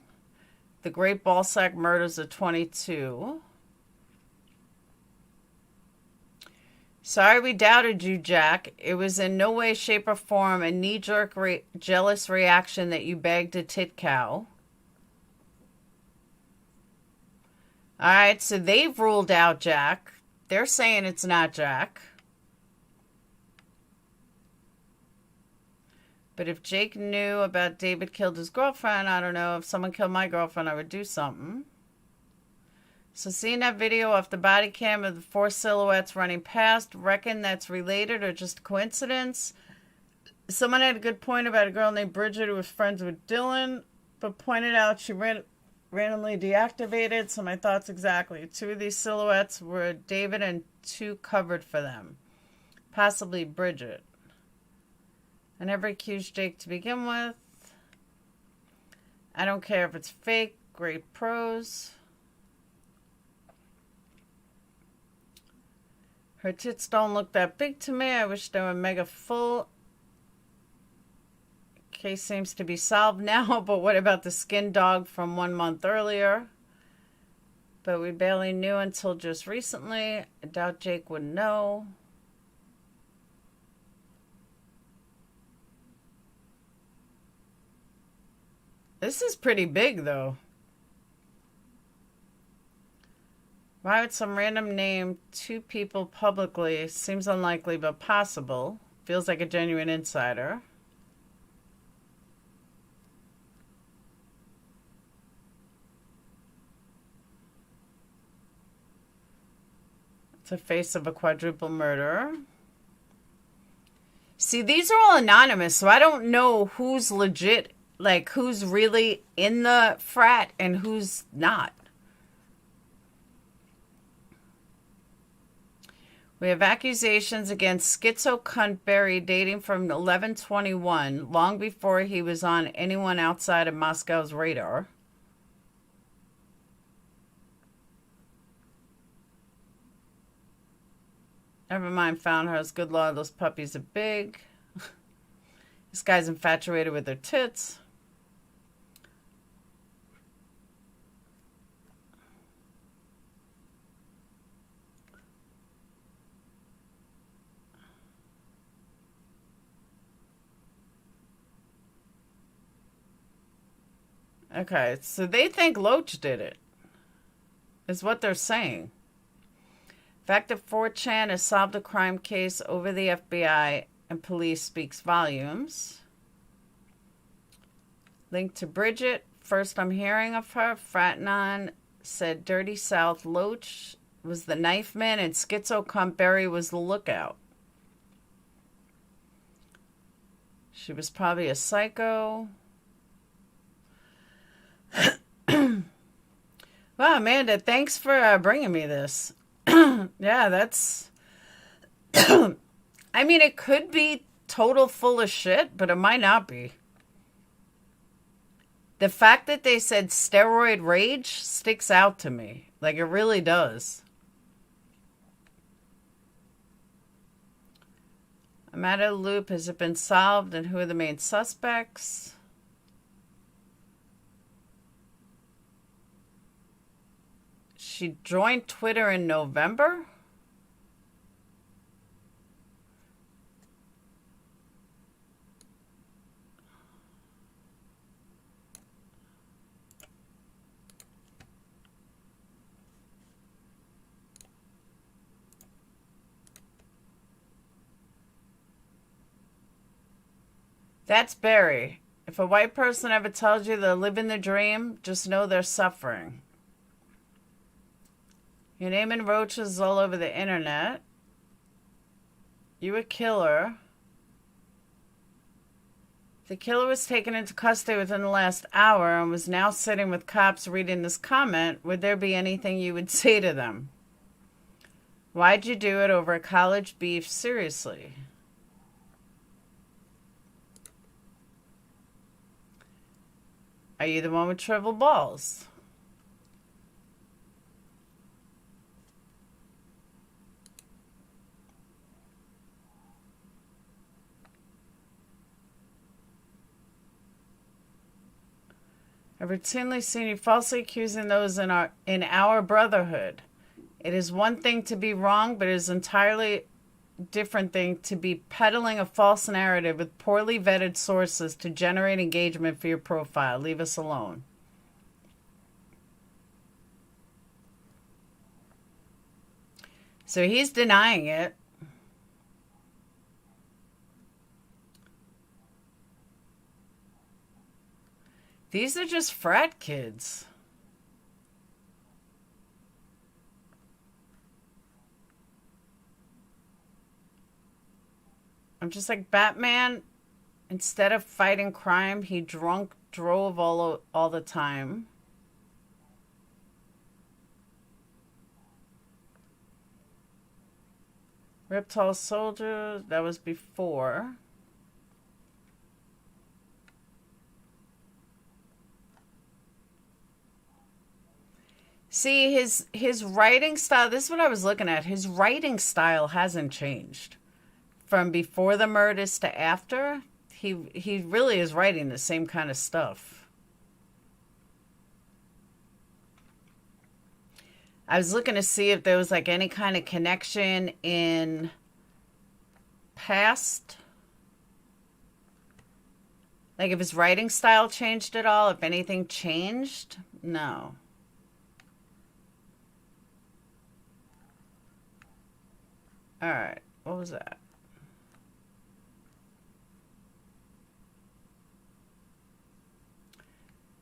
The Great Ballsack Murders of 22. Sorry we doubted you, Jack. It was in no way, shape, or form a knee-jerk jealous reaction that you begged a tit cow. Alright, so they've ruled out Jack. They're saying it's not Jack. But if Jake knew about David killed his girlfriend, I don't know. If someone killed my girlfriend, I would do something. So seeing that video off the body cam of the 4 silhouettes running past, reckon that's related or just coincidence? Someone had a good point about a girl named Bridget who was friends with Dylan, but pointed out she randomly deactivated. So my thoughts exactly. 2 of these silhouettes were David and 2 covered for them. Possibly Bridget. I never accused Jake to begin with. I don't care if it's fake. Great pros. Her tits don't look that big to me. I wish they were mega full. Case seems to be solved now, but what about the skin dog from 1 month earlier? But we barely knew until just recently. I doubt Jake would know. This is pretty big, though. Why would some random name 2 people publicly? Seems unlikely, but possible. Feels like a genuine insider. It's a face of a quadruple murder. See, these are all anonymous, so I don't know who's legit. Like, who's really in the frat and who's not. We have accusations against Schizo Cunt Barry dating from 11/21, long before he was on anyone outside of Moscow's radar. Never mind, found her. Good lord, those puppies are big. This guy's infatuated with her tits. Okay, so they think Loach did it, is what they're saying. The fact that 4chan has solved a crime case over the FBI and police speaks volumes. Link to Bridget. First I'm hearing of her. Fratanon said Dirty South Loach was the knife man and Schizo Cunt Barry was the lookout. She was probably a psycho. Well, Amanda, thanks for bringing me this. Yeah, that's... I mean, it could be total full of shit, but it might not be. The fact that they said steroid rage sticks out to me. Like, it really does. I'm out of the loop. Has it been solved? And who are the main suspects? She joined Twitter in November? That's Barry. If a white person ever tells you they're living the dream, just know they're suffering. You're naming roaches all over the internet. You a killer. The killer was taken into custody within the last hour and was now sitting with cops reading this comment. Would there be anything you would say to them? Why'd you do it over a college beef? Seriously. Are you the one with shriveled balls? I've routinely seen you falsely accusing those in our brotherhood. It is one thing to be wrong, but it is entirely different thing to be peddling a false narrative with poorly vetted sources to generate engagement for your profile. Leave us alone. So he's denying it. These are just frat kids. I'm just like, Batman, instead of fighting crime, he drove all the time. Reptile Soldier, that was before. See, his writing style, this is what I was looking at. His writing style hasn't changed. From before the murders to after, he really is writing the same kind of stuff. I was looking to see if there was like any kind of connection in past. Like if his writing style changed at all, if anything changed. No. All right, what was that?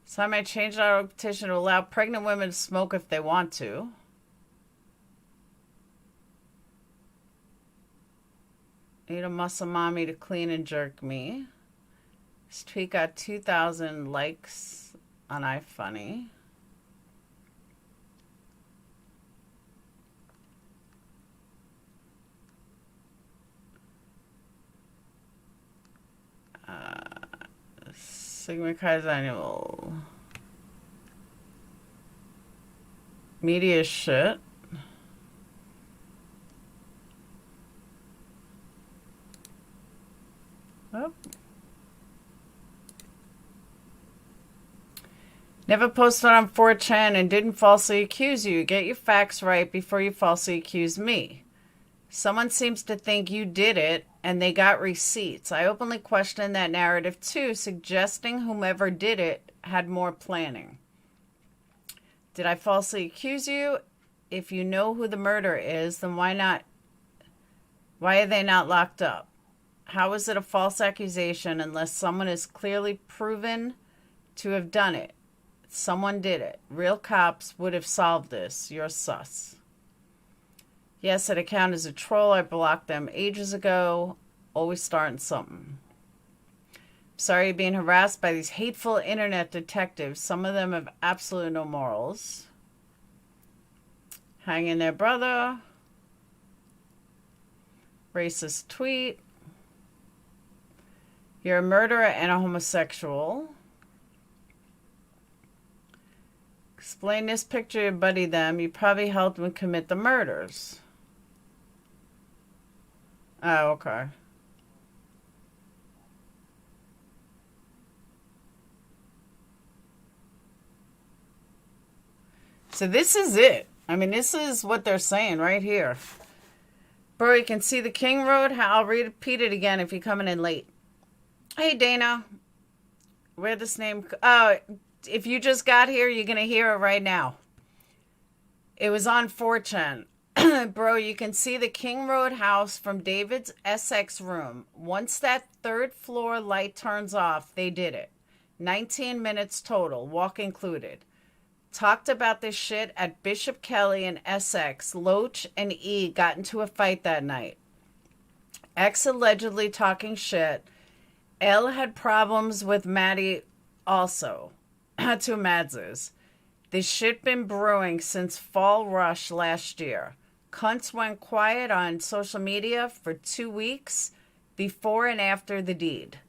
So I might change our petition to allow pregnant women to smoke if they want to. Need a muscle mommy to clean and jerk me. This tweet got 2,000 likes on iFunny. Sigma Chi's annual media shit. Oh. Never posted on 4chan and didn't falsely accuse you. Get your facts right before you falsely accuse me. Someone seems to think you did it and they got receipts. I openly question that narrative too, suggesting whomever did it had more planning. Did I falsely accuse you? If you know who the murderer is, then why are they not locked up? How is it a false accusation unless someone is clearly proven to have done it? Someone did it. Real cops would have solved this. You're sus. Yes, that account is a troll. I blocked them ages ago. Always starting something. Sorry you're being harassed by these hateful internet detectives. Some of them have absolutely no morals. Hang in there, brother. Racist tweet. You're a murderer and a homosexual. Explain this picture to your buddy them. You probably helped him commit the murders. Oh, okay. So this is it. I mean, this is what they're saying right here. Bro, you can see the King Road. I'll repeat it again if you're coming in late. Hey, Dana. Where this name... if you just got here, you're going to hear it right now. It was on 4chan. Bro, you can see the King Road house from David's Essex room. Once that third floor light turns off, they did it. 19 minutes total, walk included. Talked about this shit at Bishop Kelly in Essex. Loach and E got into a fight that night. X allegedly talking shit. L had problems with Maddie also. Two Madses. This shit been brewing since Fall Rush last year. Cunts went quiet on social media for 2 weeks before and after the deed.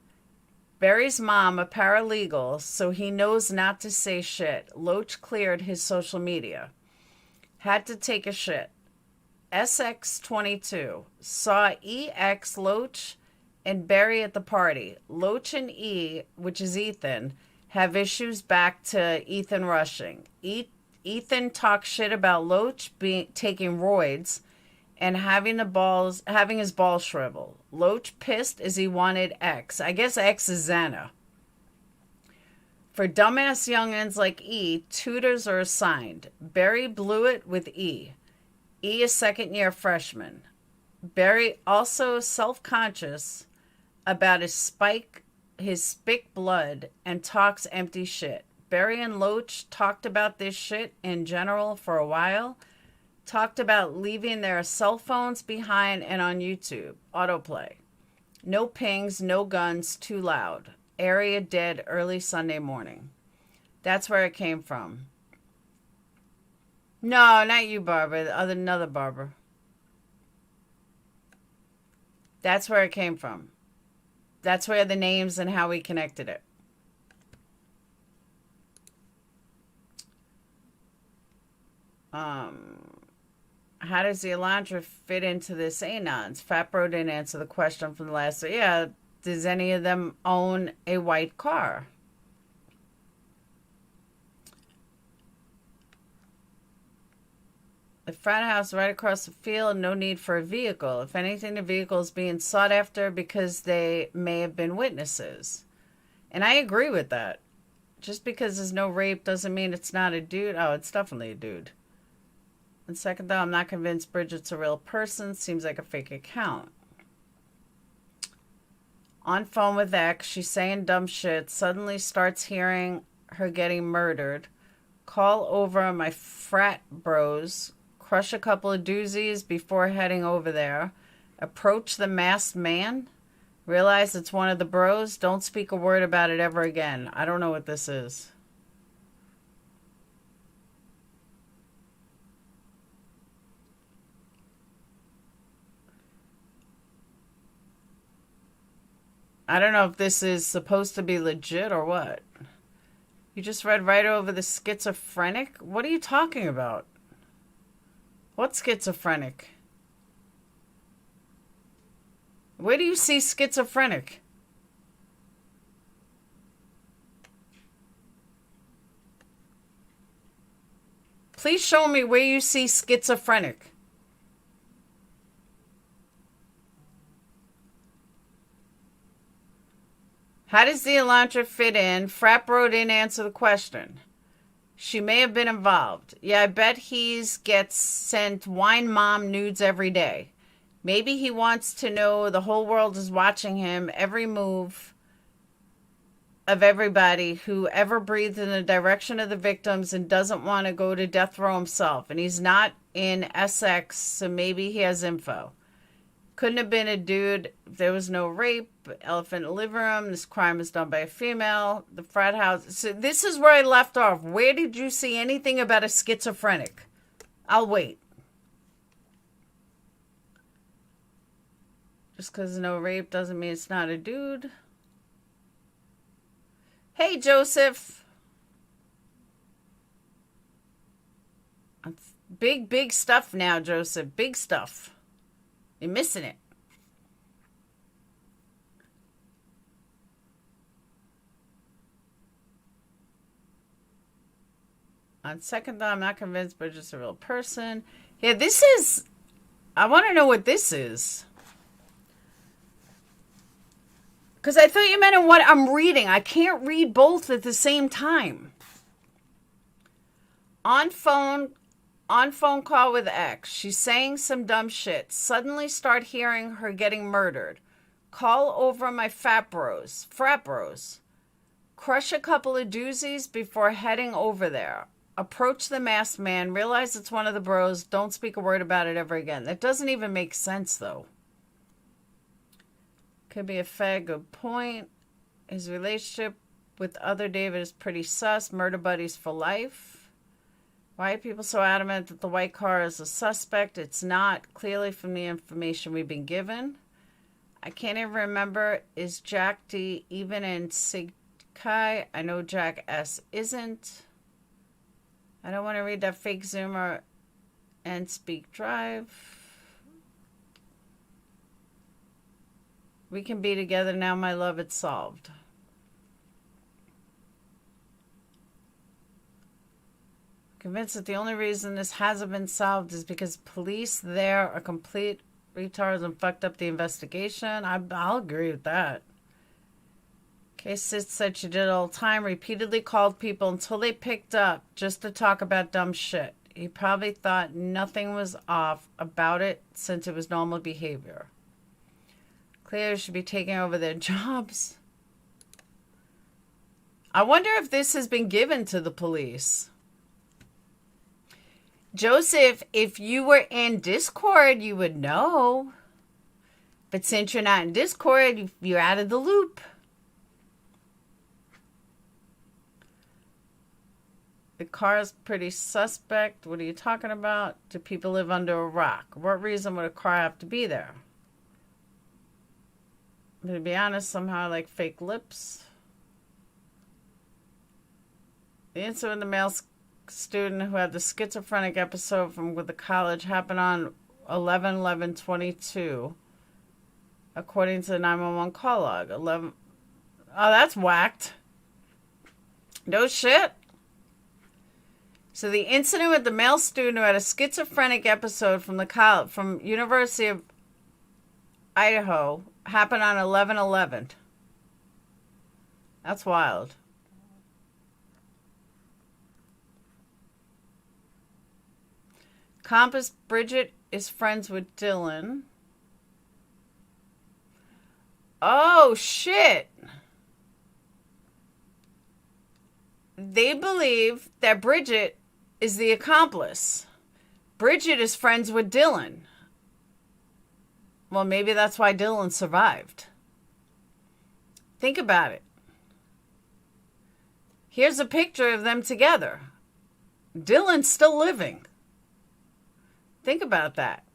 Barry's mom a paralegal, so he knows not to say shit. Loach cleared his social media. Had to take a shit. SX22 saw EX, Loach, and Barry at the party. Loach and E, which is Ethan, have issues back to Ethan rushing. Ethan talks shit about Loach taking roids and having his balls shrivel. Loach pissed as he wanted X. I guess X is Xana. For dumbass youngins like E, tutors are assigned. Barry blew it with E. E is second-year freshman. Barry also self-conscious about his spick blood and talks empty shit. Barry and Loach talked about this shit in general for a while. Talked about leaving their cell phones behind and on YouTube. Autoplay. No pings, no guns, too loud. Area dead early Sunday morning. That's where it came from. No, not you, Barbara. Another Barbara. That's where it came from. That's where the names and how we connected it. How does the Elantra fit into this Anons? Fat Bro didn't answer the question from the last. Yeah, does any of them own a white car? The frat house right across the field, no need for a vehicle. If anything, the vehicle is being sought after because they may have been witnesses. And I agree with that. Just because there's no rape doesn't mean it's not a dude. Oh, it's definitely a dude. And second, though, I'm not convinced Bridget's a real person. Seems like a fake account. On phone with X, she's saying dumb shit. Suddenly starts hearing her getting murdered. Call over my frat bros. Crush a couple of doozies before heading over there. Approach the masked man. Realize it's one of the bros. Don't speak a word about it ever again. I don't know what this is. I don't know if this is supposed to be legit or what. You just read right over the schizophrenic? What are you talking about? What schizophrenic? Where do you see schizophrenic? Please show me where you see schizophrenic. How does the Elantra fit in? Frat Bro didn't answer the question. She may have been involved. Yeah, I bet gets sent wine mom nudes every day. Maybe he wants to know the whole world is watching him, every move of everybody who ever breathed in the direction of the victims and doesn't want to go to death row himself. And he's not in SX, so maybe he has info. Couldn't have been a dude if there was no rape. Elephant in the living room. This crime was done by a female. The frat house. So this is where I left off. Where did you see anything about a schizophrenic? I'll wait. Just because no rape doesn't mean it's not a dude. Hey, Joseph. It's big stuff now, Joseph. Big stuff. You're missing it. On second thought, I'm not convinced Bridget's a real person. Yeah, this is... I want to know what this is. Because I thought you meant in what I'm reading. I can't read both at the same time. On phone On phone call with ex. She's saying some dumb shit. Suddenly start hearing her getting murdered. Call over my frat bros. Crush a couple of doozies before heading over there. Approach the masked man. Realize it's one of the bros. Don't speak a word about it ever again. That doesn't even make sense, though. Could be a fag. Good point. His relationship with other David is pretty sus. Murder buddies for life. Why are people so adamant that the white car is a suspect? It's not, clearly from the information we've been given. I can't even remember, is Jack D even in Sig Kai? I know Jack S isn't. I don't want to read that fake Zoomer and speak drive. We can be together now, my love, it's solved. Convinced that the only reason this hasn't been solved is because police there are complete retards and fucked up the investigation. I'll agree with that. Case said she did it all the time, repeatedly called people until they picked up just to talk about dumb shit. He probably thought nothing was off about it since it was normal behavior. Clearly should be taking over their jobs. I wonder if this has been given to the police. Joseph, if you were in Discord, you would know. But since you're not in Discord, you're out of the loop. The car is pretty suspect. What are you talking about? Do people live under a rock? What reason would a car have to be there? To be honest, somehow I like fake lips. The incident with the male student who had the schizophrenic episode from with the college happened on 11/11/22, according to the 911 call log. Oh, that's whacked. No shit. So the incident with the male student who had a schizophrenic episode from the college, from University of Idaho, happened on 11/11. That's wild. Compass Bridget is friends with Dylan. Oh, shit. They believe that Bridget is the accomplice. Bridget is friends with Dylan. Well, maybe that's why Dylan survived. Think about it. Here's a picture of them together. Dylan's still living. Think about that.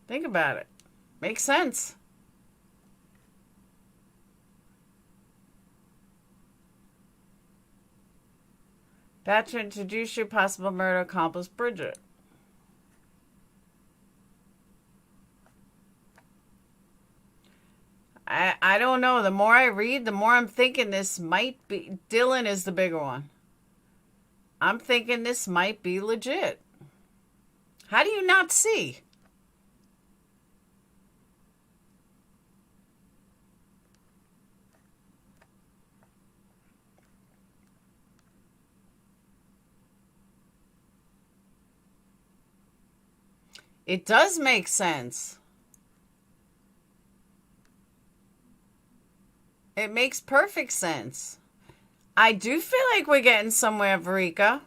Think about it. Makes sense. About to introduce you, possible murder accomplice Bridget. I don't know. The more I read, the more I'm thinking this might be... Dylan is the bigger one. I'm thinking this might be legit. How do you not see? It does make sense. It makes perfect sense. I do feel like we're getting somewhere, Verika.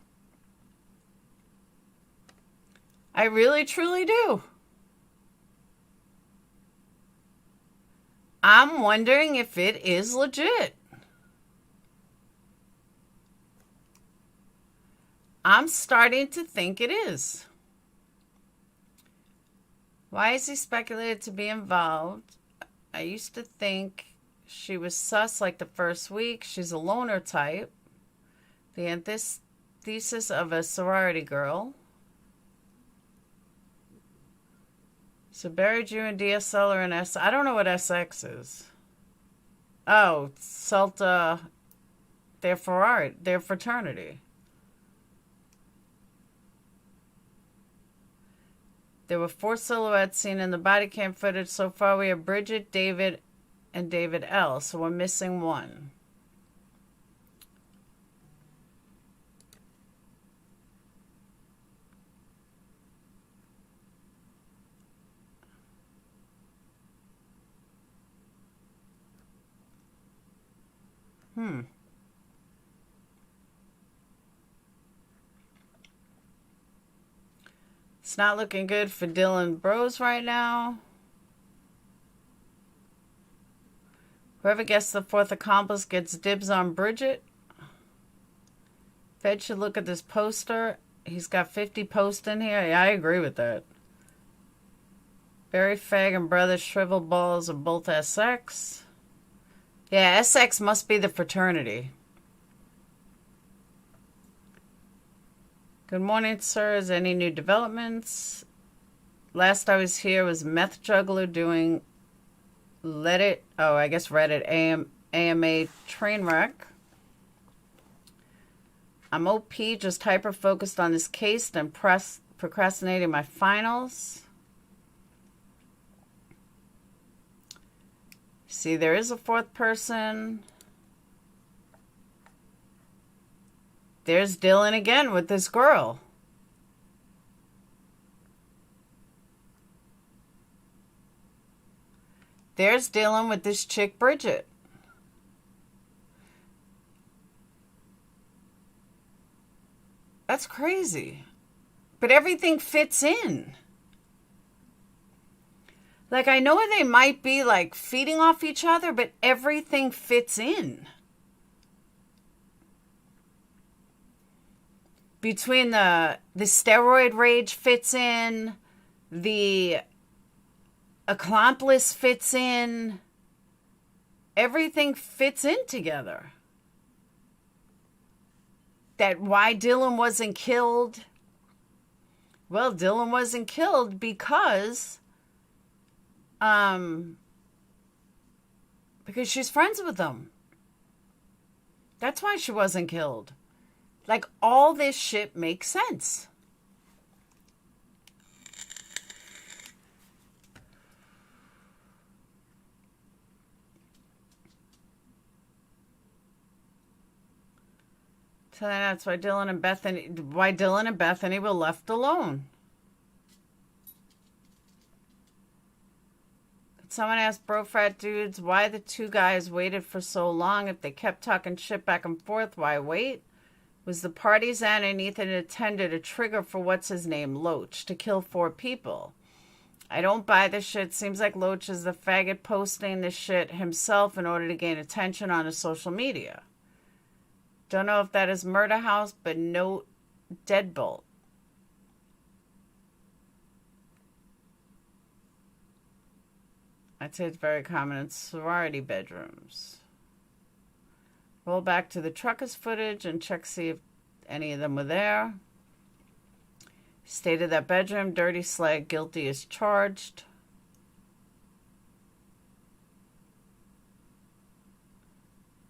I really, truly do. I'm wondering if it is legit. I'm starting to think it is. Why is he speculated to be involved? I used to think she was sus like the first week. She's a loner type. The antithesis of a sorority girl. So buried you in DSL or in S. I don't know what SX is. Oh, Celta. Their fraternity. There were 4 silhouettes seen in the body cam footage. So far, we have Bridget, David, and David L. So we're missing one. It's not looking good for Dylan Bros right now. Whoever gets the fourth accomplice gets dibs on Bridget. Fed should look at this poster. He's got 50 posts in here. Yeah, I agree with that. Barry Fag and Brother Shrivel Balls are both SX. Yeah, SX must be the fraternity. Good morning, sirs. Any new developments? Last I was here was Meth Juggler doing Reddit AMA train wreck. I'm OP, just hyper-focused on this case and procrastinating my finals. See, there is a fourth person. There's Dylan again with this girl. There's Dylan with this chick, Bridget. That's crazy. But everything fits in. Like, I know they might be, like, feeding off each other, but everything fits in. Between the steroid rage fits in, the accomplice fits in, everything fits in together. That why Dylan wasn't killed. Well, Dylan wasn't killed because she's friends with them. That's why she wasn't killed. Like, all this shit makes sense. So that's why Dylan and Bethany were left alone. Someone asked Bro Frat Dudes why the two guys waited for so long. If they kept talking shit back and forth, why wait? Was the party's end and Ethan attended a trigger for what's-his-name, Loach, to kill 4 people? I don't buy this shit. Seems like Loach is the faggot posting this shit himself in order to gain attention on his social media. Don't know if that is Murder House, but no Deadbolt. I'd say it's very common in sorority bedrooms. Roll back to the truckers footage and check see if any of them were there. Stayed in that bedroom. Dirty slag. Guilty is charged.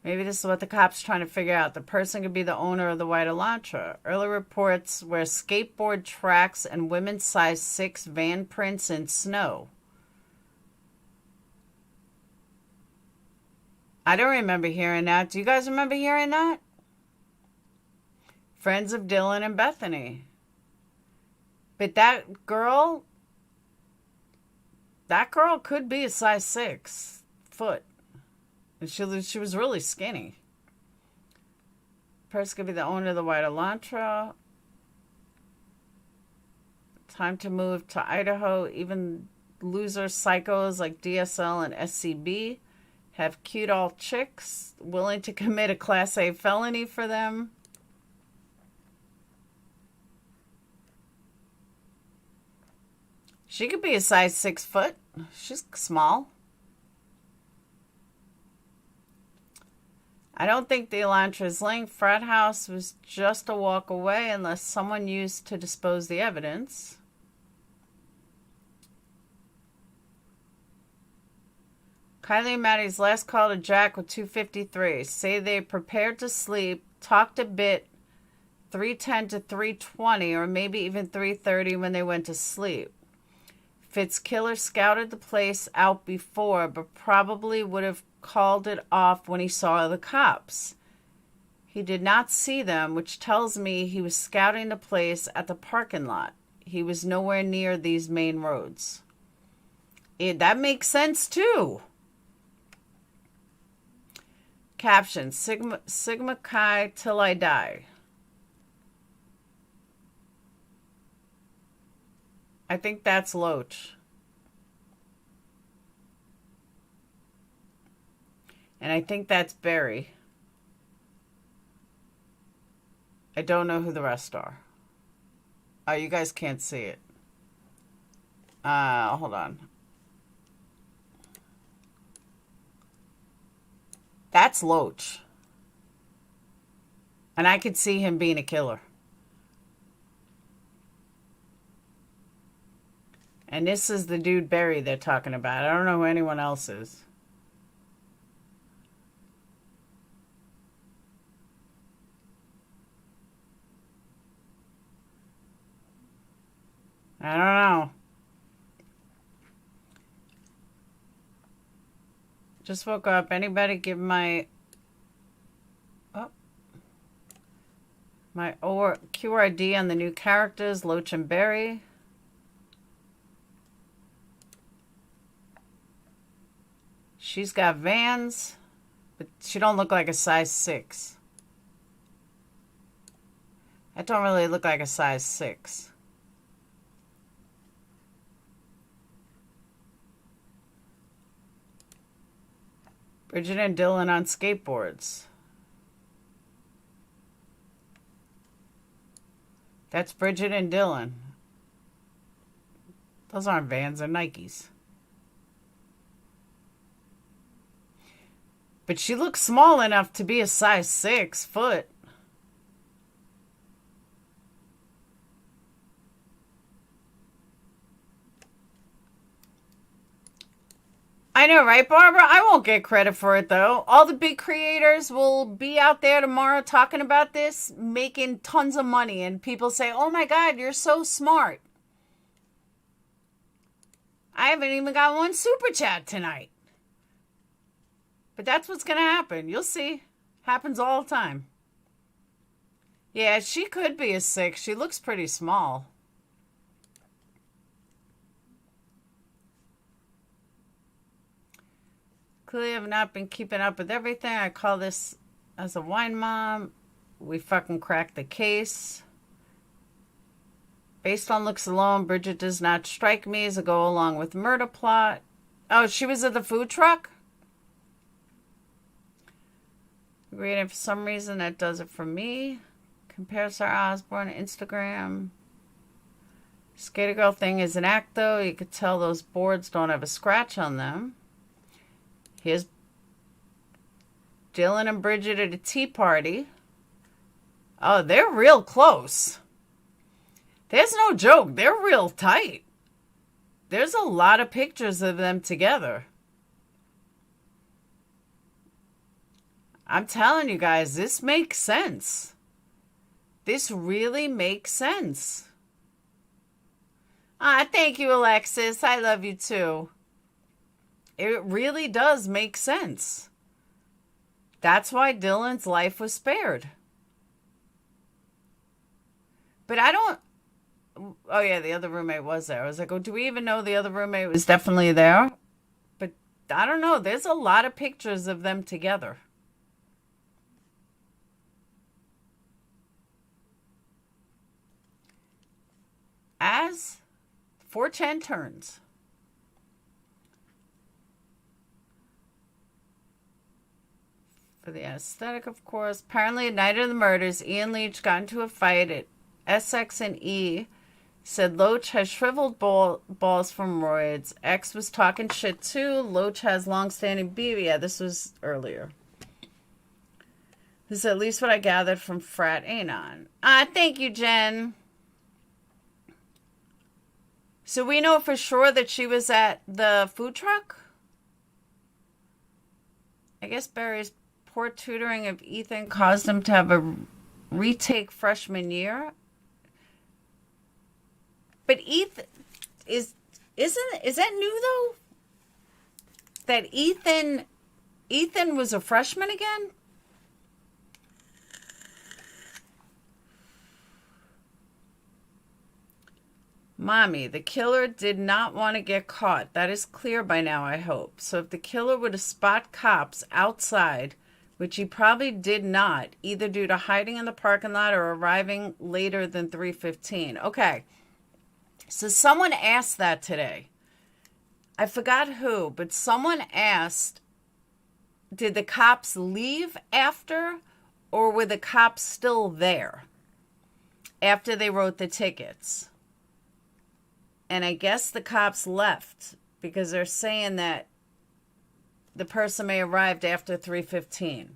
Maybe this is what the cops trying to figure out. The person could be the owner of the white Elantra. Early reports were skateboard tracks and women's size 6 van prints in snow. I don't remember hearing that. Do you guys remember hearing that? Friends of Dylan and Bethany. But that girl could be a size 6 foot. And she was really skinny. Person could be the owner of the white Elantra. Time to move to Idaho. Even loser psychos like DSL and SCB have cute all chicks willing to commit a Class A felony for them. She could be a size 6 foot. She's small. I don't think the Elantra's link. Frat house was just a walk away unless someone used to dispose the evidence. Kylie and Maddie's last call to Jack with 2:53. Say they prepared to sleep, talked a bit, 3:10 to 3:20, or maybe even 3:30 when they went to sleep. Fitz killer scouted the place out before, but probably would have called it off when he saw the cops. He did not see them, which tells me he was scouting the place at the parking lot. He was nowhere near these main roads. That makes sense too. Caption, Sigma Chi till I die. I think that's Loach. And I think that's Barry. I don't know who the rest are. Oh, you guys can't see it. Hold on. That's Loach. And I could see him being a killer. And this is the dude Barry they're talking about. I don't know who anyone else is. I don't know. Just woke up. Anybody give my QRD on the new characters, Loach and Barry? She's got Vans, but she don't look like a size 6. That don't really look like a size 6. Bridget and Dylan on skateboards. That's Bridget and Dylan. Those aren't Vans, they're Nikes. But she looks small enough to be a size 6 foot. I know, right, Barbara? I won't get credit for it, though. All the big creators will be out there tomorrow talking about this, making tons of money, and people say, oh my God, you're so smart. I haven't even got one super chat tonight. But that's what's going to happen. You'll see. Happens all the time. Yeah, she could be a 6. She looks pretty small. Clearly have not been keeping up with everything. I call this as a wine mom. We fucking cracked the case. Based on looks alone, Bridget does not strike me as a go along with murder plot. Oh, she was at the food truck? Reading for some reason that does it for me. Compare Sarah Osborne Instagram. Skater girl thing is an act though. You could tell those boards don't have a scratch on them. Here's Dylan and Bridget at a tea party. Oh, they're real close. There's no joke. They're real tight. There's a lot of pictures of them together. I'm telling you guys, this makes sense. This really makes sense. Thank you, Alexis. I love you too. It really does make sense. That's why Dylan's life was spared. But I don't... Oh, yeah, the other roommate was there. I was like, oh, do we even know the other roommate was definitely there? But I don't know. There's a lot of pictures of them together. As 4chan turns... For the aesthetic, of course. Apparently, at night of the murders, Ian Leach got into a fight at SX and E. Said Loach has shriveled balls from roids. X was talking shit too. Loach has long-standing beef. Yeah, this was earlier. This is at least what I gathered from Frat Anon. Thank you, Jen. So we know for sure that she was at the food truck? I guess Barry's poor tutoring of Ethan caused him to have a retake freshman year. But Ethan is that new though? That Ethan was a freshman again? Mommy, the killer did not want to get caught. That is clear by now, I hope. So if the killer were to spot cops outside, which he probably did not, either due to hiding in the parking lot or arriving later than 3:15. Okay. So someone asked that today. I forgot who, but someone asked, did the cops leave after, or were the cops still there after they wrote the tickets? And I guess the cops left because they're saying that the person may have arrived after 3:15.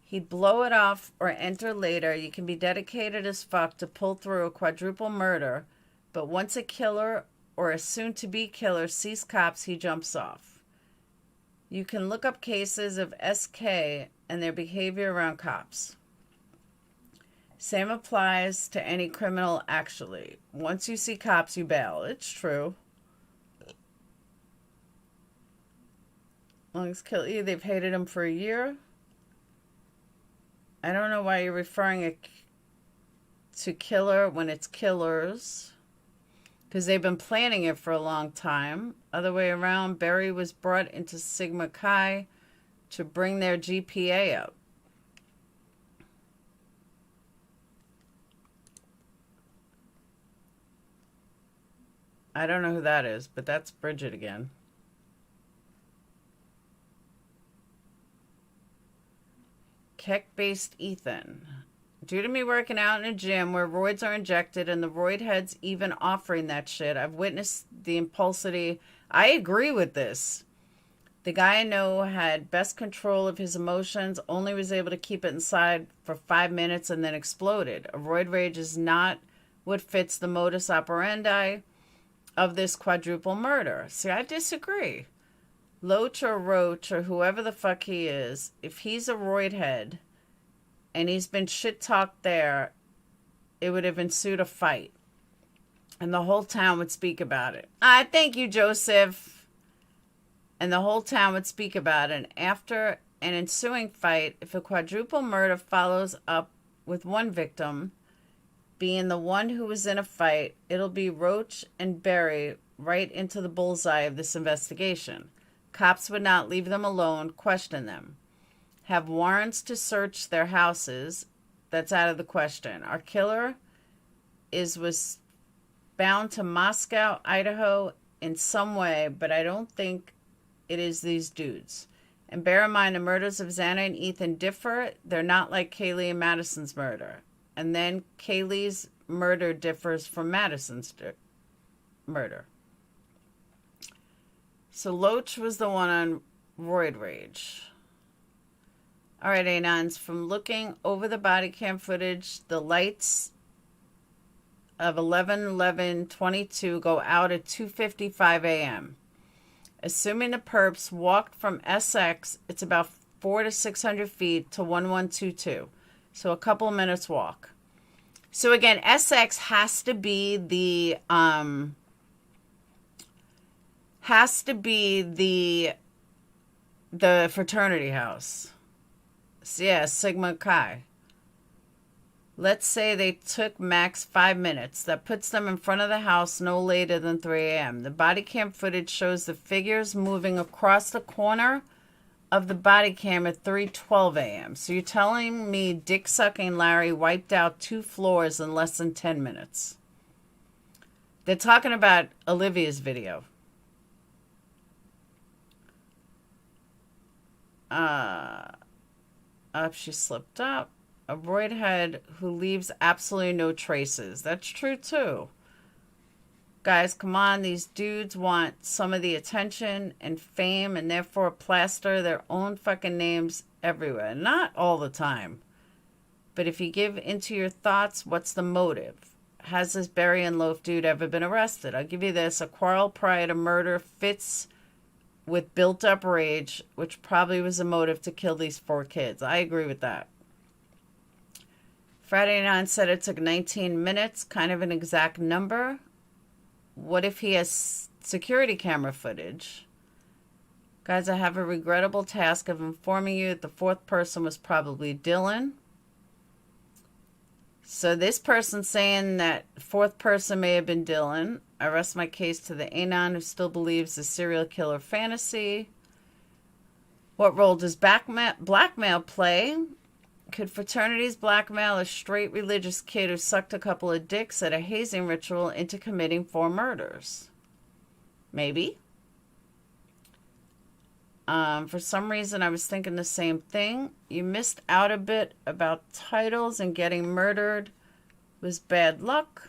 He'd blow it off or enter later. You can be dedicated as fuck to pull through a quadruple murder, but once a killer or a soon-to-be killer sees cops, he jumps off. You can look up cases of SK and their behavior around cops. Same applies to any criminal, actually. Once you see cops, you bail. It's true. Long as Kelly, they've hated him for a year. I don't know why you're referring it to killer when it's killers. Because they've been planning it for a long time. Other way around, Barry was brought into Sigma Chi to bring their GPA up. I don't know who that is, but that's Bridget again. Keck-based Ethan. Due to me working out in a gym where roids are injected and the roid heads even offering that shit, I've witnessed the impulsivity. I agree with this. The guy I know had best control of his emotions, only was able to keep it inside for 5 minutes and then exploded. A roid rage is not what fits the modus operandi of this quadruple murder. See, I disagree. Loach or Roach or whoever the fuck he is, if he's a roid head and he's been shit talked there, it would have ensued a fight. And the whole town would speak about it. Thank you, Joseph. And the whole town would speak about it. And after an ensuing fight, if a quadruple murder follows up with one victim being the one who was in a fight, it'll be Roach and Barry right into the bullseye of this investigation. Cops would not leave them alone, question them. Have warrants to search their houses. That's out of the question. Our killer was bound to Moscow, Idaho in some way, but I don't think it is these dudes. And bear in mind, the murders of Xana and Ethan differ. They're not like Kaylee and Madison's murder. And then Kaylee's murder differs from Madison's murder. So Loach was the one on roid rage. All right, Anons, from looking over the body cam footage, the lights of 11/11/22 go out at 2:55 a.m. Assuming the perps walked from SX, it's about 400 to 600 feet to 1122. So a couple minutes walk. So again, SX has to be the fraternity house. So yeah, Sigma Chi. Let's say they took max 5 minutes. That puts them in front of the house no later than 3 a.m. The body cam footage shows the figures moving across the corner of the body cam at 3:12 a.m. So you're telling me dick-sucking Larry wiped out 2 floors in less than 10 minutes. They're talking about Olivia's video. Up, she slipped up. A roid head who leaves absolutely no traces. That's true too. Guys, come on. These dudes want some of the attention and fame and therefore plaster their own fucking names everywhere. Not all the time. But if you give into your thoughts, what's the motive? Has this Barry and Loaf dude ever been arrested? I'll give you this. A quarrel prior to murder fits with built-up rage, which probably was a motive to kill these 4 kids. I agree with that. Friday Night said it took 19 minutes, kind of an exact number. What if he has security camera footage? Guys, I have a regrettable task of informing you that the 4th person was probably Dylan. So this person saying that 4th person may have been Dylan. I rest my case to the Anon who still believes the serial killer fantasy. What role does blackmail play? Could fraternities blackmail a straight religious kid who sucked a couple of dicks at a hazing ritual into committing 4 murders? Maybe. For some reason, I was thinking the same thing. You missed out a bit about titles, and getting murdered was bad luck.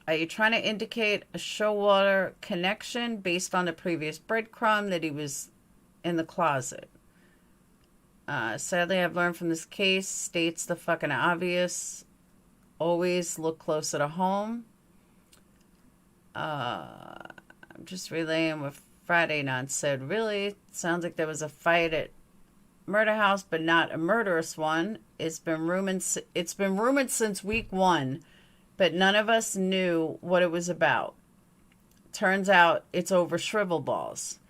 Are you trying to indicate a Showalter connection based on the previous breadcrumb that he was in the closet? Sadly, I've learned from this case, states the fucking obvious. Always look closer to home. I'm just relaying what Friday Night said. Really, sounds like there was a fight at Murder House, but not a murderous one. It's been rumored since week 1, but none of us knew what it was about. Turns out it's over shrivel balls.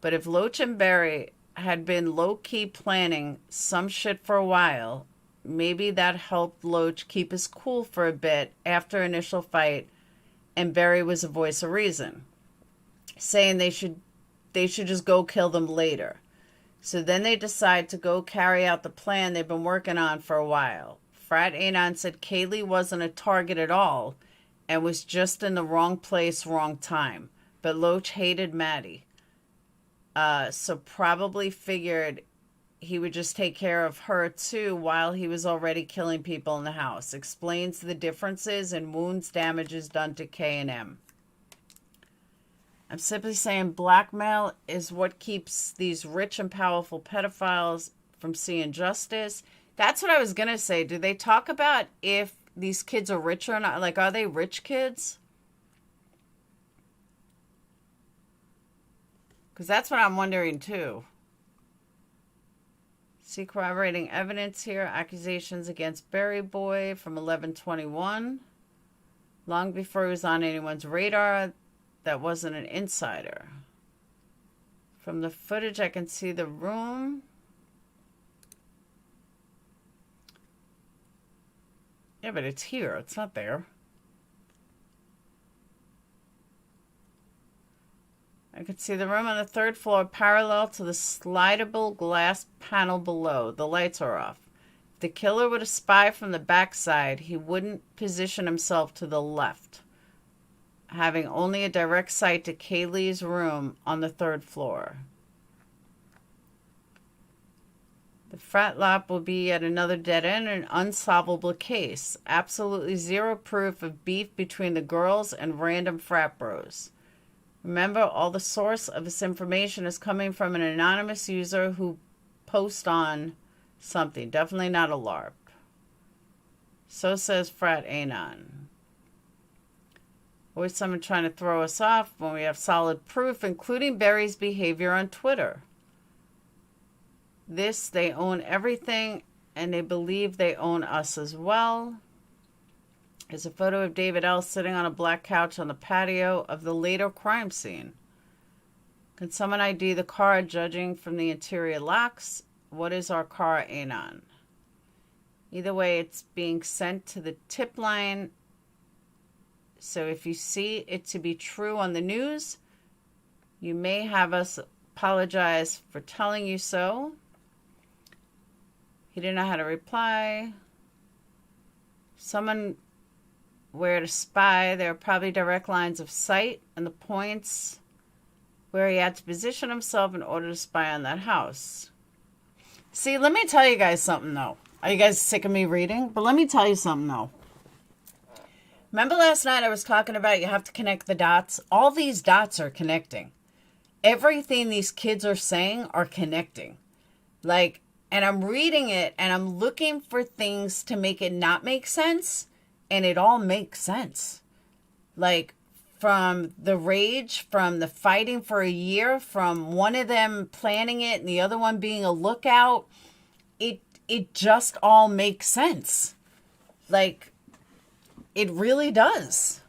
But if Loach and Barry had been low-key planning some shit for a while, maybe that helped Loach keep his cool for a bit after initial fight, and Barry was a voice of reason, saying they should just go kill them later. So then they decide to go carry out the plan they've been working on for a while. Frat Anon said Kaylee wasn't a target at all and was just in the wrong place, wrong time. But Loach hated Maddie. So probably figured he would just take care of her too while he was already killing people in the house. Explains the differences in wounds, damages done to K&M. I'm simply saying blackmail is what keeps these rich and powerful pedophiles from seeing justice. That's what I was going to say. Do they talk about if these kids are rich or not? Like, are they rich kids? Because that's what I'm wondering too. See corroborating evidence here. Accusations against Barry Boy from 11/21. Long before he was on anyone's radar, that wasn't an insider. From the footage, I can see the room. Yeah, but it's here. It's not there. I could see the room on the 3rd floor parallel to the slidable glass panel below. The lights are off. If the killer were to spy from the backside, he wouldn't position himself to the left, having only a direct sight to Kaylee's room on the 3rd floor. The frat lap will be at another dead end, an unsolvable case. Absolutely zero proof of beef between the girls and random frat bros. Remember, all the source of this information is coming from an anonymous user who posts on something. Definitely not a LARP. So says Frat Anon. Always someone trying to throw us off when we have solid proof, including Barry's behavior on Twitter. They own everything, and they believe they own us as well. There's a photo of David L. sitting on a black couch on the patio of the later crime scene. Can someone ID the car, judging from the interior locks? What is our car, Anon? Either way, it's being sent to the tip line. So if you see it to be true on the news, you may have us apologize for telling you so. He didn't know how to reply. Someone where to spy. There are probably direct lines of sight and the points where he had to position himself in order to spy on that house. See, let me tell you guys something, though. Are you guys sick of me reading? But let me tell you something, though. Remember last night I was talking about you have to connect the dots? All these dots are connecting. Everything these kids are saying are connecting. Like, and I'm reading it and I'm looking for things to make it not make sense. And it all makes sense. Like, from the rage, from the fighting for a year, from one of them planning it and the other one being a lookout, it just all makes sense. Like, it really does.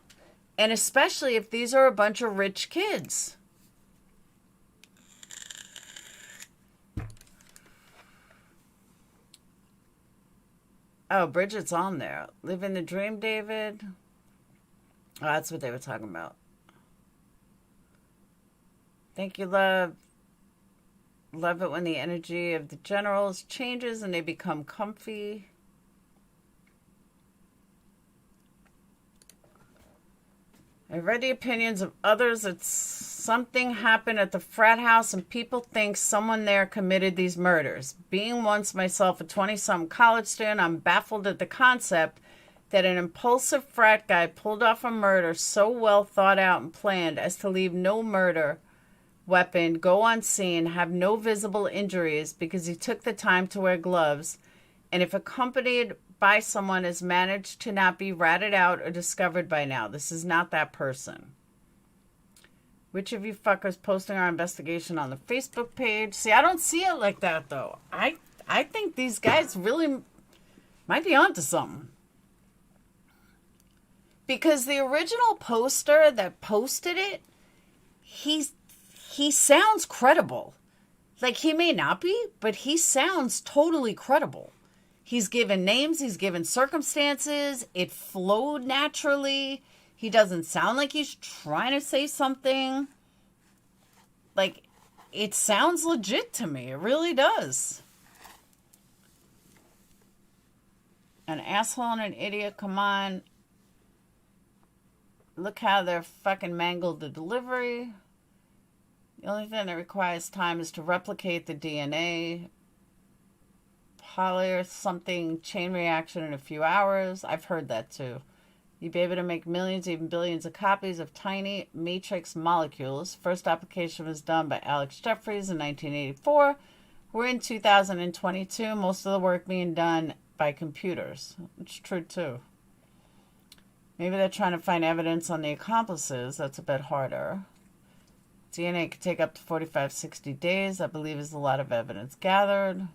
And especially if these are a bunch of rich kids. Oh, Bridget's on there. Living the dream, David. Oh, that's what they were talking about. Thank you, love. Love it when the energy of the generals changes and they become comfy. I've read the opinions of others that something happened at the frat house and people think someone there committed these murders. Being once myself a 20-something college student, I'm baffled at the concept that an impulsive frat guy pulled off a murder so well thought out and planned as to leave no murder weapon, go unseen, have no visible injuries because he took the time to wear gloves, and if accompanied by someone has managed to not be ratted out or discovered by now. This is not that person. Which of you fuckers posting our investigation on the Facebook page? See, I don't see it like that, though. I think these guys really might be onto something. Because the original poster that posted it, he sounds credible. Like, he may not be, but he sounds totally credible. He's given names, he's given circumstances, it flowed naturally. He doesn't sound like he's trying to say something. Like, it sounds legit to me. It really does. An asshole and an idiot, come on. Look how they're fucking mangled the delivery. The only thing that requires time is to replicate the DNA. Poly or something, chain reaction in a few hours. I've heard that too. You'd be able to make millions, even billions of copies of tiny matrix molecules. First application was done by Alex Jeffries in 1984. We're in 2022. Most of the work being done by computers. It's true too. Maybe they're trying to find evidence on the accomplices. That's a bit harder. DNA could take up to 45, 60 days. I believe is a lot of evidence gathered.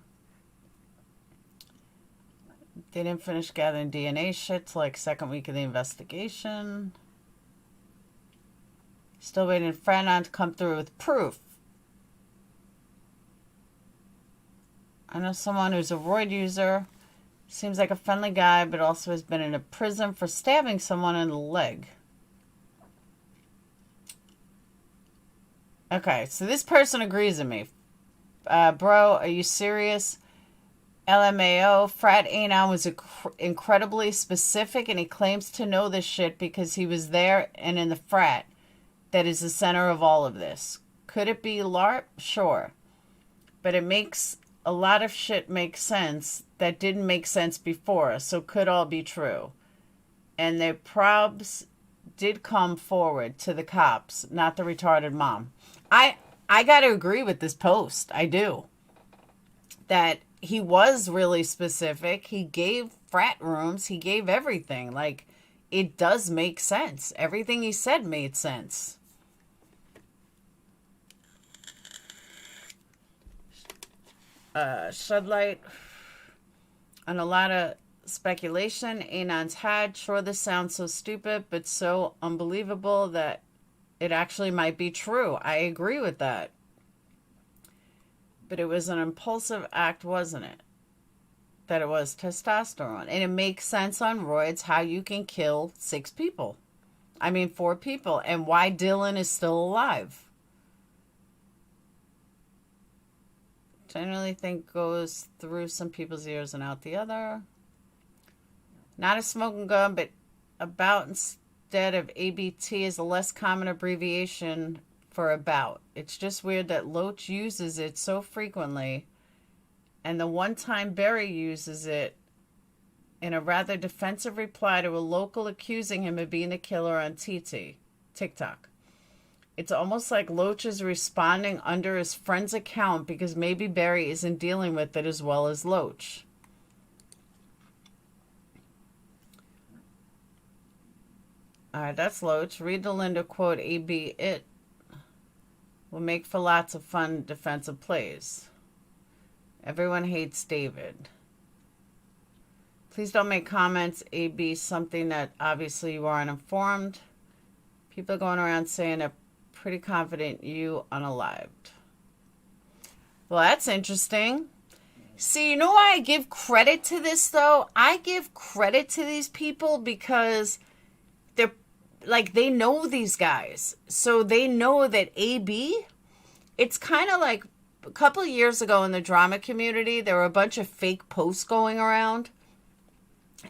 They didn't finish gathering DNA shit till like second week of the investigation. Still waiting for Franon to come through with proof. I know someone who's a roid user. Seems like a friendly guy, but also has been in a prison for stabbing someone in the leg. Okay, so this person agrees with me. Bro, are you serious? LMAO, Frat Anon was incredibly specific, and he claims to know this shit because he was there and in the frat that is the center of all of this. Could it be LARP? Sure. But it makes a lot of shit make sense that didn't make sense before, so could all be true. And the probs did come forward to the cops, not the retarded mom. I got to agree with this post. I do. That he was really specific. He gave frat rooms. He gave everything. Like, it does make sense. Everything he said made sense. Shed light on a lot of speculation Anon's had. Sure, this sounds so stupid, but so unbelievable that it actually might be true. I agree with that. But it was an impulsive act, wasn't it? That it was testosterone. And it makes sense on roids how you can kill 6 people. I mean, 4 people. And why Dylan is still alive. Generally think goes through some people's ears and out the other. Not a smoking gun, but about instead of ABT is a less common abbreviation for about. It's just weird that Loach uses it so frequently, and the one time Barry uses it in a rather defensive reply to a local accusing him of being the killer on TikTok. It's almost like Loach is responding under his friend's account because maybe Barry isn't dealing with it as well as Loach. All right, that's Loach. Read the Linda quote, AB, it will make for lots of fun defensive plays. Everyone hates David. Please don't make comments, AB, something that obviously you aren't informed. People are going around saying they're pretty confident you unalived. Well, that's interesting. See, you know why I give credit to this, though? I give credit to these people because they're like, they know these guys. So they know that AB, it's kind of like couple of years ago in the drama community, there were a bunch of fake posts going around.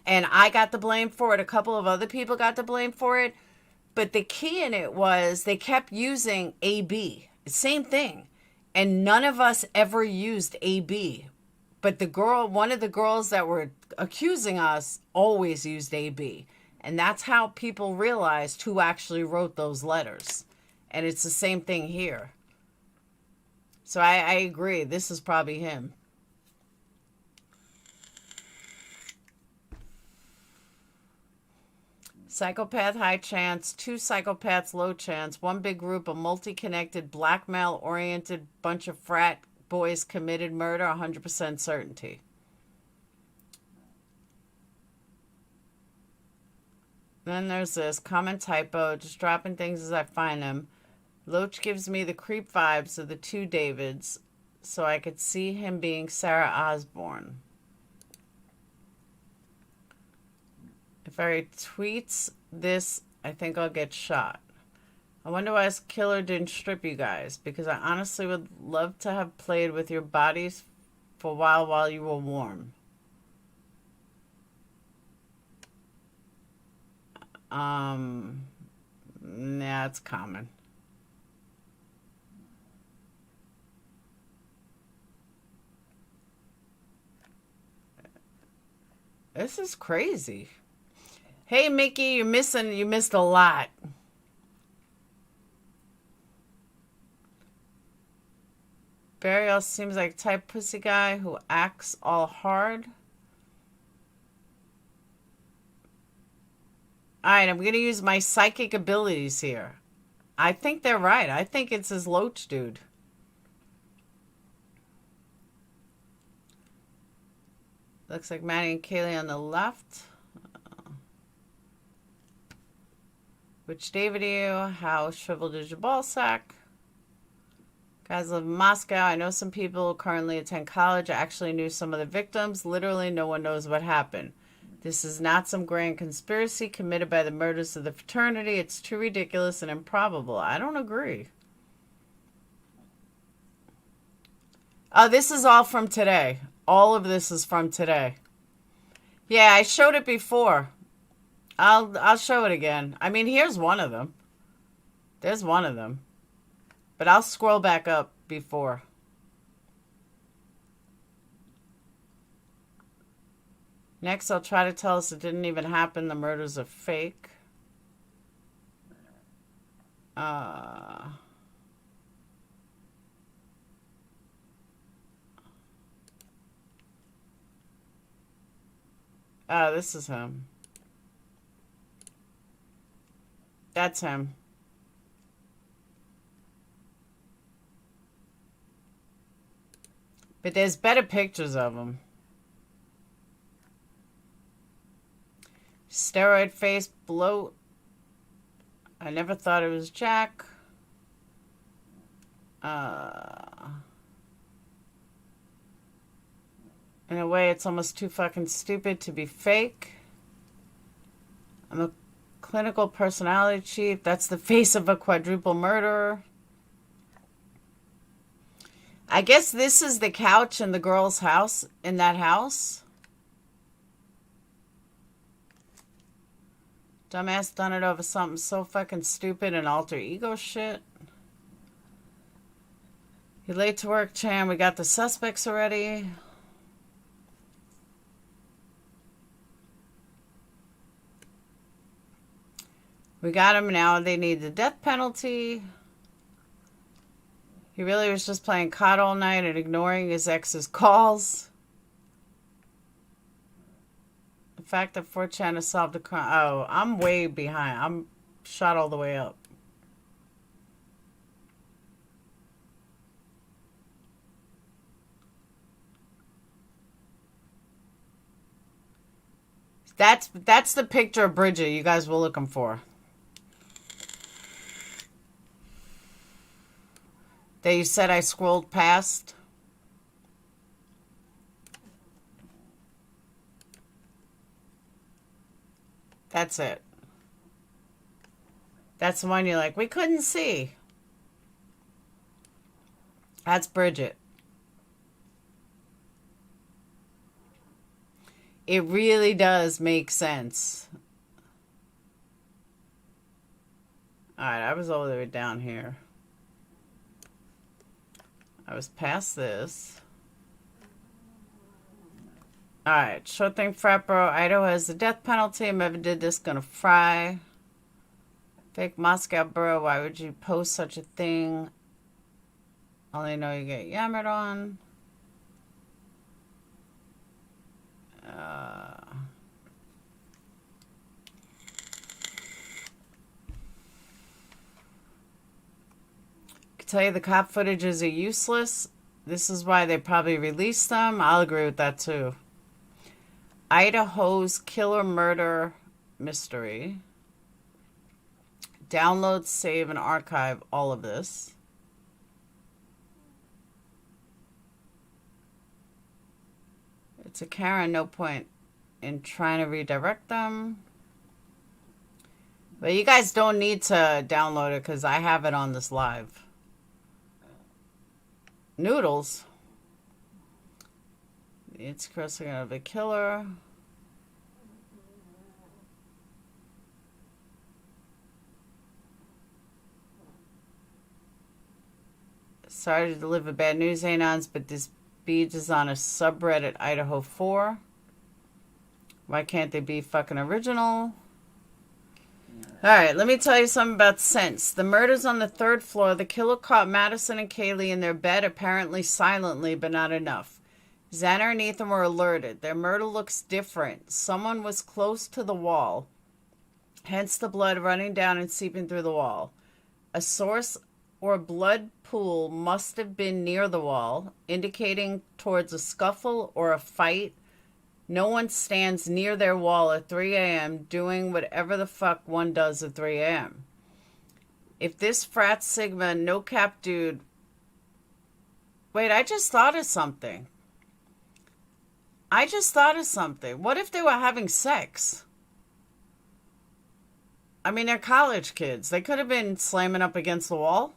And I got the blame for it. A couple of other people got the blame for it. But the key in it was they kept using AB. Same thing. And none of us ever used AB. But one of the girls that were accusing us always used AB. And that's how people realized who actually wrote those letters. And it's the same thing here. So I agree. This is probably him. Psychopath, high chance. 2 psychopaths, low chance. 1 big group, a multi-connected, blackmail-oriented bunch of frat boys committed murder, 100% certainty. Then there's this. Common typo. Just dropping things as I find them. Loach gives me the creep vibes of the 2 Davids, so I could see him being Sarah Osborne. If I tweets this, I think I'll get shot. I wonder why this killer didn't strip you guys, because I honestly would love to have played with your bodies for a while you were warm. Nah, it's common. This is crazy. Hey, Mickey, you missed a lot. Burial seems like a type pussy guy who acts all hard. All right, I'm going to use my psychic abilities here. I think they're right. I think it's this Loach dude. Looks like Maddie and Kaylee on the left. Which David are you? How shriveled is your ball sack? Guys live in Moscow. I know some people who currently attend college. I actually knew some of the victims. Literally, no one knows what happened. This is not some grand conspiracy committed by the murders of the fraternity. It's too ridiculous and improbable. I don't agree. Oh, this is all from today. All of this is from today. Yeah, I showed it before. I'll show it again. I mean, here's one of them. There's one of them. But I'll scroll back up before. Next, I'll try to tell us it didn't even happen. The murders are fake. Oh, this is him. That's him. But there's better pictures of him. Steroid face, bloat. I never thought it was Jack. In a way, it's almost too fucking stupid to be fake. I'm a clinical personality chief. That's the face of a quadruple murderer. I guess this is the couch in the girl's house, in that house. Dumbass done it over something so fucking stupid and alter ego shit. You late to work, Chan. We got the suspects already. We got him now. They need the death penalty. He really was just playing COD all night and ignoring his ex's calls. The fact that 4chan has solved a crime. Oh, I'm way behind. I'm shot all the way up. That's the picture of Bridget you guys were looking for. That you said I scrolled past. That's it. That's the one you're like, we couldn't see. That's Bridget. It really does make sense. All right, I was all the way down here. I was past this. All right, short thing, frat bro. Idaho has the death penalty. Whoever did this gonna fry. Fake Moscow bro. Why would you post such a thing? Only know you get yammered on. I can tell you the cop footages are useless. This is why they probably released them. I'll agree with that too. Idaho's killer murder mystery. Download, save, and archive all of this. It's a Karen, no point in trying to redirect them. But you guys don't need to download it because I have it on this live. Noodles. It's crossing out of a killer. Sorry to deliver bad news, Anons, but this beads is on a subreddit, Idaho 4. Why can't they be fucking original? Alright, let me tell you something about Sense. The murders on the 3rd floor. The killer caught Madison and Kaylee in their bed, apparently silently, but not enough. Xander and Ethan were alerted. Their murder looks different. Someone was close to the wall, hence the blood running down and seeping through the wall. A source or blood pool must have been near the wall, indicating towards a scuffle or a fight. No one stands near their wall at 3 a.m. doing whatever the fuck one does at 3 a.m. If this frat sigma no cap dude... Wait, I just thought of something. What if they were having sex? I mean, they're college kids. They could have been slamming up against the wall.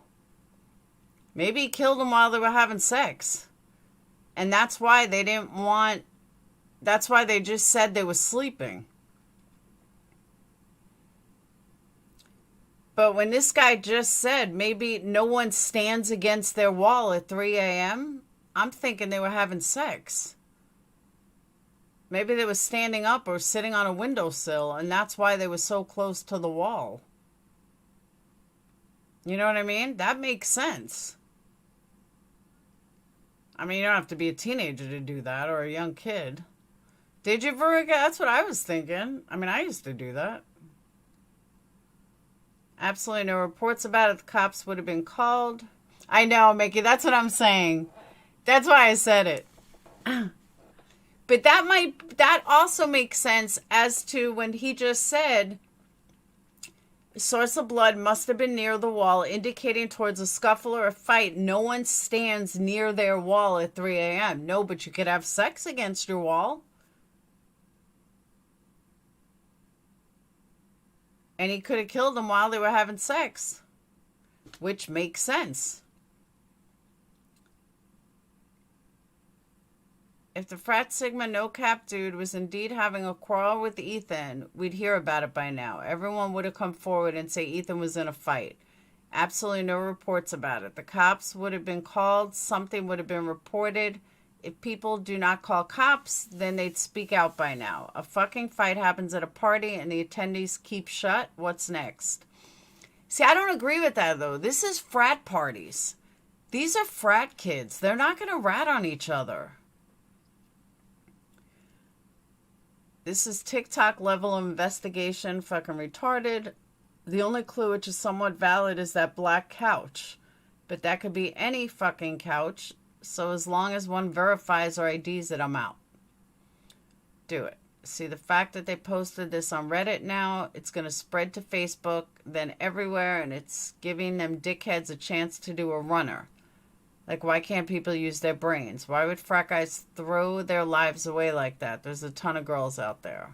Maybe he killed them while they were having sex. And that's why they didn't want... That's why they just said they were sleeping. But when this guy just said maybe no one stands against their wall at 3 a.m., I'm thinking they were having sex. Maybe they were standing up or sitting on a windowsill, and that's why they were so close to the wall. You know what I mean? That makes sense. I mean, you don't have to be a teenager to do that, or a young kid. Did you, Veruca? That's what I was thinking. I mean, I used to do that. Absolutely no reports about it. The cops would have been called. I know, Mickey. That's what I'm saying. That's why I said it. But that also makes sense as to when he just said source of blood must have been near the wall, indicating towards a scuffle or a fight. No one stands near their wall at 3 a.m. No, but you could have sex against your wall. And he could have killed them while they were having sex, which makes sense. If the frat sigma no cap dude was indeed having a quarrel with Ethan, we'd hear about it by now. Everyone would have come forward and say Ethan was in a fight. Absolutely no reports about it. The cops would have been called. Something would have been reported. If people do not call cops, then they'd speak out by now. A fucking fight happens at a party and the attendees keep shut. What's next? See, I don't agree with that, though. This is frat parties. These are frat kids. They're not going to rat on each other. This is TikTok level of investigation. Fucking retarded. The only clue which is somewhat valid is that black couch. But that could be any fucking couch. So as long as one verifies or IDs it, I'm out. Do it. See, the fact that they posted this on Reddit now, it's going to spread to Facebook, then everywhere, and it's giving them dickheads a chance to do a runner. Like, why can't people use their brains? Why would frat guys throw their lives away like that? There's a ton of girls out there.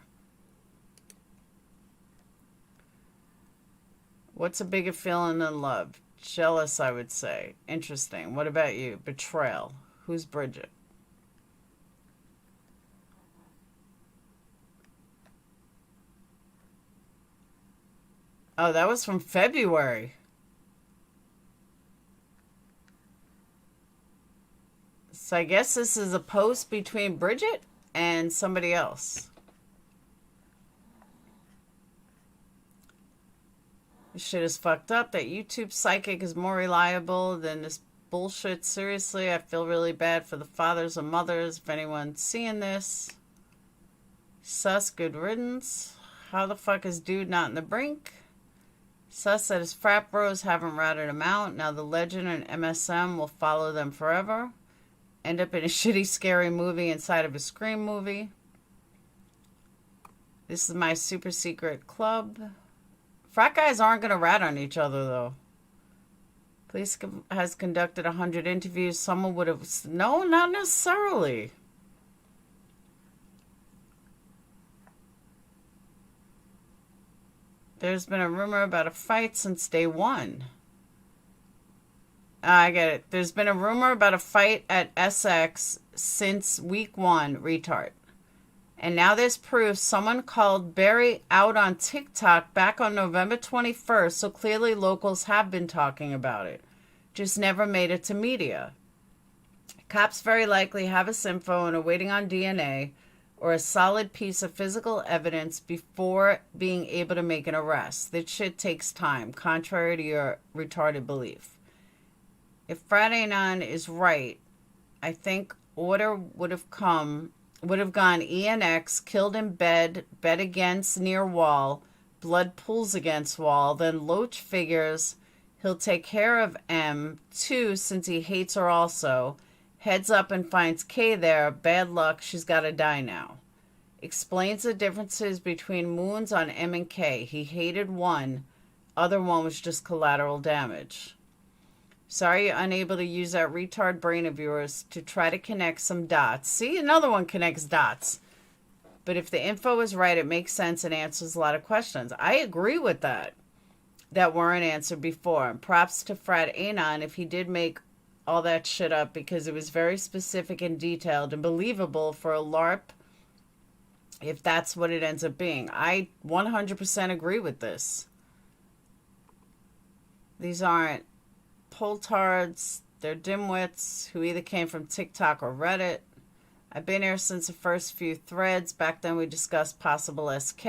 What's a bigger feeling than love? Jealous, I would say. Interesting. What about you? Betrayal. Who's Bridget? Oh, that was from February. So I guess this is a post between Bridget and somebody else. This shit is fucked up. That YouTube psychic is more reliable than this bullshit. Seriously, I feel really bad for the fathers and mothers. If anyone's seeing this, sus, good riddance. How the fuck is dude not in the brink? Sus said his frat bros haven't ratted him out. Now the legend and MSM will follow them forever. End up in a shitty, scary movie inside of a Scream movie. This is my super secret club. Frat guys aren't going to rat on each other, though. Police has conducted 100 interviews. Someone would have... No, not necessarily. There's been a rumor about a fight since day one. I get it. There's been a rumor about a fight at SX since week one, retard. And now there's proof. Someone called Barry out on TikTok back on November 21st, so clearly locals have been talking about it. Just never made it to media. Cops very likely have his info and are waiting on DNA or a solid piece of physical evidence before being able to make an arrest. This shit takes time, contrary to your retarded belief. If Friday 9 is right, I think order would have gone ENX, killed in bed, bed against near wall, blood pools against wall, then Loach figures he'll take care of M2 since he hates her also, heads up and finds K there, bad luck, she's gotta die now. Explains the differences between moons on M and K. He hated one, other one was just collateral damage. Sorry you're unable to use that retard brain of yours to try to connect some dots. See, another one connects dots. But if the info is right, it makes sense and answers a lot of questions. I agree with that weren't answered before. And props to Frat Anon if he did make all that shit up because it was very specific and detailed and believable for a LARP if that's what it ends up being. I 100% agree with this. These aren't poltards, they're dimwits who either came from TikTok or Reddit. I've been here since the first few threads. Back then we discussed possible SK,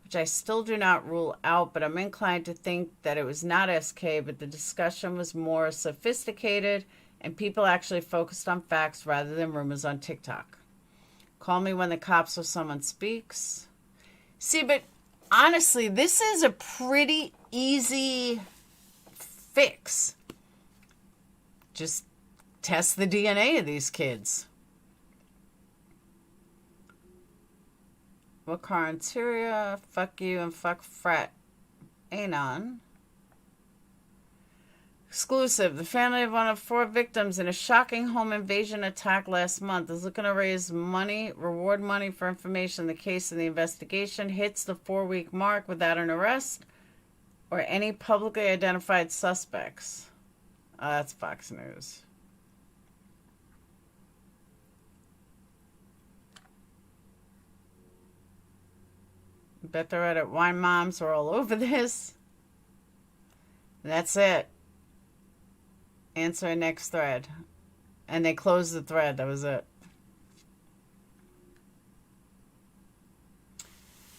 which I still do not rule out, but I'm inclined to think that it was not SK, but the discussion was more sophisticated and people actually focused on facts rather than rumors on TikTok. Call me when the cops or someone speaks. See, but honestly, this is a pretty easy fix. Just test the DNA of these kids. What car interior? Fuck you and fuck Frat Anon. Exclusive. The family of one of 4 victims in a shocking home invasion attack last month is looking to raise money, reward money for information. The case in the investigation hits the 4-week mark without an arrest or any publicly identified suspects. That's Fox News. Bet the Reddit wine moms are all over this. That's it. Answer next thread. And they closed the thread. That was it.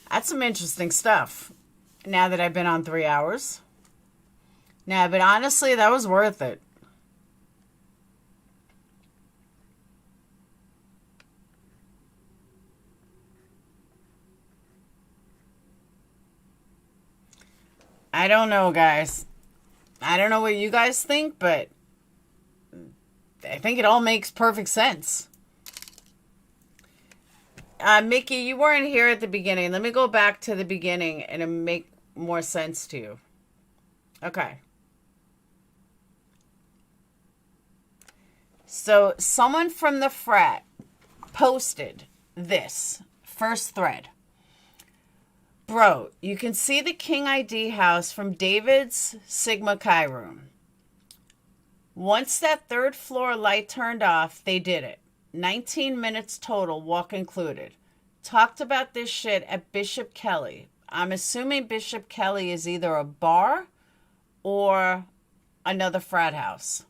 That's some interesting stuff. Now that I've been on 3 hours. Nah, but honestly, that was worth it. I don't know, guys. I don't know what you guys think, but I think it all makes perfect sense. Mickey, you weren't here at the beginning. Let me go back to the beginning and it'll make more sense to you. Okay. So someone from the frat posted this first thread. Bro, you can see the King ID house from David's Sigma Chi room. Once that 3rd floor light turned off, they did it. 19 minutes total, walk included. Talked about this shit at Bishop Kelly. I'm assuming Bishop Kelly is either a bar or another frat house.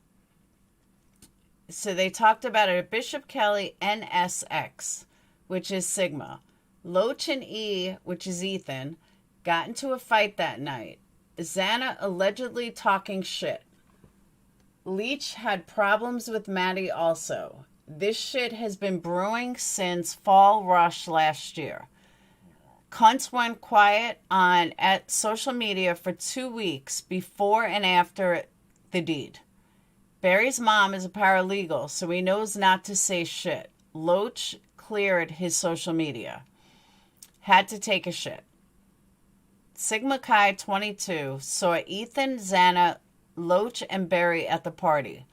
So they talked about it at Bishop Kelly NSX, which is Sigma. Loach and E, which is Ethan, got into a fight that night. Xana allegedly talking shit. Leach had problems with Maddie also. This shit has been brewing since Fall Rush last year. Cunts went quiet at social media for 2 weeks before and after the deed. Barry's mom is a paralegal, so he knows not to say shit. Loach cleared his social media. Had to take a shit. Sigma Chi 22 saw Ethan, Xana, Loach, and Barry at the party.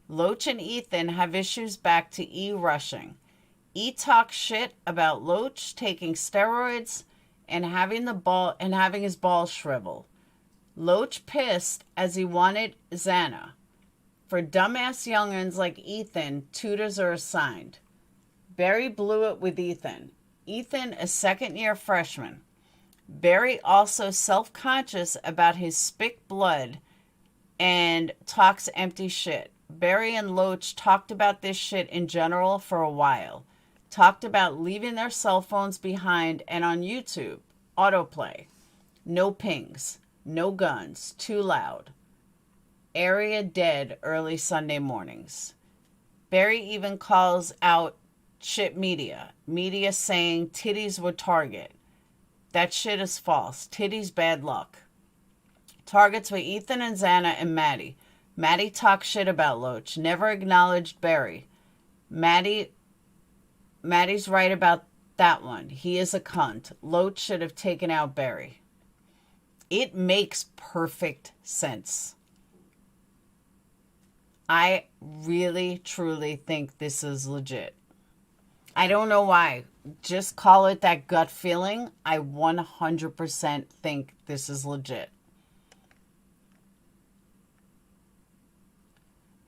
Loach and Ethan have issues back to E rushing. E talks shit about Loach taking steroids and having his balls shrivel. Loach pissed as he wanted Xana. For dumbass young'uns like Ethan, tutors are assigned. Barry blew it with Ethan. Ethan, a second-year freshman. Barry also self-conscious about his spick blood and talks empty shit. Barry and Loach talked about this shit in general for a while. Talked about leaving their cell phones behind and on YouTube. Autoplay. No pings. No guns. Too loud. Area dead early Sunday mornings. Barry even calls out shit media. Media saying titties were Target. That shit is false. Titties bad luck. Targets were Ethan and Xana and Maddie. Maddie talked shit about Loach. Never acknowledged Barry. Maddie's right about that one. He is a cunt. Loach should have taken out Barry. It makes perfect sense. I really, truly think this is legit. I don't know why. Just call it that gut feeling. I 100% think this is legit.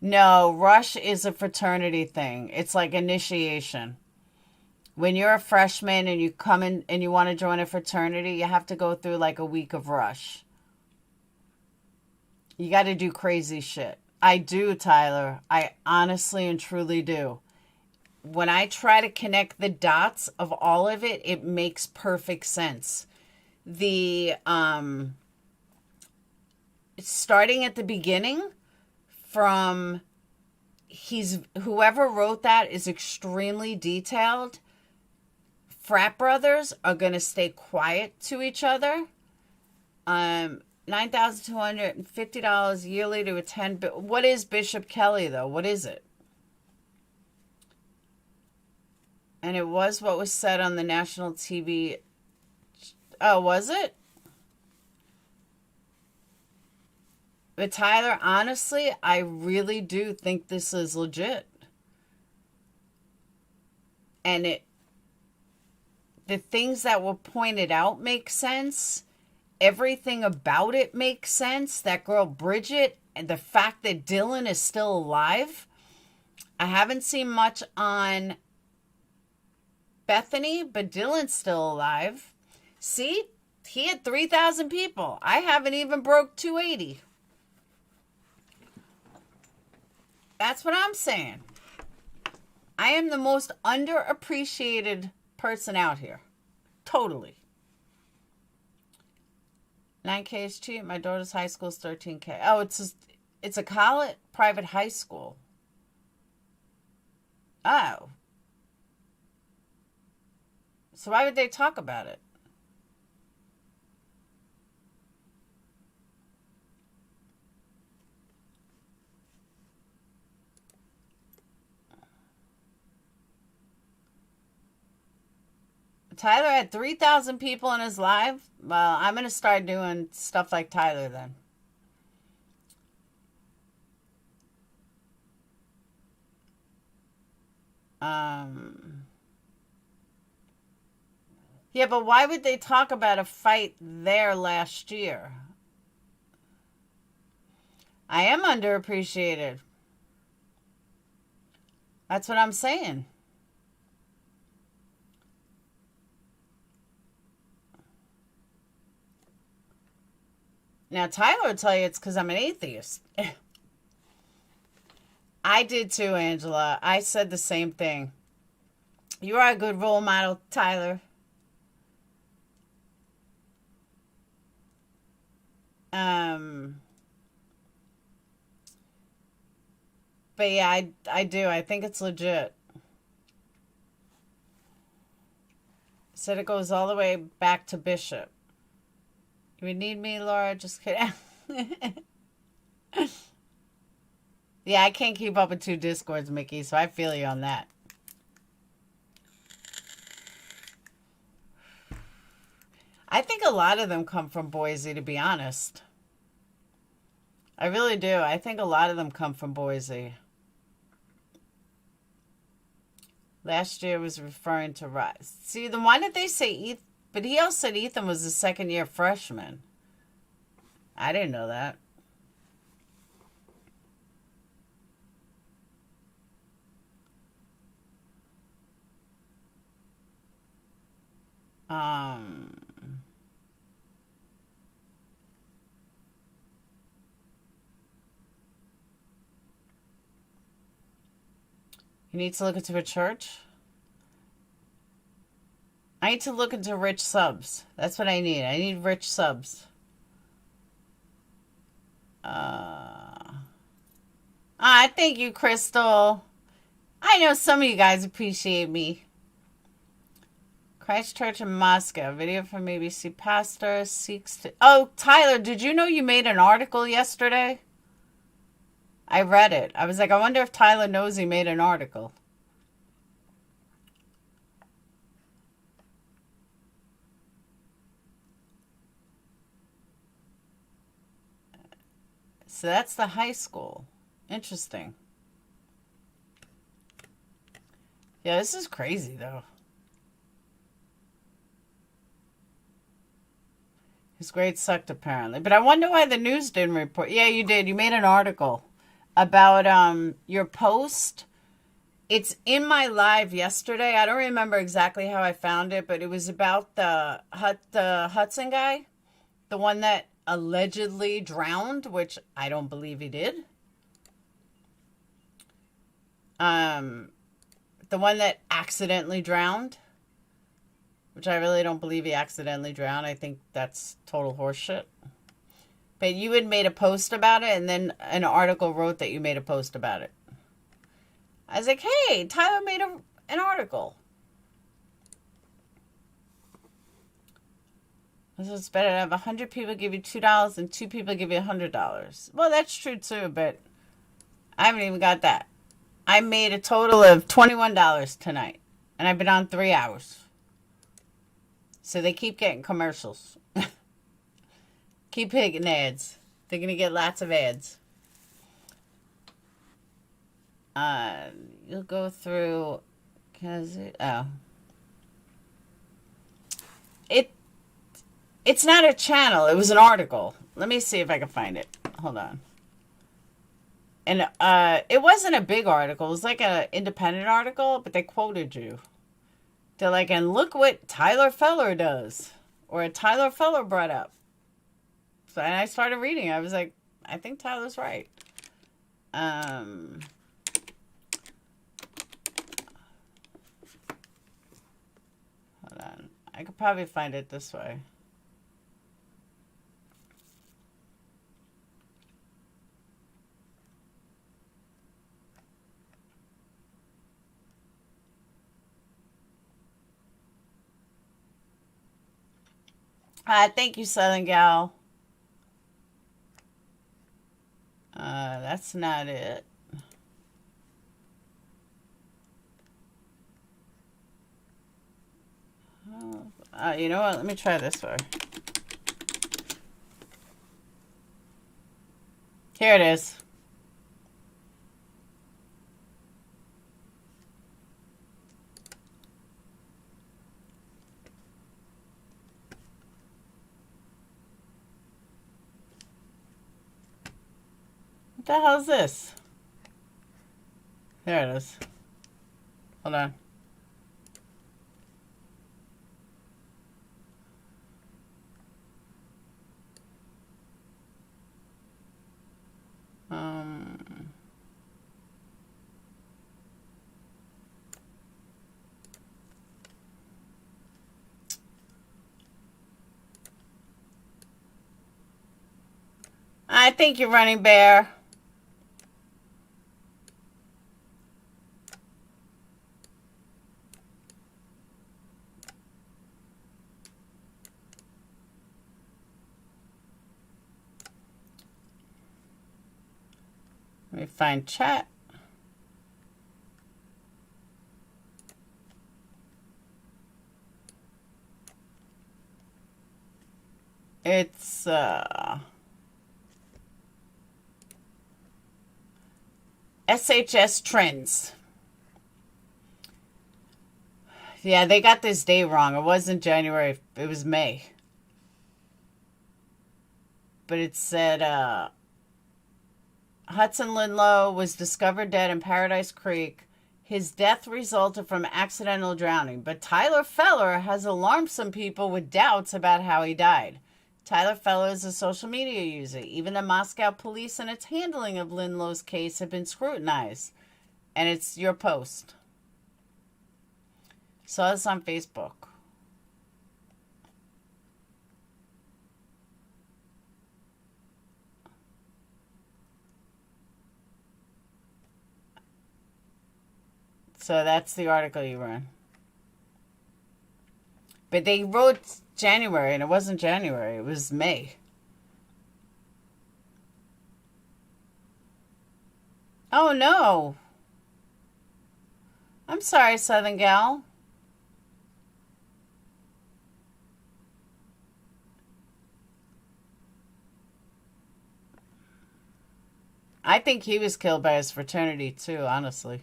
No, Rush is a fraternity thing. It's like initiation. When you're a freshman and you come in and you want to join a fraternity, you have to go through like a week of Rush. You got to do crazy shit. I do, Tyler. I honestly and truly do. When I try to connect the dots of all of it, it makes perfect sense. The starting at the beginning from whoever wrote that is extremely detailed. Frat brothers are going to stay quiet to each other. $9,250 yearly to attend. What is Bishop Kelly, though? What is it? And it was what was said on the national TV. Oh, was it? But Tyler, honestly, I really do think this is legit. And the things that were pointed out make sense. Everything about it makes sense. That girl Bridget and the fact that Dylan is still alive. I haven't seen much on Bethany, but Dylan's still alive. See, he had 3,000 people. I haven't even broke 280. That's what I'm saying. I am the most underappreciated person out here. Totally. 9K is cheap. My daughter's high school is 13K. Oh, it's a college private high school. Oh. So why would they talk about it? Tyler had 3,000 people in his live. Well, I'm going to start doing stuff like Tyler then. Yeah, but why would they talk about a fight there last year? I am underappreciated. That's what I'm saying. Now, Tyler will tell you it's because I'm an atheist. I did too, Angela. I said the same thing. You are a good role model, Tyler. But yeah, I do. I think it's legit. Said it goes all the way back to Bishop. You need me, Laura? Just kidding. Yeah, I can't keep up with 2 Discords, Mickey, so I feel you on that. I think a lot of them come from Boise, to be honest. I really do. I think a lot of them come from Boise. Last year was referring to Rise. See, then why did they say Ethan? But he also said Ethan was a second-year freshman. I didn't know that. You need to look into a church? I need to look into rich subs. That's what I need. I need rich subs. Thank you, Crystal. I know some of you guys appreciate me. Christchurch in Moscow. Video from ABC pastor seeks to... Oh, Tyler, did you know you made an article yesterday? I read it. I was like, I wonder if Tyler knows he made an article. So that's the high school. Interesting. Yeah, this is crazy, though. His grades sucked, apparently. But I wonder why the news didn't report. Yeah, you did. You made an article about your post. It's in my live yesterday. I don't remember exactly how I found it, but it was about the Hudson guy. The one that allegedly drowned, which I don't believe he did. The one that accidentally drowned, which I really don't believe he accidentally drowned. I think that's total horseshit. But you had made a post about it, and then an article wrote that you made a post about it. I was like, hey, Tyler made an article. This is better to have 100 people give you $2 and 2 people give you $100. Well, that's true too, but I haven't even got that. I made a total of $21 tonight, and I've been on 3 hours. So they keep getting commercials. Keep hitting ads. They're going to get lots of ads. You'll go through... It's not a channel. It was an article. Let me see if I can find it. Hold on. And it wasn't a big article. It was like an independent article, but they quoted you. They're like, and look what Tyler Feller does. Or Tyler Feller brought up. So, and I started reading. I was like, I think Tyler's right. Hold on. I could probably find it this way. Thank you, Southern Gal. That's not it. You know what? Let me try this way. Here it is. What the hell is this? There it is. Hold on. Thank you, Running Bear. Let me find chat. It's SHS Trends. Yeah, they got this day wrong. It wasn't January. It was May. But it said Hudson Linlow was discovered dead in Paradise Creek. His death resulted from accidental drowning. But Tyler Feller has alarmed some people with doubts about how he died. Tyler Feller is a social media user. Even the Moscow police and its handling of Linlow's case have been scrutinized. And it's your post. Saw this on Facebook. So that's the article you read. But they wrote January, and it wasn't January. It was May. Oh, no. I'm sorry, Southern Gal. I think he was killed by his fraternity, too, honestly.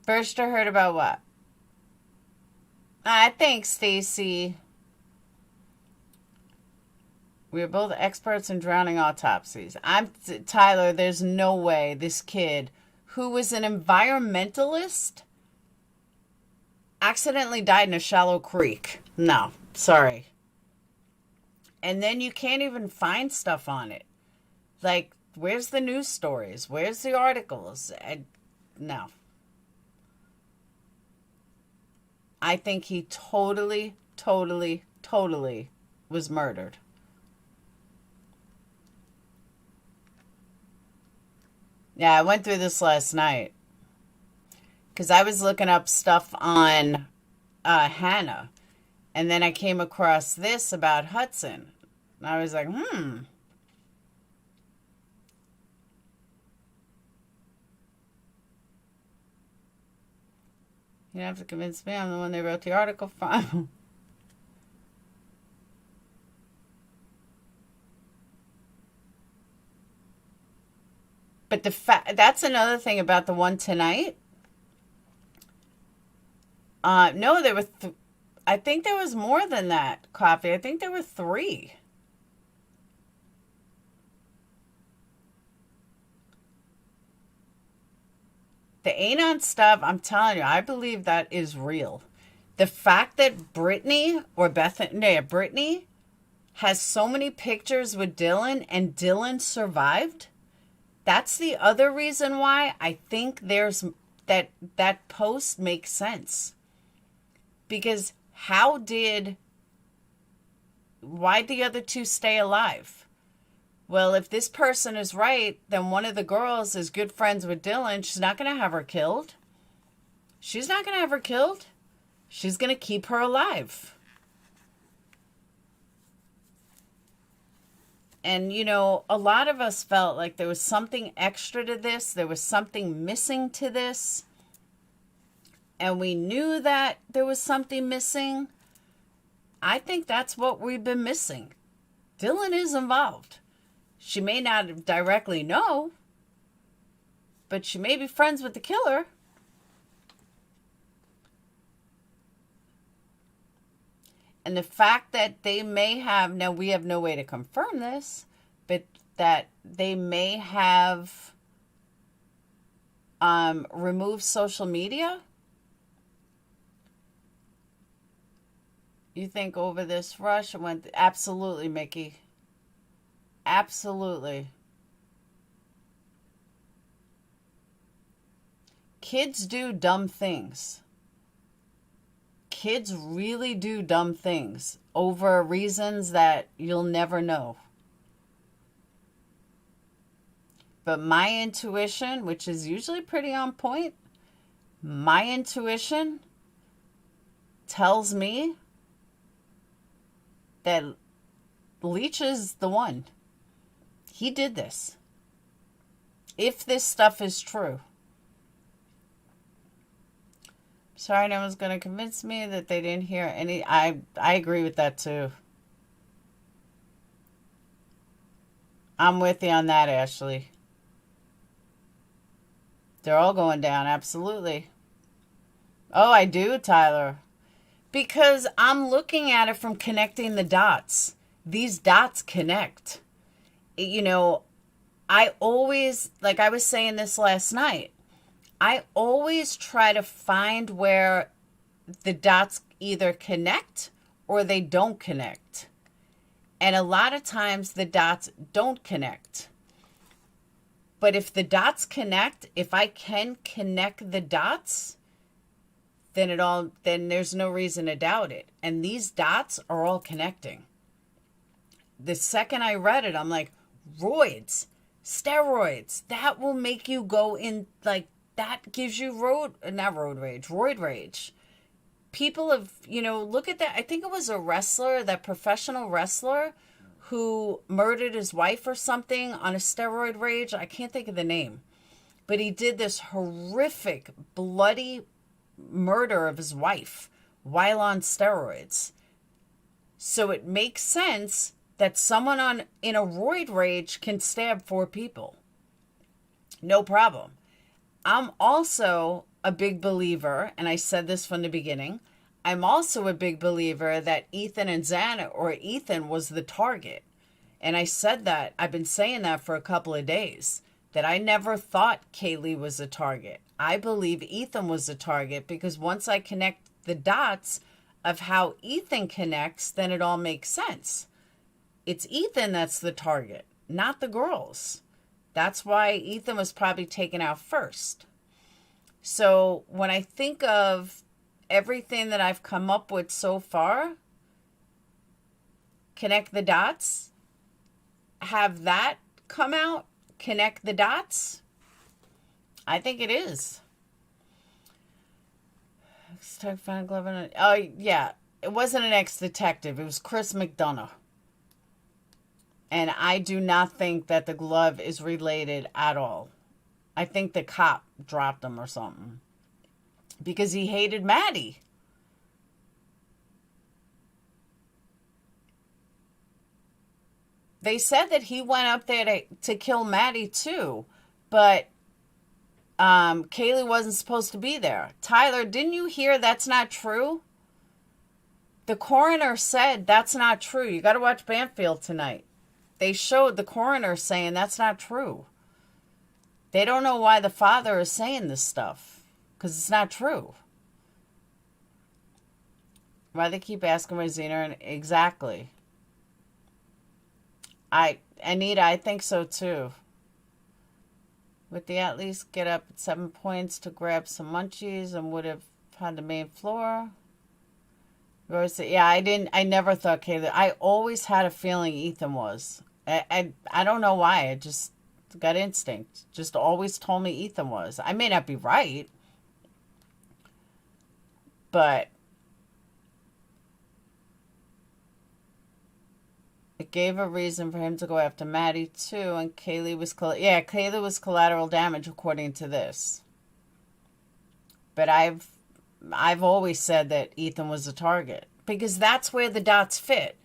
First I heard about what? Thanks, Stacy. We are both experts in drowning autopsies. Tyler, there's no way this kid, who was an environmentalist, accidentally died in a shallow creek. No, sorry. And then you can't even find stuff on it. Like, where's the news stories? Where's the articles? No. I think he totally was murdered. Yeah, I went through this last night. Because I was looking up stuff on Hannah. And then I came across this about Hudson. And I was like, You don't have to convince me. I'm the one they wrote the article from. But that's another thing about the one tonight. No, there were I think there was more than that, Coffee. I think there were 3. The Anon stuff, I'm telling you, I believe that is real. The fact that Brittany has so many pictures with Dylan and Dylan survived, that's the other reason why I think there's that post makes sense. Because why'd the other 2 stay alive? Well, if this person is right, then one of the girls is good friends with Dylan. She's not going to have her killed. She's not going to have her killed. She's going to keep her alive. And, a lot of us felt like there was something extra to this. There was something missing to this. And we knew that there was something missing. I think that's what we've been missing. Dylan is involved. She may not directly know, but she may be friends with the killer. And the fact that they may have, now we have no way to confirm this, but that they may have removed social media. You think over this rush went, absolutely, Mickey. Absolutely. Kids do dumb things. kids really do dumb things over reasons that you'll never know. But my intuition, which is usually pretty on point, my intuition tells me that Leach is the one. He did this. If this stuff is true. Sorry, no one's going to convince me that they didn't hear any. I agree with that too. I'm with you on that, Ashley. They're all going down, absolutely. Oh, I do, Tyler. Because I'm looking at it from connecting the dots. These dots connect. You know, I always, like I was saying this last night, I always try to find where the dots either connect or they don't connect. And a lot of times the dots don't connect. But if the dots connect, if I can connect the dots, then there's no reason to doubt it. And these dots are all connecting. The second I read it, I'm like, roids, steroids, that will make you go in, like, that gives you roid rage. People have, look at that. I think it was a wrestler, that professional wrestler who murdered his wife or something on a steroid rage. I can't think of the name. But he did this horrific, bloody murder of his wife while on steroids. So it makes sense that someone in a roid rage can stab 4 people. No problem. I'm also a big believer, and I said this from the beginning, I'm also a big believer that Ethan was the target. And I said that, I've been saying that for a couple of days, that I never thought Kaylee was a target. I believe Ethan was the target because once I connect the dots of how Ethan connects, then it all makes sense. It's Ethan that's the target, not the girls. That's why Ethan was probably taken out first. So when I think of everything that I've come up with so far, connect the dots, have that come out, connect the dots, I think it is. Oh, yeah. It wasn't an ex-detective. It was Chris McDonough. And I do not think that the glove is related at all. I think the cop dropped him or something. Because he hated Maddie. They said that he went up there to kill Maddie too. But Kaylee wasn't supposed to be there. Tyler, didn't you hear that's not true? The coroner said that's not true. You got to watch Banfield tonight. They showed the coroner saying that's not true. They don't know why the father is saying this stuff because it's not true. Why they keep asking where Zena? Exactly. Anita, I think so too. Would they at least get up at 7 points to grab some munchies and would have had the main floor? Yeah, I never thought Kaylee. I always had a feeling Ethan was. I don't know why. I just got instinct. Just always told me Ethan was. I may not be right. But it gave a reason for him to go after Maddie too, and Kaylee was Kaylee was collateral damage according to this. But I've always said that Ethan was a target because that's where the dots fit.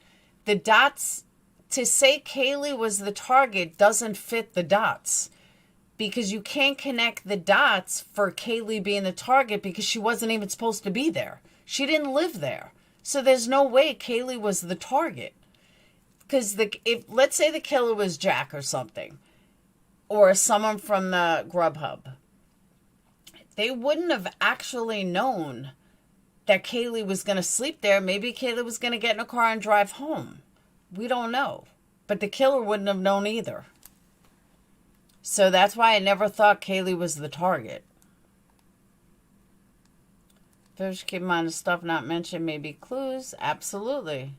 The dots, to say Kaylee was the target doesn't fit the dots because you can't connect the dots for Kaylee being the target because she wasn't even supposed to be there. She didn't live there. So there's no way Kaylee was the target. Because if let's say the killer was Jack or something, or someone from the Grubhub, they wouldn't have actually known that Kaylee was going to sleep there. Maybe Kaylee was going to get in a car and drive home. We don't know. But the killer wouldn't have known either. So that's why I never thought Kaylee was the target. Fish keep in mind the stuff not mentioned may be clues. Absolutely.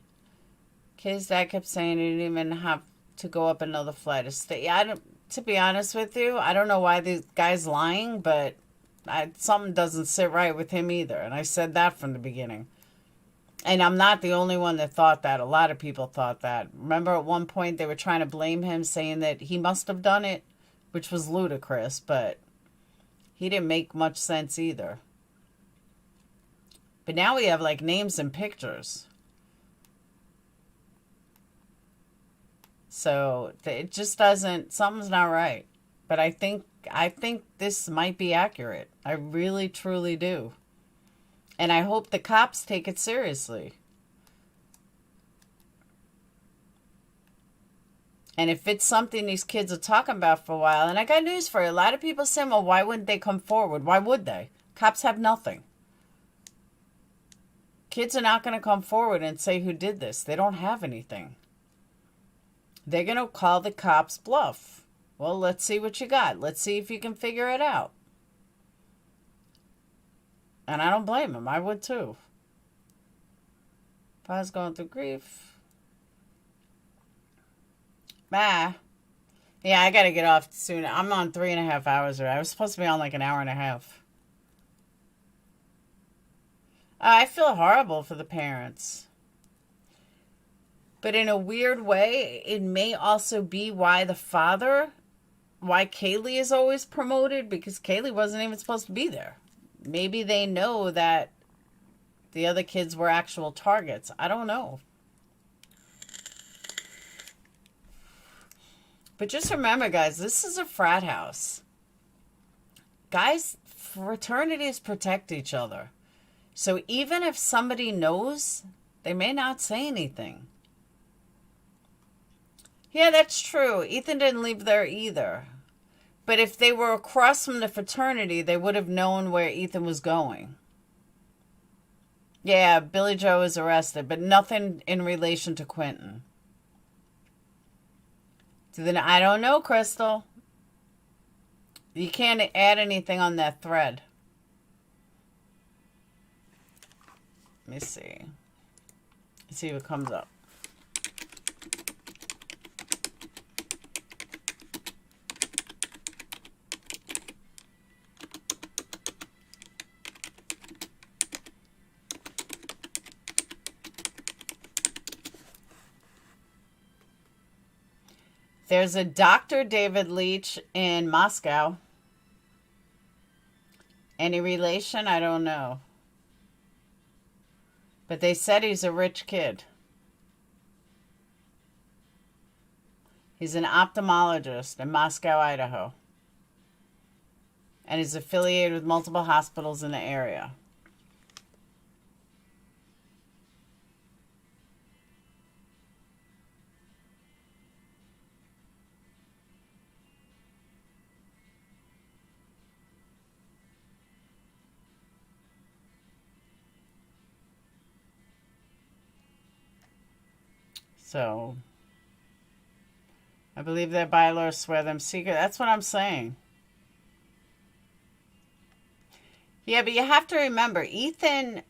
Kid's dad kept saying he didn't even have to go up another flight of stairs. Yeah, to be honest with you, I don't know why this guy's lying, but something doesn't sit right with him either. And I said that from the beginning. And I'm not the only one that thought that. A lot of people thought that. Remember at one point they were trying to blame him, saying that he must have done it, which was ludicrous, but he didn't make much sense either. But now we have like names and pictures. So it just doesn't, something's not right. But I think this might be accurate. I really, truly do. And I hope the cops take it seriously. And if it's something these kids are talking about for a while, and I got news for you. A lot of people saying, well, why wouldn't they come forward? Why would they? Cops have nothing. Kids are not going to come forward and say who did this. They don't have anything. They're going to call the cops bluff. Well, let's see what you got. Let's see if you can figure it out. And I don't blame him. I would too. If I was going through grief. Yeah, I got to get off soon. I'm on 3.5 hours. I was supposed to be on like an hour and a half. I feel horrible for the parents. But in a weird way, it may also be why Kaylee is always promoted, because Kaylee wasn't even supposed to be there. Maybe they know that the other kids were actual targets. I don't know. But just remember, guys, this is a frat house. Guys, fraternities protect each other. So even if somebody knows, they may not say anything. Yeah, that's true. Ethan didn't leave there either. But if they were across from the fraternity, they would have known where Ethan was going. Yeah, Billy Joe was arrested, but nothing in relation to Quentin. Then I don't know, Crystal. You can't add anything on that thread. Let me see. Let's see what comes up. There's a Dr. David Leach in Moscow. Any relation? I don't know. But they said he's a rich kid. He's an ophthalmologist in Moscow, Idaho. And he's affiliated with multiple hospitals in the area. So, I believe their bylaws swear them secret. That's what I'm saying. Yeah, but you have to remember, Ethan,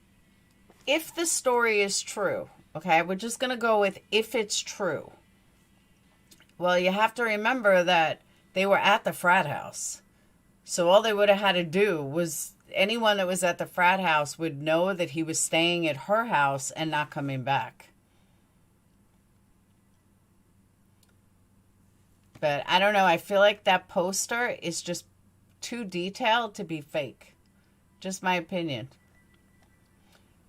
if the story is true, okay, we're just going to go with if it's true. Well, you have to remember that they were at the frat house. So all they would have had to do was, anyone that was at the frat house would know that he was staying at her house and not coming back. But I don't know. I feel like that poster is just too detailed to be fake. Just my opinion.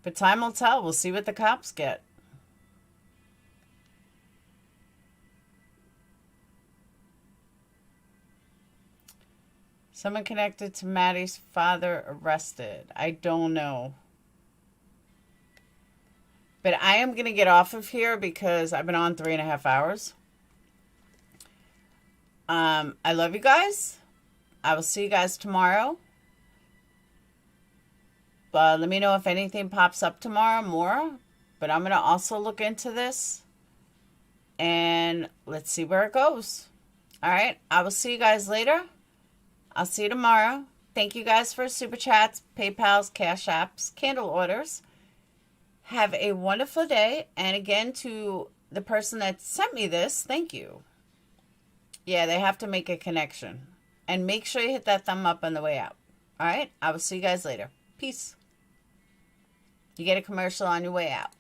But time will tell. We'll see what the cops get. Someone connected to Maddie's father arrested. I don't know. But I am going to get off of here because I've been on 3.5 hours. I love you guys. I will see you guys tomorrow. But let me know if anything pops up tomorrow more. But I'm going to also look into this. And let's see where it goes. All right. I will see you guys later. I'll see you tomorrow. Thank you guys for super chats, PayPals, Cash Apps, candle orders. Have a wonderful day. And again, to the person that sent me this, thank you. Yeah, they have to make a connection. And make sure you hit that thumb up on the way out. All right? I will see you guys later. Peace. You get a commercial on your way out.